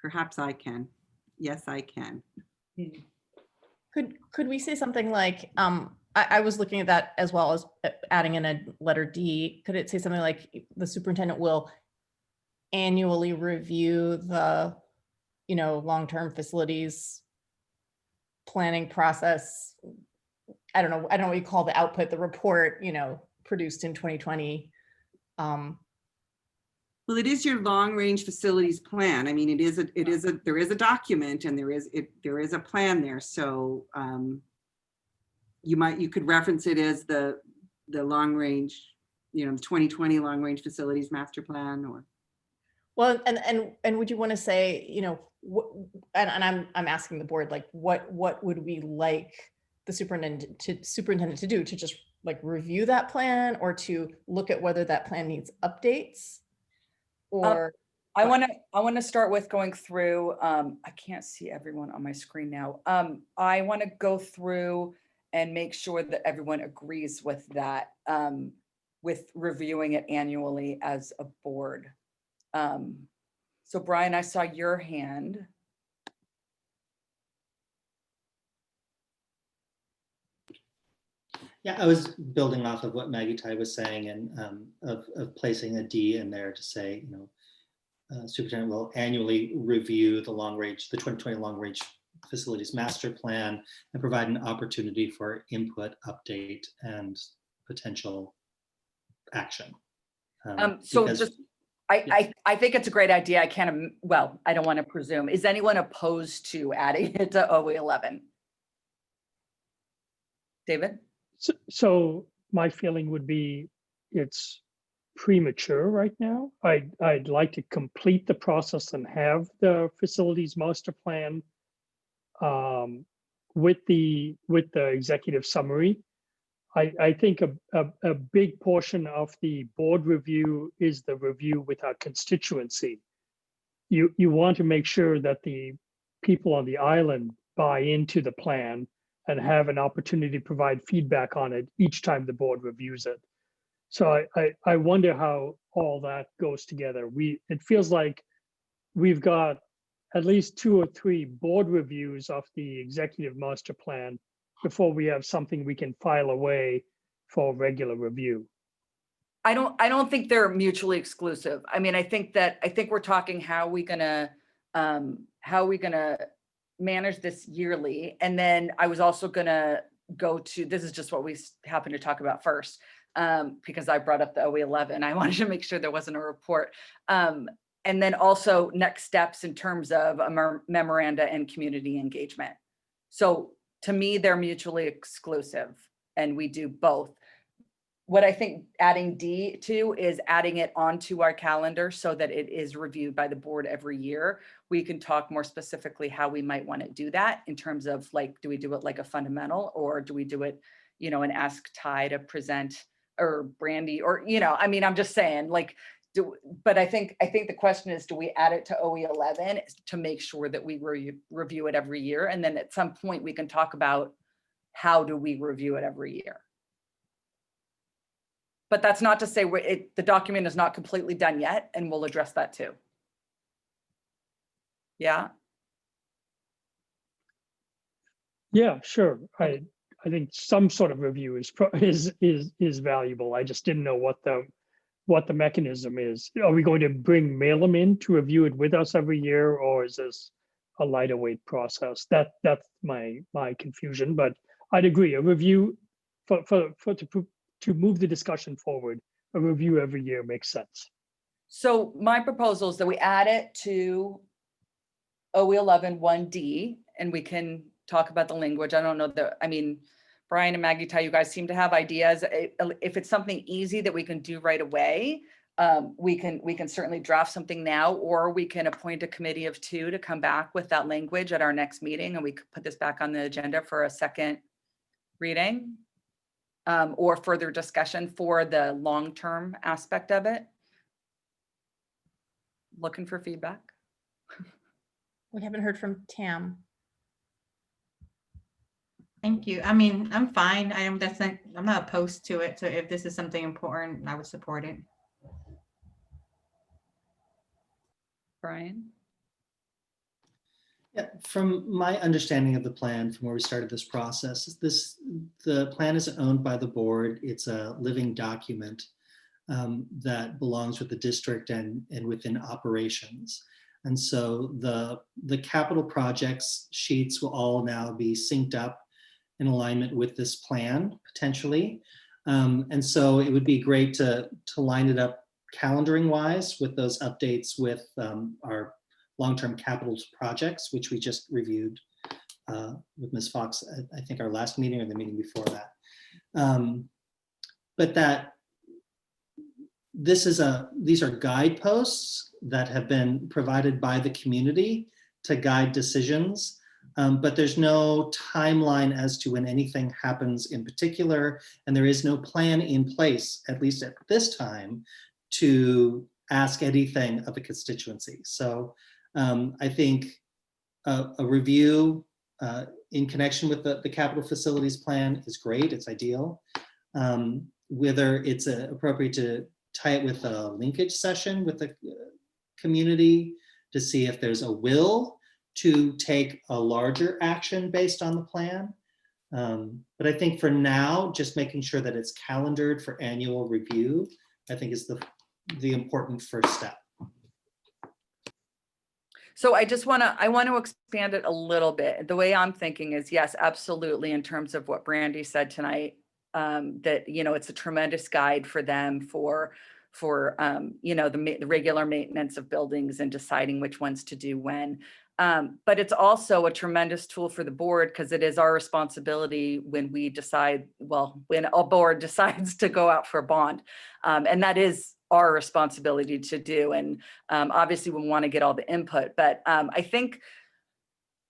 Perhaps I can. Yes, I can. Could we say something like, I was looking at that as well as adding in a letter D. Could it say something like the superintendent will annually review the, long-term facilities planning process? I don't know what you call the output, the report, produced in 2020. Well, it is your long-range facilities plan. I mean, there is a document and there is a plan there. So you could reference it as the long-range, the 2020 long-range facilities master plan, or. Well, and would you want to say, and I'm asking the board, like, what would we like the superintendent to do, to just like review that plan, or to look at whether that plan needs updates? Or I want to start with going through, I can't see everyone on my screen now. I want to go through and make sure that everyone agrees with that, with reviewing it annually as a board. So Brian, I saw your hand. Yeah, I was building off of what Maggie Tai was saying, and of placing a D in there to say, superintendent will annually review the 2020 long range facilities master plan and provide an opportunity for input, update, and potential action. I think it's a great idea. I don't want to presume. Is anyone opposed to adding it to OE11? David? So my feeling would be it's premature right now. I'd like to complete the process and have the facilities master plan with the executive summary. I think a big portion of the board review is the review with our constituency. You want to make sure that the people on the island buy into the plan and have an opportunity to provide feedback on it each time the board reviews it. So I wonder how all that goes together. It feels like we've got at least 2 or 3 board reviews of the executive master plan before we have something we can file away for regular review. I don't think they're mutually exclusive. I mean, I think we're talking how are we gonna manage this yearly. And then I was also gonna go to, this is just what we happen to talk about first, because I brought up the OE11. I wanted to make sure there wasn't a report. And then also next steps in terms of a memoranda and community engagement. So to me, they're mutually exclusive and we do both. What I think adding D to is adding it onto our calendar so that it is reviewed by the board every year. We can talk more specifically how we might want to do that in terms of like, do we do it like a fundamental, or do we do it, and ask Ty to present, or Brandy, or, I mean, I'm just saying like, but I think the question is, do we add it to OE11 to make sure that we review it every year? And then at some point we can talk about how do we review it every year? But that's not to say the document is not completely done yet, and we'll address that too. Yeah. Yeah, sure. I think some sort of review is valuable. I just didn't know what the mechanism is. Are we going to mail them in to review it with us every year, or is this a lighter weight process? That's my confusion. But I'd agree, a review to move the discussion forward, a review every year makes sense. So my proposal is that we add it to OE11 1D, and we can talk about the language. I don't know Brian and Maggie Tai, you guys seem to have ideas. If it's something easy that we can do right away, we can certainly draft something now, or we can appoint a committee of 2 to come back with that language at our next meeting, and we could put this back on the agenda for a second reading. Or further discussion for the long-term aspect of it. Looking for feedback. we haven't heard from Tam. Thank you. I mean, I'm fine. I'm not opposed to it. So if this is something important, I would support it. Brian? Yeah, from my understanding of the plan, from where we started this process, the plan isn't owned by the board. It's a living document that belongs with the district and within operations. And so the capital projects sheets will all now be synced up in alignment with this plan, potentially. And so it would be great to line it up calendaring wise with those updates with our long-term capital projects, which we just reviewed with Ms. Fox, I think our last meeting or the meeting before that. But that these are guideposts that have been provided by the community to guide decisions, but there's no timeline as to when anything happens in particular, and there is no plan in place, at least at this time, to ask anything of a constituency. So I think a review in connection with the capital facilities plan is great, it's ideal. Whether it's appropriate to tie it with a linkage session with the community to see if there's a will to take a larger action based on the plan. But I think for now, just making sure that it's calendared for annual review, I think is the important first step. So I want to expand it a little bit. The way I'm thinking is, yes, absolutely, in terms of what Brandy said tonight, that, you know, it's a tremendous guide for them for you know, the regular maintenance of buildings and deciding which ones to do when. But it's also a tremendous tool for the board, because it is our responsibility when we decide, well, when a board decides to go out for a bond. And that is our responsibility to do. And obviously we want to get all the input, but I think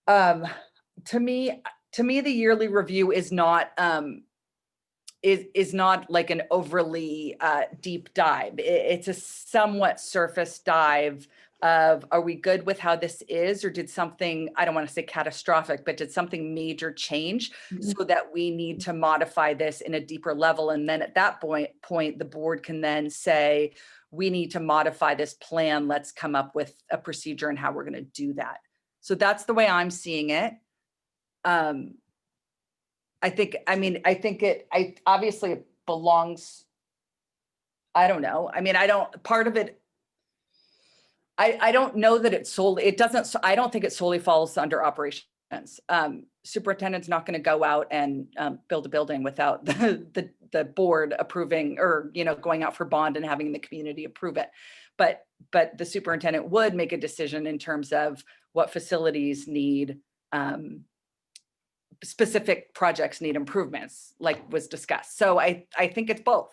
to me, the yearly review is not like an overly deep dive. It's a somewhat surface dive of, are we good with how this is, or did something, I don't want to say catastrophic, but did something major change so that we need to modify this in a deeper level? And then at that point, the board can then say, we need to modify this plan. Let's come up with a procedure and how we're going to do that. So that's the way I'm seeing it. I think it obviously it belongs, I don't know. I mean, part of it, I don't know that it's solely, I don't think it solely falls under operations. Superintendent's not going to go out and build a building without the board approving, or, you know, going out for bond and having the community approve it. But the superintendent would make a decision in terms of what facilities need, specific projects need improvements, like was discussed. So I think it's both.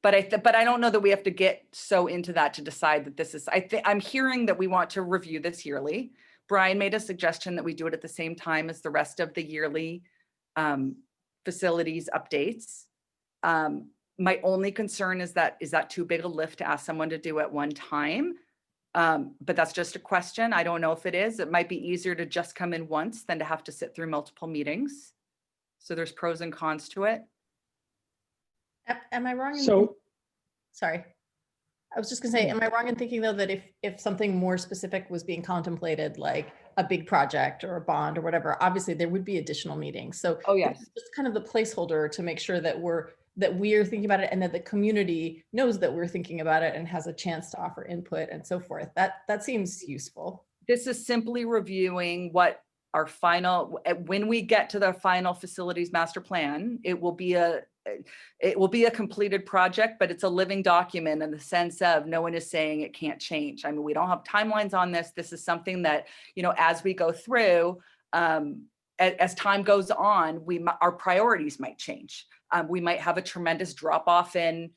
But I don't know that we have to get so into that to decide that this is, I'm hearing that we want to review this yearly. Brian made a suggestion that we do it at the same time as the rest of the yearly facilities updates. My only concern is that too big a lift to ask someone to do at one time? But that's just a question. I don't know if it is. It might be easier to just come in once than to have to sit through multiple meetings. So there's pros and cons to it. Am I wrong? Sorry. I was just gonna say, am I wrong in thinking though that if something more specific was being contemplated, like a big project or a bond or whatever, obviously there would be additional meetings. So oh yes, it's just kind of the placeholder to make sure that we're thinking about it, and that the community knows that we're thinking about it and has a chance to offer input and so forth. That seems useful. This is simply reviewing what our final, when we get to the final facilities master plan, it will be a completed project, but it's a living document in the sense of no one is saying it can't change. I mean, we don't have timelines on this. This is something that, you know, as we go through, as time goes on, our priorities might change. We might have a tremendous drop off in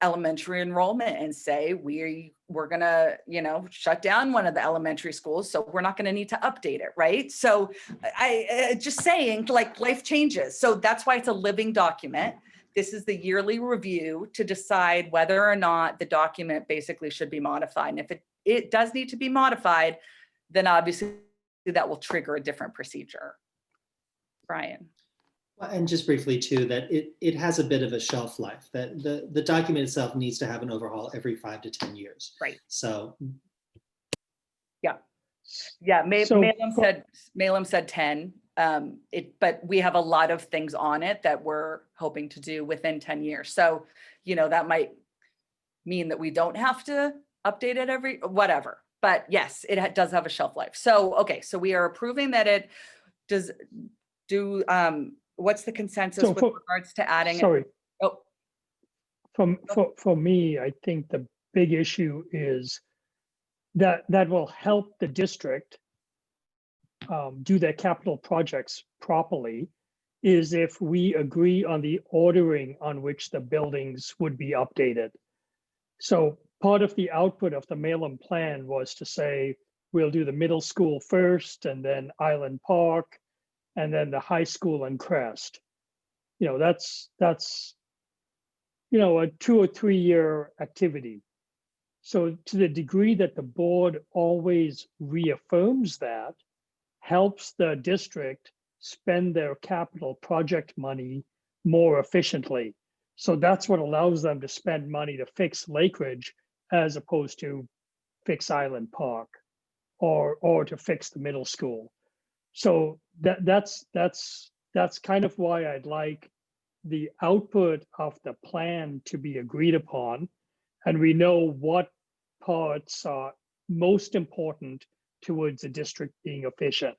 elementary enrollment and say we're gonna, you know, shut down one of the elementary schools, so we're not gonna need to update it, right? So I just saying, like, life changes. So that's why it's a living document. This is the yearly review to decide whether or not the document basically should be modified. And if it does need to be modified, then obviously that will trigger a different procedure. Brian. And just briefly too, that it has a bit of a shelf life, that the document itself needs to have an overhaul every 5 to 10 years. Right. So. Yeah. Malum said 10. But we have a lot of things on it that we're hoping to do within 10 years. So, you know, that might mean that we don't have to update it whatever. But yes, it does have a shelf life. So, okay. So we are approving that it does do, what's the consensus with regards to adding? Sorry. Oh, For me, I think the big issue is that will help the district do their capital projects properly is if we agree on the ordering on which the buildings would be updated. So part of the output of the Malem plan was to say, we'll do the middle school first, and then Island Park, and then the high school and Crest. You know, that's you know, a 2 or 3 year activity. So to the degree that the board always reaffirms that, helps the district spend their capital project money more efficiently. So that's what allows them to spend money to fix Lake Ridge as opposed to fix Island Park or to fix the middle school. So that's kind of why I'd like the output of the plan to be agreed upon, and we know what parts are most important towards the district being efficient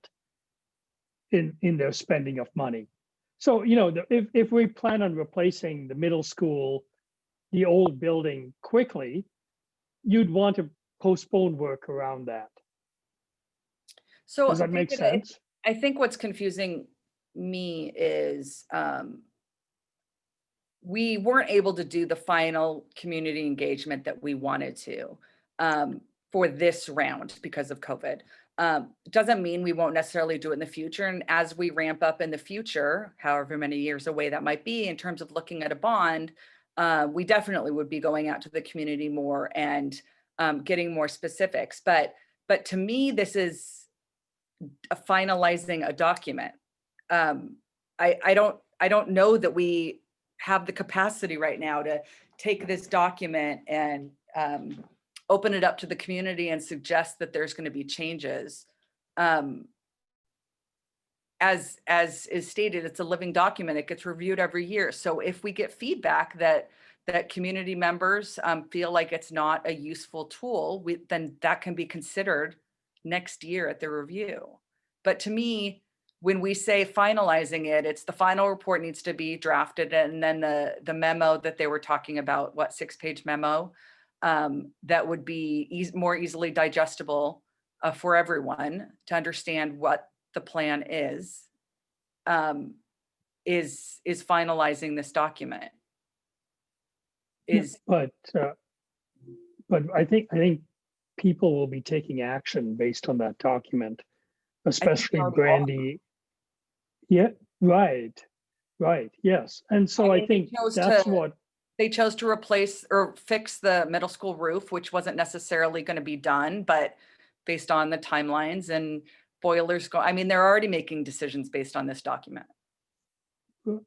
in their spending of money. So, you know, if we plan on replacing the middle school, the old building quickly, you'd want to postpone work around that. So Does that make sense? I think what's confusing me is we weren't able to do the final community engagement that we wanted to for this round because of COVID. Doesn't mean we won't necessarily do it in the future. And as we ramp up in the future, however many years away that might be in terms of looking at a bond, we definitely would be going out to the community more and getting more specifics. But to me, this is finalizing a document. I don't know that we have the capacity right now to take this document and open it up to the community and suggest that there's going to be changes. As is stated, it's a living document. It gets reviewed every year. So if we get feedback that community members feel like it's not a useful tool, then that can be considered next year at the review. But to me, when we say finalizing it, it's the final report needs to be drafted, and then the memo that they were talking about, what, 6-page memo, that would be more easily digestible for everyone to understand what the plan is finalizing this document. But I think people will be taking action based on that document, especially Brandy. Yeah, right, yes. And so I think that's what they chose to replace or fix the middle school roof, which wasn't necessarily going to be done, but based on the timelines and boilers I mean, they're already making decisions based on this document.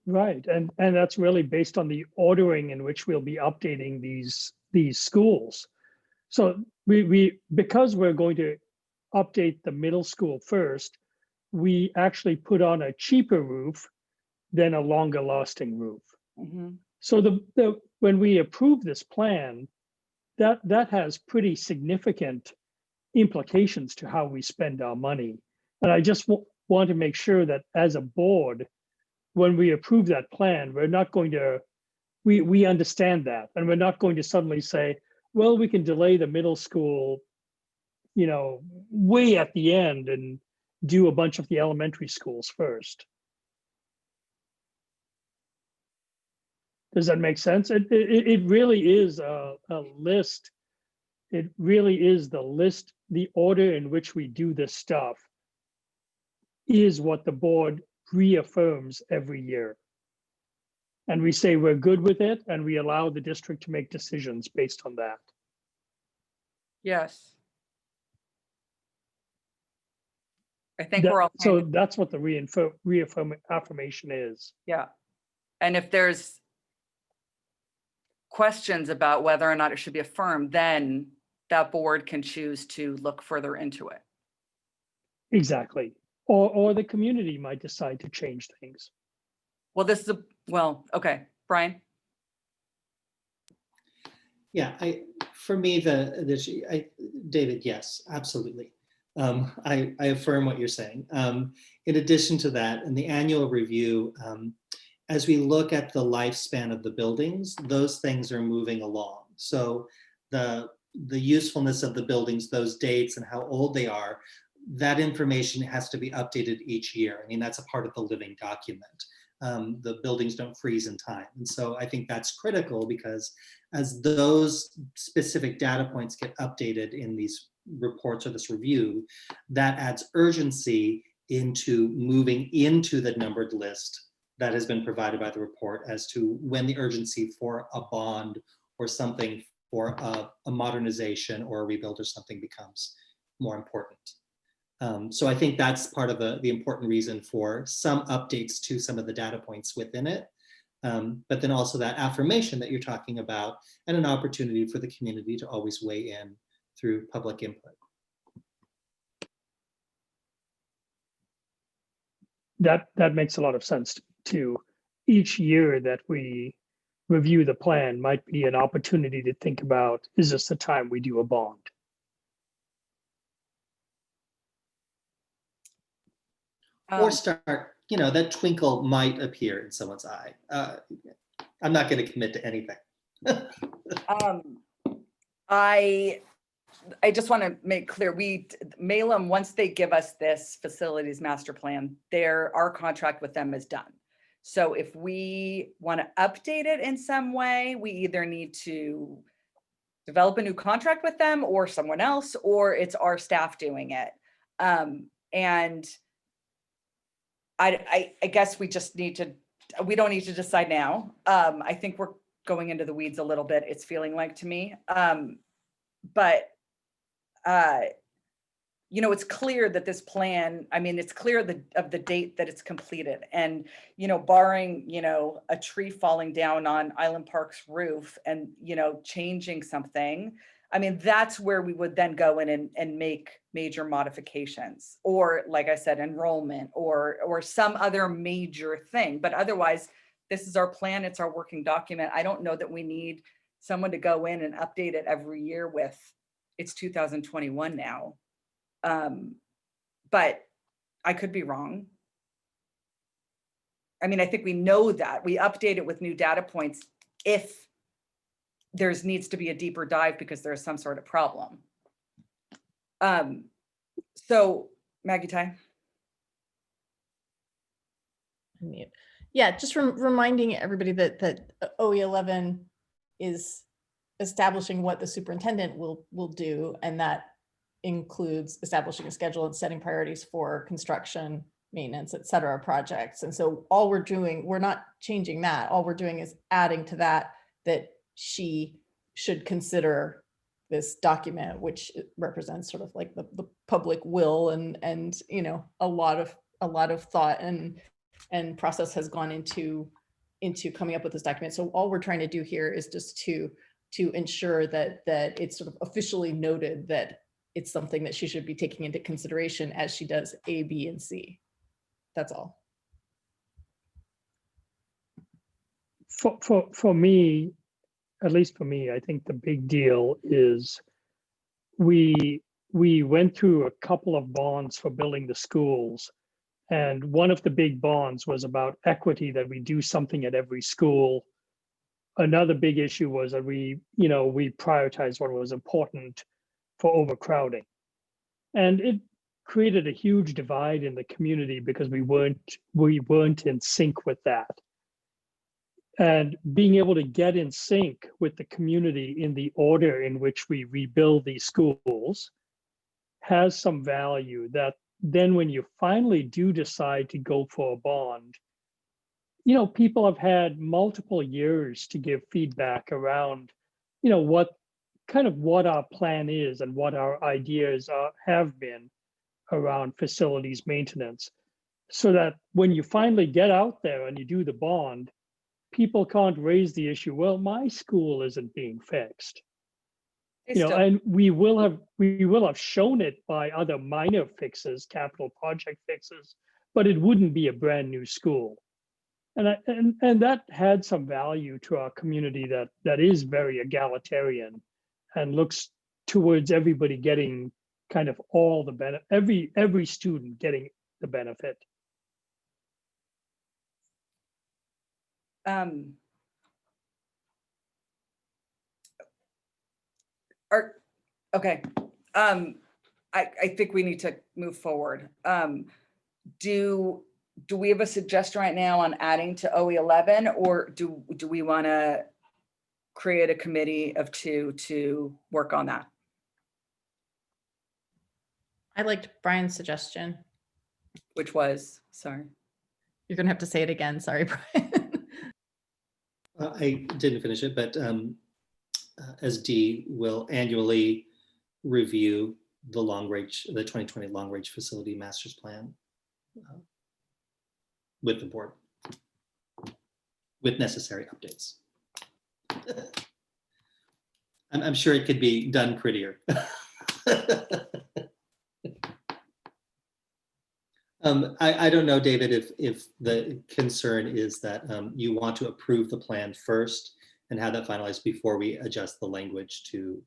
Right, and that's really based on the ordering in which we'll be updating these schools. So we because we're going to update the middle school first, we actually put on a cheaper roof than a longer lasting roof. Mm-hmm. So when we approve this plan, that has pretty significant implications to how we spend our money. And I just want to make sure that as a board, when we approve that plan, we're not going to, we understand that, and we're not going to suddenly say, well, we can delay the middle school, you know, way at the end and do a bunch of the elementary schools first. Does that make sense? It really is a list. It really is the list, the order in which we do this stuff is what the board reaffirms every year. And we say we're good with it, and we allow the district to make decisions based on that. Yes. I think we're all so that's what the reaffirmation is. Yeah. And if there's questions about whether or not it should be affirmed, then that board can choose to look further into it. Exactly. Or the community might decide to change things. Well, okay, Brian. Yeah, for me, David, yes, absolutely. I affirm what you're saying. In addition to that, in the annual review, as we look at the lifespan of the buildings, those things are moving along. So the usefulness of the buildings, those dates and how old they are, that information has to be updated each year. I mean, that's a part of the living document. The buildings don't freeze in time. And so I think that's critical, because as those specific data points get updated in these reports or this review, that adds urgency into moving into the numbered list that has been provided by the report as to when the urgency for a bond or something for a modernization or a rebuild or something becomes more important. So I think that's part of the important reason for some updates to some of the data points within it. But then also that affirmation that you're talking about, and an opportunity for the community to always weigh in through public input. That makes a lot of sense too. Each year that we review the plan might be an opportunity to think about, is this the time we do a bond? Or start, you know, that twinkle might appear in someone's eye. I'm not going to commit to anything. I just want to make clear, Malum, once they give us this facilities master plan, our contract with them is done. So if we want to update it in some way, we either need to develop a new contract with them or someone else, or it's our staff doing it. And I guess we just need to, we don't need to decide now. I think we're going into the weeds a little bit, it's feeling like to me. But you know, it's clear that this plan, I mean, it's clear of the date that it's completed. And, you know, barring, you know, a tree falling down on Island Park's roof and, you know, changing something, I mean, that's where we would then go in and make major modifications, or like I said, enrollment or some other major thing. But otherwise, this is our plan, it's our working document. I don't know that we need someone to go in and update it every year with, it's 2021 now. But I could be wrong. I mean, I think we know that we update it with new data points if there's needs to be a deeper dive because there's some sort of problem. So Maggie Tai. Yeah, just reminding everybody that OE11 is establishing what the superintendent will do, and that includes establishing a schedule and setting priorities for construction, maintenance, et cetera, projects. And so all we're doing, we're not changing that. All we're doing is adding to that she should consider this document, which represents sort of like the public will, and you know, a lot of thought and process has gone into coming up with this document. So all we're trying to do here is just to ensure that it's sort of officially noted that it's something that she should be taking into consideration as she does A, B, and C. That's all. For me, at least for me, I think the big deal is we went through a couple of bonds for building the schools. And one of the big bonds was about equity, that we do something at every school. Another big issue was that we prioritized what was important for overcrowding. And it created a huge divide in the community because we weren't in sync with that. And being able to get in sync with the community in the order in which we rebuild these schools has some value, that then when you finally do decide to go for a bond, you know, people have had multiple years to give feedback around, you know, what our plan is and what our ideas have been around facilities maintenance, so that when you finally get out there and you do the bond, people can't raise the issue, well, my school isn't being fixed. And we will have shown it by other minor fixes, capital project fixes, but it wouldn't be a brand new school. And that had some value to our community that is very egalitarian and looks towards everybody getting kind of all the benefit, every student getting the benefit. Okay. I think we need to move forward. Do we have a suggestion right now on adding to OE11, or do we want to create a committee of two to work on that? I liked Brian's suggestion. Which was, sorry. You're gonna have to say it again. Sorry, Brian. I didn't finish it, but as D will annually review the 2020 long range facility master's plan with the board with necessary updates. I'm sure it could be done prettier. I don't know, David, if the concern is that you want to approve the plan first and have that finalized before we adjust the language to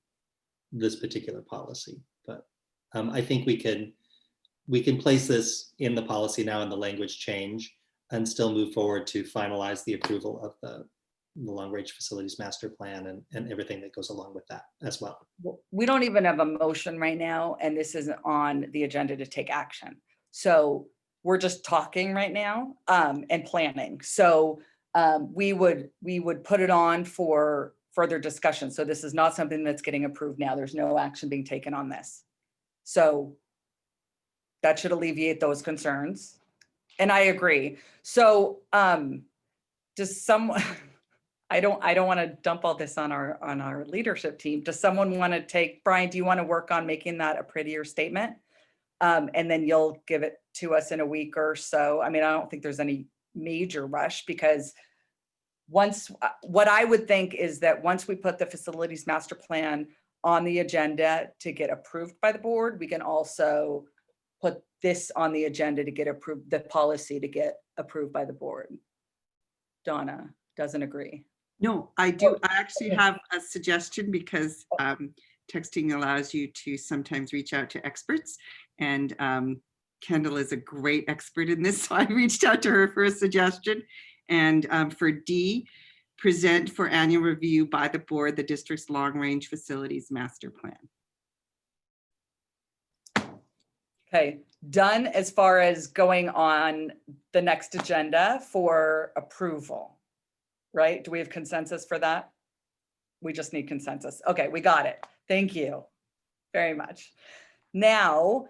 this particular policy. But I think we can place this in the policy now and the language change and still move forward to finalize the approval of the long range facilities master plan and everything that goes along with that as well. We don't even have a motion right now, and this isn't on the agenda to take action. So we're just talking right now and planning. So we would put it on for further discussion. So this is not something that's getting approved now. There's no action being taken on this. So that should alleviate those concerns. And I agree. So does someone, I don't want to dump all this on our leadership team. Does someone want to take, Brian, do you want to work on making that a prettier statement? And then you'll give it to us in a week or so. I mean, I don't think there's any major rush, because what I would think is that once we put the facilities master plan on the agenda to get approved by the board, we can also put this on the agenda to get approved, the policy to get approved by the board. Donna doesn't agree. No, I do. I actually have a suggestion, because texting allows you to sometimes reach out to experts, and Kendall is a great expert in this. So I reached out to her for a suggestion. And for D, present for annual review by the board, the district's long range facilities master plan. Okay, done as far as going on the next agenda for approval, right? Do we have consensus for that? We just need consensus. Okay, we got it. Thank you very much. Now,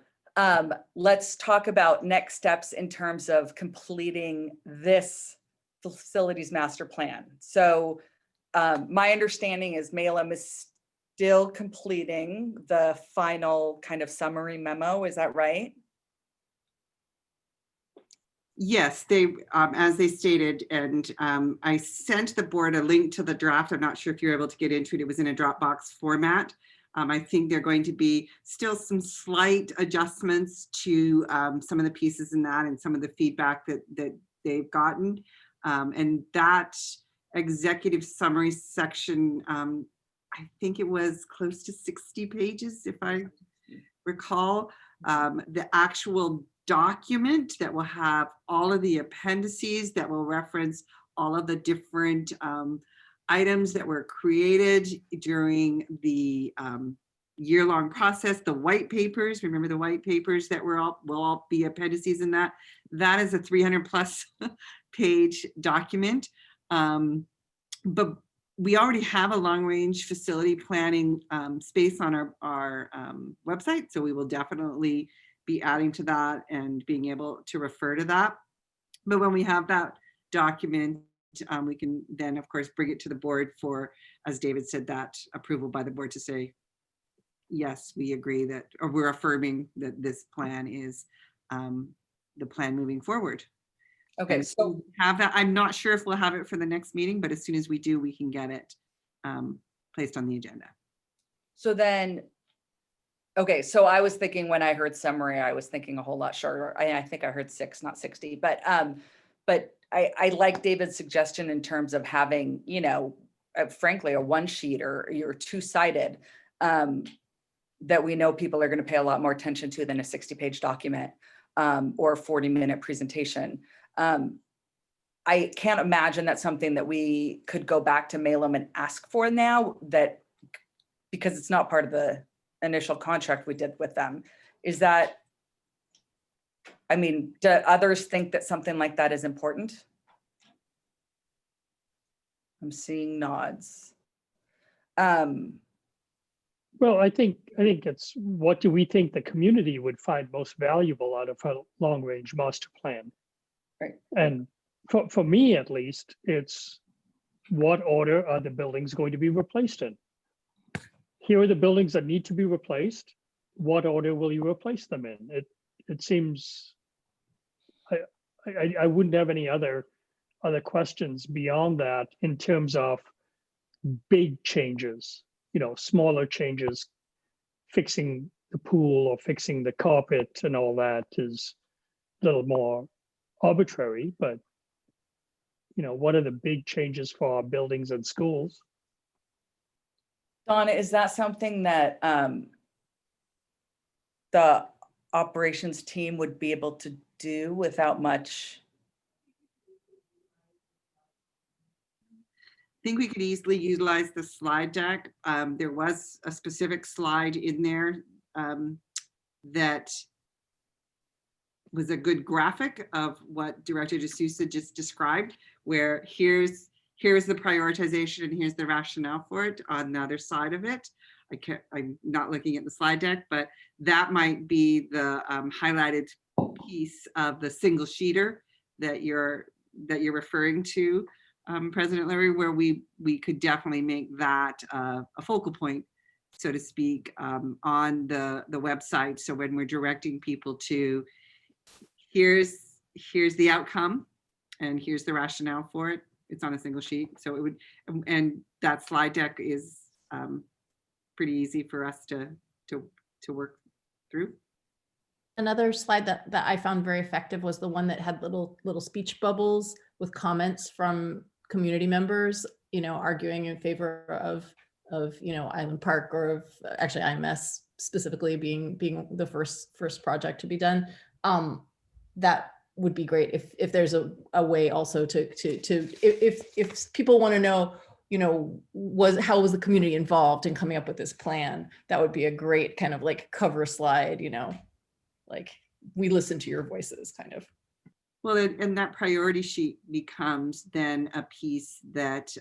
let's talk about next steps in terms of completing this facilities master plan. So my understanding is Malum is still completing the final kind of summary memo. Is that right? Yes, they, as they stated, and I sent the board a link to the draft. I'm not sure if you're able to get into it. It was in a Dropbox format. I think there are going to be still some slight adjustments to some of the pieces in that and some of the feedback that they've gotten. And that executive summary section, I think it was close to 60 pages, if I recall. The actual document that will have all of the appendices that will reference all of the different items that were created during the year-long process, the white papers, remember the white papers that will all be appendices in that. That is a 300+ page document. But we already have a long-range facility planning space on our website, so we will definitely be adding to that and being able to refer to that. But when we have that document, we can then, of course, bring it to the board for, as David said, that approval by the board to say, yes, we agree that, or we're affirming that this plan is the plan moving forward. Okay, and so have that. I'm not sure if we'll have it for the next meeting, but as soon as we do, we can get it placed on the agenda. So then, okay, so I was thinking when I heard summary, I was thinking a whole lot shorter. I think I heard 6, not 60, but I like David's suggestion in terms of having, you know, frankly, a one sheet or 2-sided that we know people are going to pay a lot more attention to than a 60-page document or a 40-minute presentation. I can't imagine that's something that we could go back to Malum and ask for now, that because it's not part of the initial contract we did with them. Is that, I mean, do others think that something like that is important? I'm seeing nods. Well, I think it's, what do we think the community would find most valuable out of a long-range master plan? Right. And for me, at least, it's what order are the buildings going to be replaced in? Here are the buildings that need to be replaced. What order will you replace them in? It seems, I wouldn't have any other questions beyond that in terms of big changes, smaller changes, fixing the pool or fixing the carpet and all that is a little more arbitrary, but what are the big changes for our buildings and schools? Donna, is that something that the operations team would be able to do without much? I think we could easily utilize the slide deck. There was a specific slide in there that was a good graphic of what Director D'Souza just described, where here's the prioritization and here's the rationale for it on the other side of it. I'm not looking at the slide deck, but that might be the highlighted piece of the single sheeter that you're referring to, President Larry, where we could definitely make that a focal point, so to speak, on the website. So when we're directing people to here's the outcome and here's the rationale for it, it's on a single sheet. So it would, and that slide deck is pretty easy for us to work through. Another slide that I found very effective was the one that had little speech bubbles with comments from community members, arguing in favor of Island Park, or of actually IMS specifically being the first project to be done. That would be great if there's a way also to if people want to know, how was the community involved in coming up with this plan? That would be a great kind of like cover slide, like we listen to your voices kind of. Well, and that priority sheet becomes then a piece that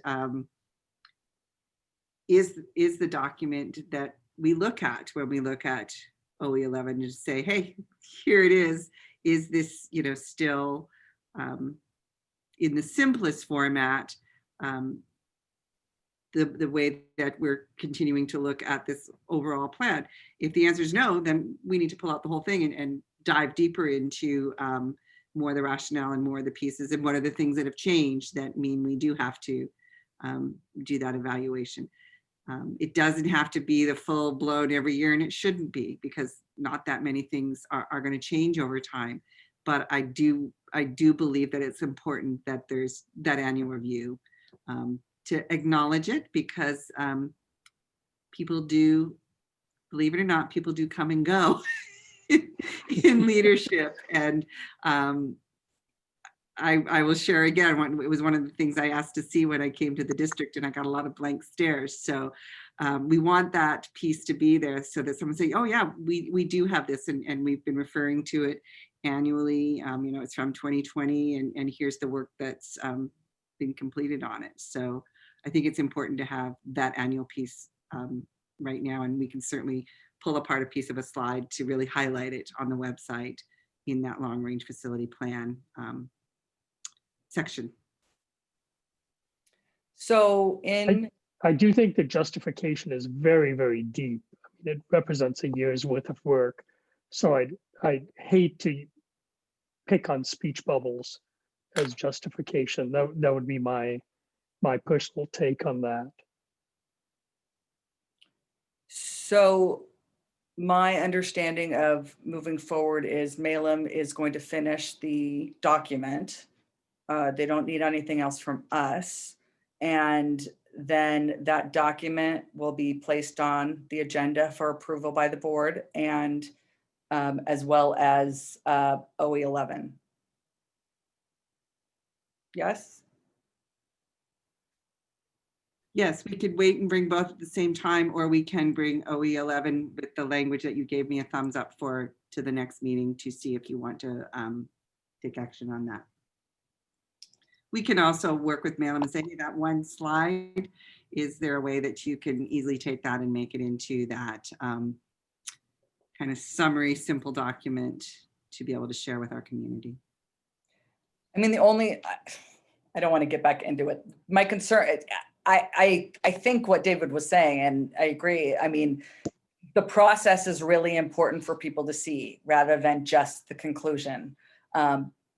is the document that we look at when we look at OE11 to say, hey, here it is. Is this, still in the simplest format, the way that we're continuing to look at this overall plan? If the answer is no, then we need to pull out the whole thing and dive deeper into more of the rationale and more of the pieces, and what are the things that have changed that mean we do have to do that evaluation. It doesn't have to be the full blown every year, and it shouldn't be, because not that many things are going to change over time. But I do believe that it's important that there's that annual review to acknowledge it, because people do, believe it or not, people do come and go in leadership. And I will share again, it was one of the things I asked to see when I came to the district, and I got a lot of blank stares. So we want that piece to be there so that someone say, oh yeah, we do have this, and we've been referring to it annually. It's from 2020, and here's the work that's been completed on it. So I think it's important to have that annual piece right now, and we can certainly pull apart a piece of a slide to really highlight it on the website in that long range facility plan section. So I do think the justification is very, very deep. It represents a year's worth of work. So I'd hate to pick on speech bubbles as justification. That would be my personal take on that. So my understanding of moving forward is Malum is going to finish the document. They don't need anything else from us. And then that document will be placed on the agenda for approval by the board, and as well as OE11. Yes? Yes, we could wait and bring both at the same time, or we can bring OE 11 with the language that you gave me a thumbs up for to the next meeting to see if you want to take action on that. We can also work with Malum and say, hey, that one slide, is there a way that you can easily take that and make it into that kind of summary, simple document to be able to share with our community? I mean, I don't want to get back into it. My concern, I think what David was saying, and I agree. I mean, the process is really important for people to see rather than just the conclusion,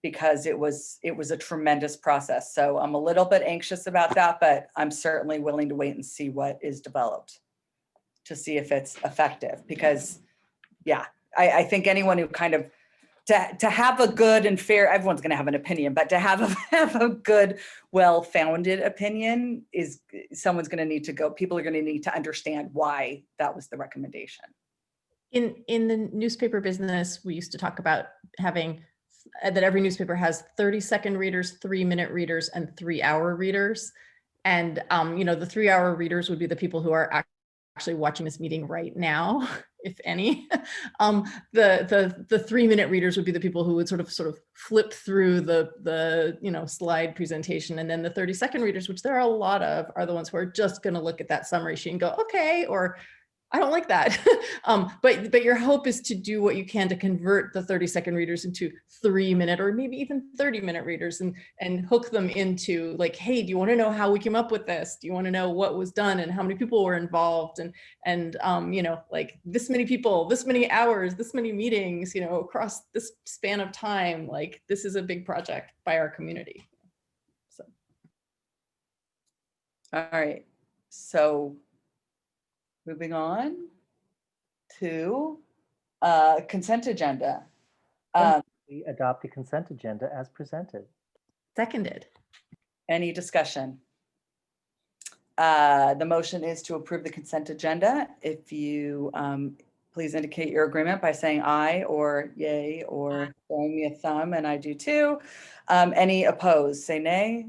because it was a tremendous process. So I'm a little bit anxious about that, but I'm certainly willing to wait and see what is developed to see if it's effective. Because yeah, I think anyone who kind of, to have a good and fair, everyone's going to have an opinion, but to have a good, well-founded opinion is someone's going to need to go, people are going to need to understand why that was the recommendation. In the newspaper business, we used to talk about having that every newspaper has 30-second readers, 3-minute readers, and 3-hour readers. And you know, the 3-hour readers would be the people who are actually watching this meeting right now, if any. The 3-minute readers would be the people who would sort of flip through the you know, slide presentation. And then the 30-second readers, which there are a lot of, are the ones who are just going to look at that summary sheet and go, okay, or I don't like that. But your hope is to do what you can to convert the 30-second readers into 3-minute or maybe even 30-minute readers and hook them into like, hey, do you want to know how we came up with this? Do you want to know what was done and how many people were involved? And you know, like this many people, this many hours, this many meetings, you know, across this span of time, like this is a big project by our community. So. All right, so moving on to consent agenda. We adopt the consent agenda as presented. Seconded. Any discussion? The motion is to approve the consent agenda. If you please indicate your agreement by saying aye or yay or throwing me a thumb, and I do too. Any opposed, say nay.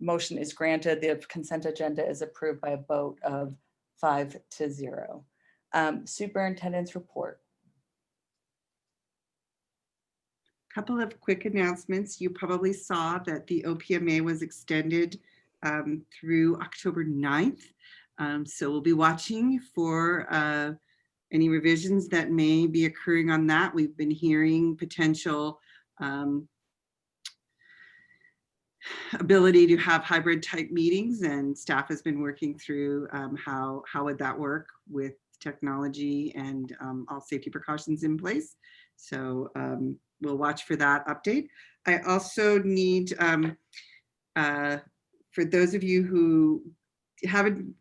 Motion is granted. The consent agenda is approved by a vote of 5-0. Superintendent's report. Couple of quick announcements. You probably saw that the OPMA was extended through October 9th. So we'll be watching for any revisions that may be occurring on that. We've been hearing potential ability to have hybrid type meetings, and staff has been working through how would that work with technology and all safety precautions in place. So we'll watch for that update. I also need, for those of you who haven't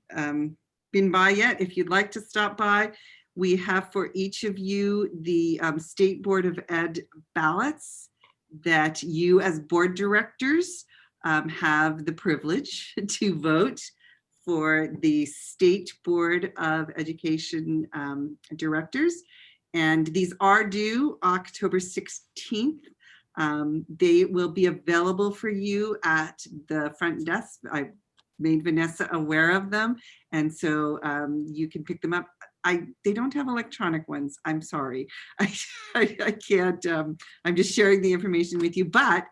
been by yet, if you'd like to stop by, we have for each of you the State Board of Ed ballots that you as board directors have the privilege to vote for the State Board of Education directors. And these are due October 16th. They will be available for you at the front desk. I made Vanessa aware of them. And so you can pick them up. They don't have electronic ones. I'm sorry. I can't, I'm just sharing the information with you, but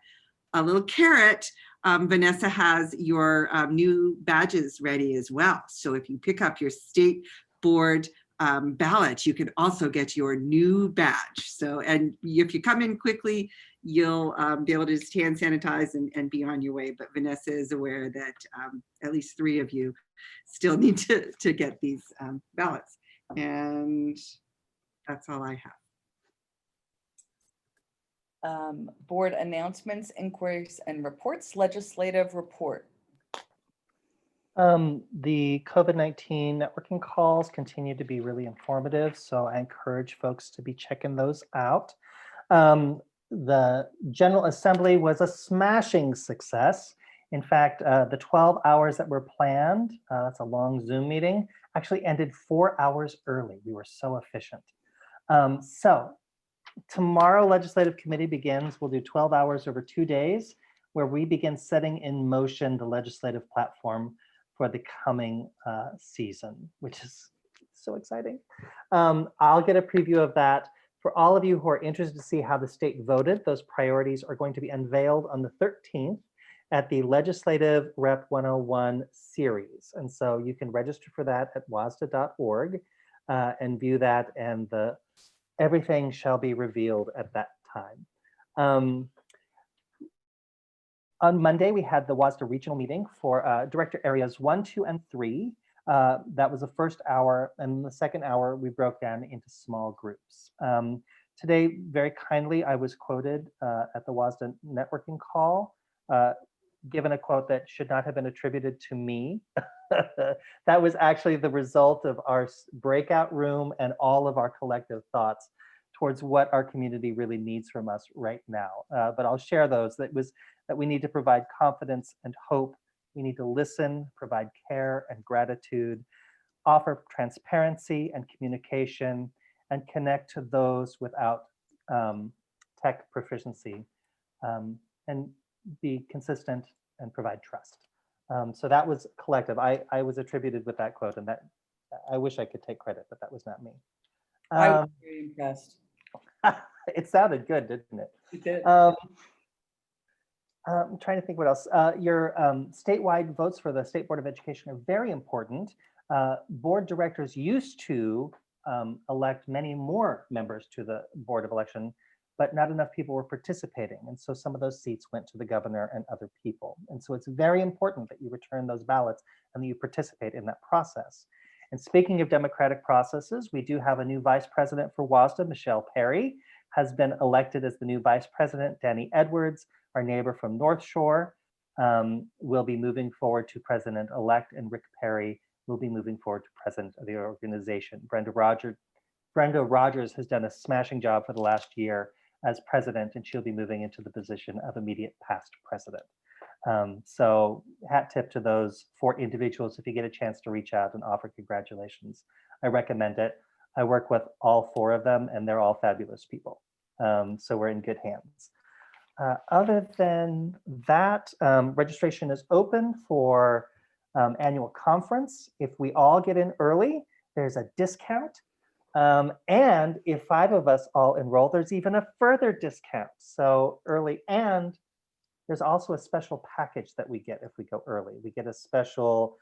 a little carrot, Vanessa has your new badges ready as well. So if you pick up your state board ballot, you can also get your new badge. So, and if you come in quickly, you'll be able to just hand sanitize and be on your way. But Vanessa is aware that at least 3 of you still need to get these ballots. And that's all I have. Board announcements, inquiries, and reports. Legislative report. The COVID-19 networking calls continue to be really informative, so I encourage folks to be checking those out. The General Assembly was a smashing success. In fact, the 12 hours that were planned, that's a long Zoom meeting, actually ended 4 hours early. We were so efficient. So tomorrow, Legislative Committee begins. We'll do 12 hours over 2 days. where we begin setting in motion the legislative platform for the coming season, which is so exciting. I'll get a preview of that. For all of you who are interested to see how the state voted, those priorities are going to be unveiled on the 13th at the Legislative Rep 101 series. And so you can register for that at wasda.org and view that, and everything shall be revealed at that time. On Monday, we had the WASDA regional meeting for Director Areas 1, 2, and 3. That was the first hour, and the second hour we broke down into small groups. Today, very kindly, I was quoted at the WASDA networking call, given a quote that should not have been attributed to me. That was actually the result of our breakout room and all of our collective thoughts towards what our community really needs from us right now. But I'll share those. That we need to provide confidence and hope. We need to listen, provide care and gratitude, offer transparency and communication, and connect to those without tech proficiency, and be consistent and provide trust. So that was collective. I was attributed with that quote, and that I wish I could take credit, but that was not me. I was very impressed. It sounded good, didn't it? It did. I'm trying to think what else. Your statewide votes for the State Board of Education are very important. Board directors used to elect many more members to the Board of Election, but not enough people were participating. And so some of those seats went to the governor and other people. And so it's very important that you return those ballots and that you participate in that process. And speaking of democratic processes, we do have a new vice president for WASDA. Michelle Perry has been elected as the new vice president. Danny Edwards, our neighbor from North Shore, will be moving forward to president-elect, and Rick Perry will be moving forward to president of the organization. Brenda Rogers has done a smashing job for the last year as president, and she'll be moving into the position of immediate past president. So hat tip to those 4 individuals. If you get a chance to reach out and offer congratulations, I recommend it. I work with all 4 of them, and they're all fabulous people. So we're in good hands. Other than that, registration is open for annual conference. If we all get in early, there's a discount. And if 5 of us all enroll, there's even a further discount. So early, and there's also a special package that we get if we go early. We get a special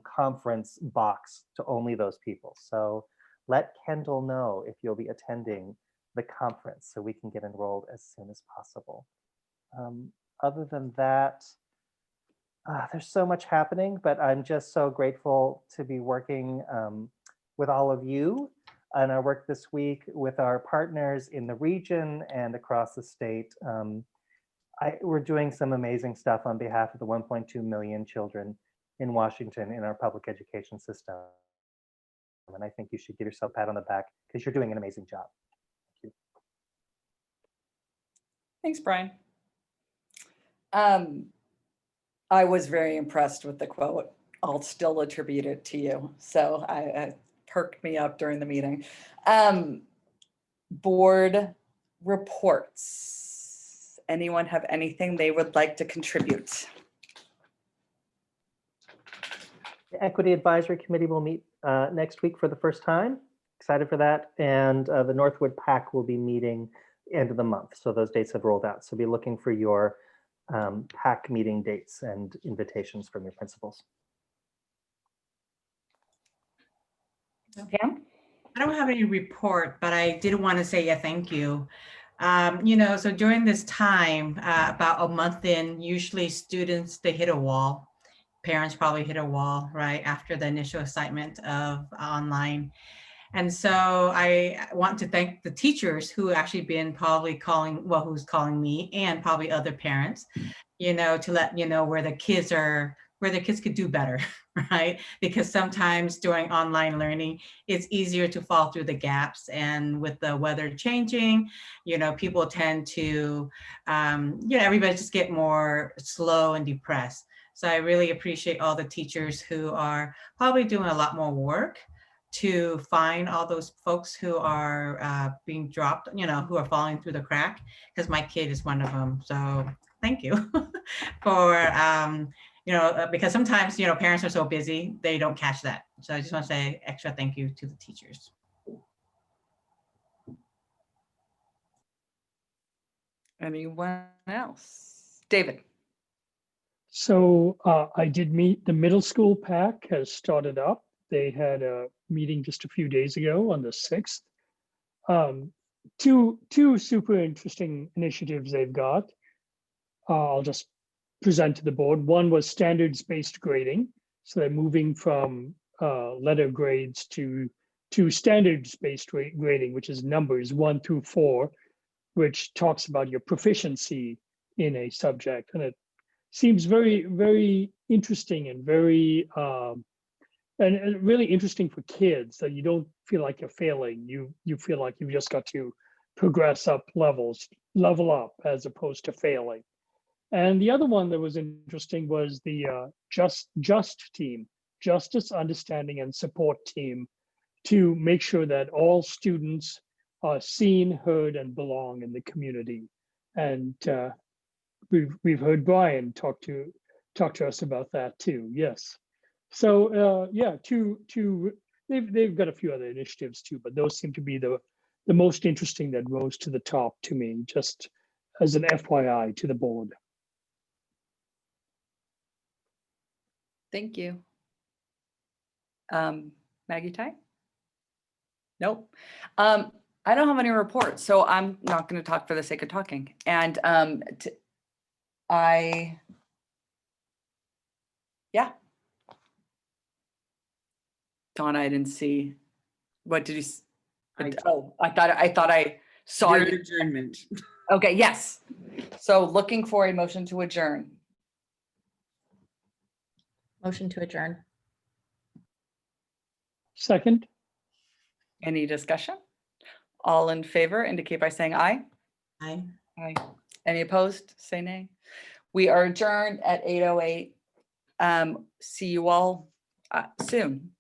conference box to only those people. So let Kendall know if you'll be attending the conference so we can get enrolled as soon as possible. Other than that, there's so much happening, but I'm just so grateful to be working with all of you. And I worked this week with our partners in the region and across the state. We're doing some amazing stuff on behalf of the 1.2 million children in Washington in our public education system. And I think you should give yourself a pat on the back because you're doing an amazing job. Thank you. Thanks, Brian. I was very impressed with the quote. I'll still attribute it to you. So I perked me up during the meeting. Board reports. Anyone have anything they would like to contribute? The Equity Advisory Committee will meet next week for the first time. Excited for that. And the Northwood PAC will be meeting end of the month. So those dates have rolled out. So be looking for your PAC meeting dates and invitations from your principals. Pam? I don't have any report, but I did want to say a thank you. So during this time, about a month in, usually students, they hit a wall. Parents probably hit a wall, right, after the initial excitement of online. And so I want to thank the teachers who actually been probably calling, well, who's calling me and probably other parents, to let where the kids could do better, right? Because sometimes during online learning, it's easier to fall through the gaps. And with the weather changing, people tend to, everybody just get more slow and depressed. So I really appreciate all the teachers who are probably doing a lot more work to find all those folks who are being dropped, who are falling through the crack, because my kid is one of them. So thank you. for, because sometimes, parents are so busy, they don't catch that. So I just want to say extra thank you to the teachers. Anyone else? David. So I did meet the middle school pack has started up. They had a meeting just a few days ago on the 6th. Two super interesting initiatives they've got. I'll just present to the board. One was standards-based grading. So they're moving from letter grades to standards-based grading, which is numbers 1 through 4, which talks about your proficiency in a subject. And it seems very, very interesting and very and really interesting for kids, that you don't feel like you're failing. You feel like you've just got to progress up level up as opposed to failing. And the other one that was interesting was the just team, justice, understanding, and support team, to make sure that all students are seen, heard, and belong in the community. And we've heard Brian talk to us about that too. Yes. So yeah, they've got a few other initiatives too, but those seem to be the most interesting that rose to the top to me, just as an FYI to the board. Thank you. Maggie Tai? Nope. I don't have any reports, so I'm not going to talk for the sake of talking. And yeah. Donna, I didn't see. What did you? Oh, I thought I saw Your you. adjournment. Okay, yes. So looking for a motion to adjourn. Motion to adjourn. Second. Any discussion? All in favor indicate by saying aye. Aye. Aye. Any opposed? Say nay. We are adjourned at 8:08. See you all soon.